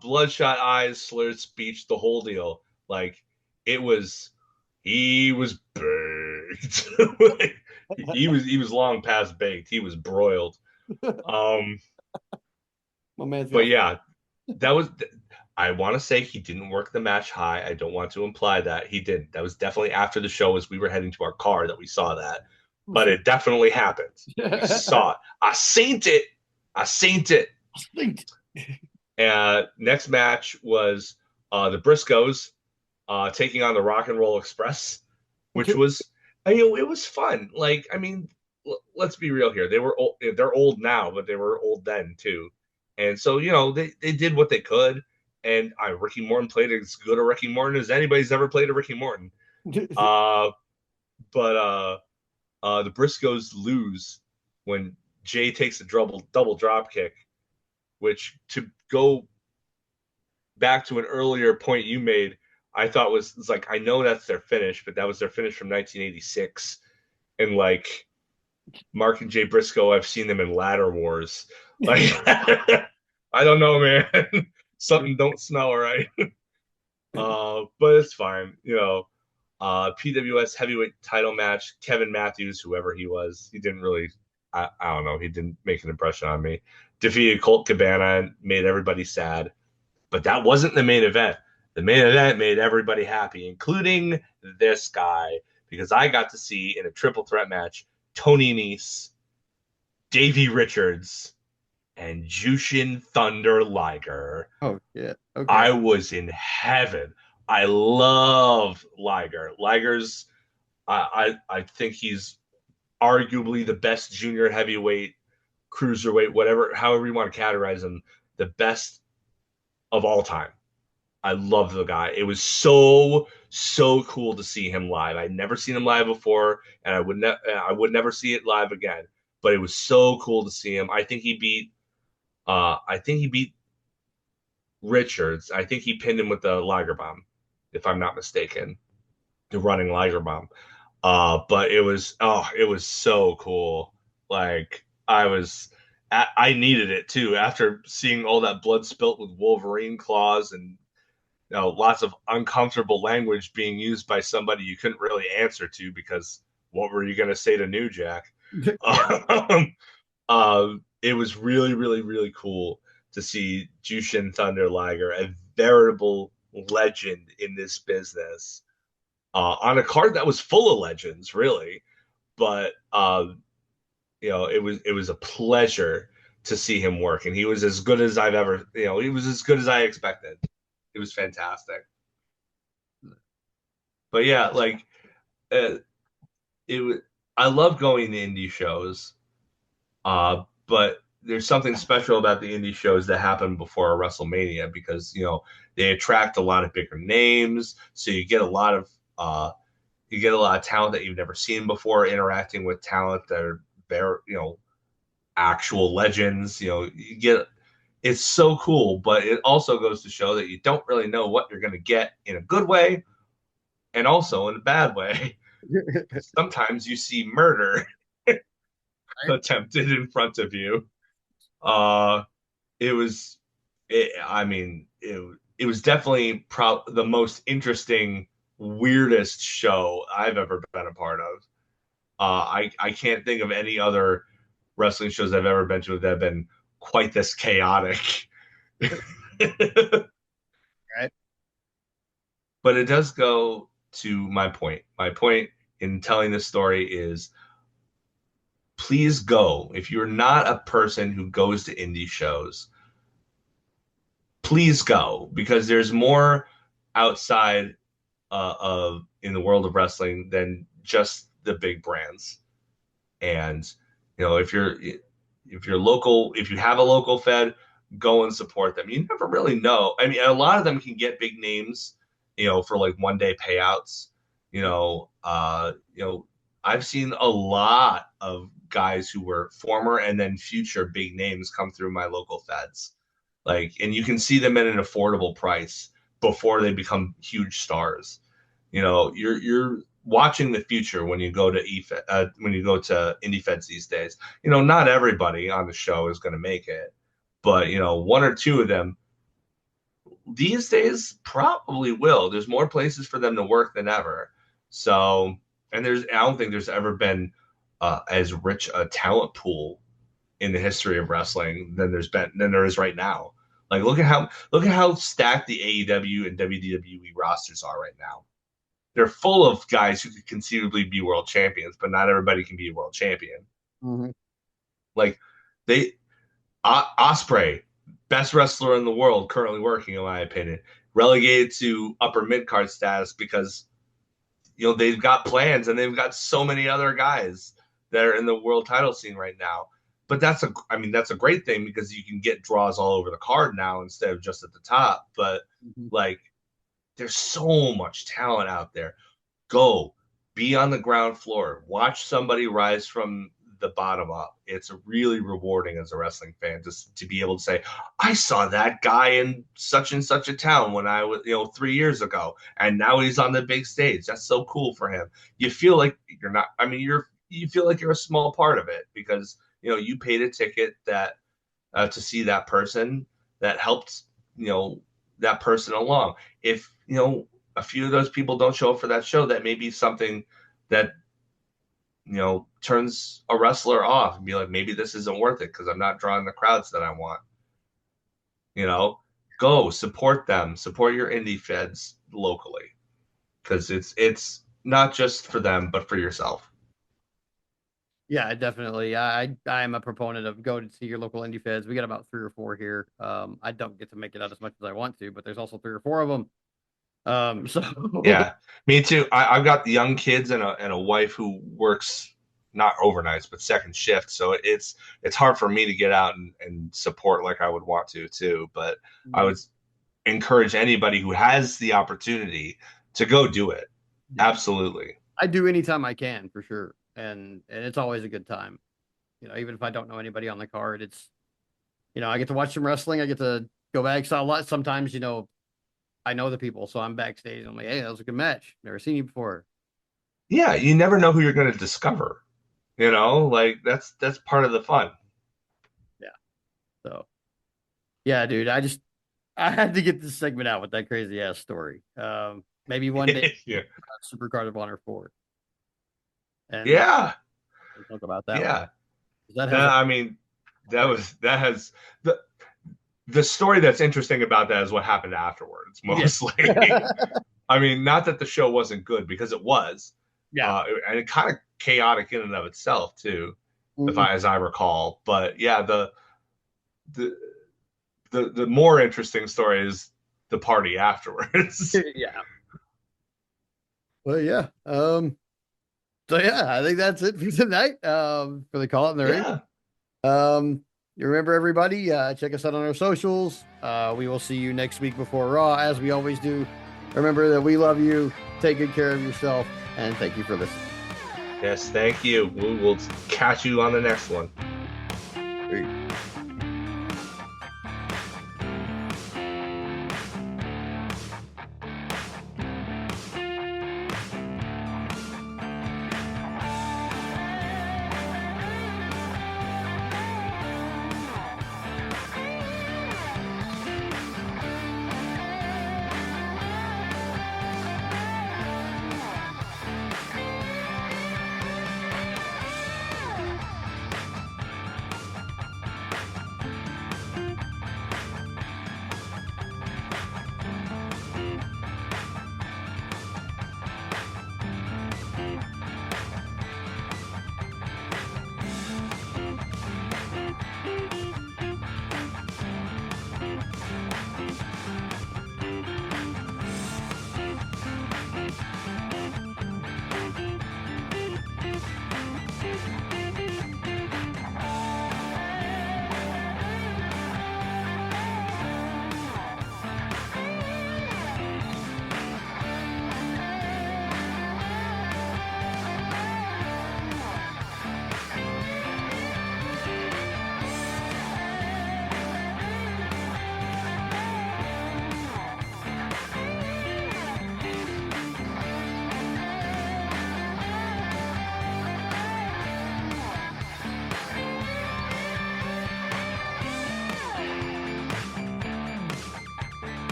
bloodshot eyes, slurred speech, the whole deal. Like it was, he was baked. Like, he was long past baked. He was broiled. Um, My man's but got. yeah, that was. I want to say he didn't work the match high. I don't want to imply that he didn't. That was definitely after the show as we were heading to our car that we saw that. But it definitely happened. We saw it. I seen it. I seen it. Next match was the Briscoes taking on the Rock and Roll Express, which was, it was fun. Like, I mean, let's be real here. They were old, they're old now, but they were old then too. And so, they did what they could. And Ricky Morton played as good a Ricky Morton as anybody's ever played a Ricky Morton. Uh, but the Briscoes lose when Jay takes a double drop kick, which to go back to an earlier point you made, I thought was like, I know that's their finish, but that was their finish from 1986. And like Mark and Jay Briscoe, I've seen them in ladder wars. Like, I don't know, man. Something don't smell right. But it's fine. PWS heavyweight title match. Kevin Matthews, whoever he was, he didn't really. I don't know. He didn't make an impression on me. Defeated Colt Cabana and made everybody sad. But that wasn't the main event. The main event made everybody happy, including this guy, because I got to see in a triple threat match Tony Nese, Davey Richards, and Jushin Thunder Liger. Oh yeah. Okay. I was in heaven. I love Liger. Liger's, I think he's arguably the best junior heavyweight, cruiserweight, whatever, however you want to categorize him, the best of all time. I love the guy. It was so cool to see him live. I'd never seen him live before, and I would never see it live again. But it was so cool to see him. I think he beat Richards. I think he pinned him with the Liger Bomb, if I'm not mistaken, the running Liger Bomb. But it was so cool. Like I needed it too after seeing all that blood spilt with Wolverine claws and lots of uncomfortable language being used by somebody you couldn't really answer to because what were you going to say to New Jack? Yeah. It was really, really, really cool to see Jushin Thunder Liger, a veritable legend in this business, on a card that was full of legends, really. But it was a pleasure to see him work, and he was as good as I've ever, he was as good as I expected. It was fantastic. But yeah, like uh, I love going to indie shows, but there's something special about the indie shows that happen before a WrestleMania because they attract a lot of bigger names, so you get a lot of talent that you've never seen before interacting with talent that are very actual legends. You get it's so cool, but it also goes to show that you don't really know what you're going to get in a good way and also in a bad way. Sometimes you see murder attempted in front of you. Uh, it was, I mean, it was definitely the most interesting, weirdest show I've ever been a part of. I can't think of any other wrestling shows I've ever been to that have been quite this chaotic. Right. But it does go to my point. My point in telling this story is please go. If you're not a person who goes to indie shows, please go because there's more outside of in the world of wrestling than just the big brands. And if you're local, if you have a local fed, go and support them. You never really know. I mean, a lot of them can get big names, for like 1 day payouts. I've seen a lot of guys who were former and then future big names come through my local feds. Like, and you can see them at an affordable price before they become huge stars. You're watching the future when you go to when you go to indie feds these days. Not everybody on the show is going to make it, but one or two of them these days probably will. There's more places for them to work than ever. So, and I don't think there's ever been as rich a talent pool in the history of wrestling than there is right now. Like look at how stacked the AEW and WWE rosters are right now. They're full of guys who could conceivably be world champions, but not everybody can be a world champion. Mm-hmm. Like they Osprey, best wrestler in the world, currently working, in my opinion, relegated to upper mid card status because they've got plans and they've got so many other guys that are in the world title scene right now. But that's a great thing because you can get draws all over the card now instead of just at the top. But Mm-hmm. like, there's so much talent out there. Go be on the ground floor, watch somebody rise from the bottom up. It's really rewarding as a wrestling fan just to be able to say, I saw that guy in such and such a town when I was, 3 years ago, and now he's on the big stage. That's so cool for him. You feel like you're not, I mean, you feel like you're a small part of it because, you paid a ticket to see that person that helped, that person along. If, a few of those people don't show up for that show, that may be something that turns a wrestler off and be like, maybe this isn't worth it because I'm not drawing the crowds that I want. You know, go support them, support your indie feds locally because it's not just for them but for yourself. Yeah, definitely. I am a proponent of go to see your local indie feds. We got about three or four here. I don't get to make it out as much as I want to, but there's also three or four of them. So Yeah, me too. I've got young kids and a wife who works not overnights but second shift, so it's hard for me to get out and support like I would want to too. But I would encourage anybody who has the opportunity to go do it. yeah, Absolutely. I do anytime I can for sure, and it's always a good time. Even if I don't know anybody on the card, it's I get to watch some wrestling. I get to go back. So a lot sometimes, I know the people, so I'm backstage. I'm like, hey, that was a good match. Never seen you before. Yeah, you never know who you're going to discover. Like that's part of the fun. Yeah. So yeah, dude, I had to get this segment out with that crazy ass story. Maybe one day Yeah. Super Card of Honor 4 and Yeah. we'll talk about that one. Yeah. 'Cause that has a I mean, that has the story that's interesting about that is what happened afterwards, yeah. mostly. I mean, not that the show wasn't good because it was, Yeah. and it kind of chaotic in and of itself too, Mhm. as I recall. But yeah, the the more interesting story is the party afterwards. Yeah. Well, yeah. So yeah, I think that's it for tonight. For the call it in the ring. Yeah. You remember everybody, check us out on our socials. We will see you next week before Raw, as we always do. Remember that we love you. Take good care of yourself, and thank you for listening. Yes, thank you. We will catch you on the next one. Peace.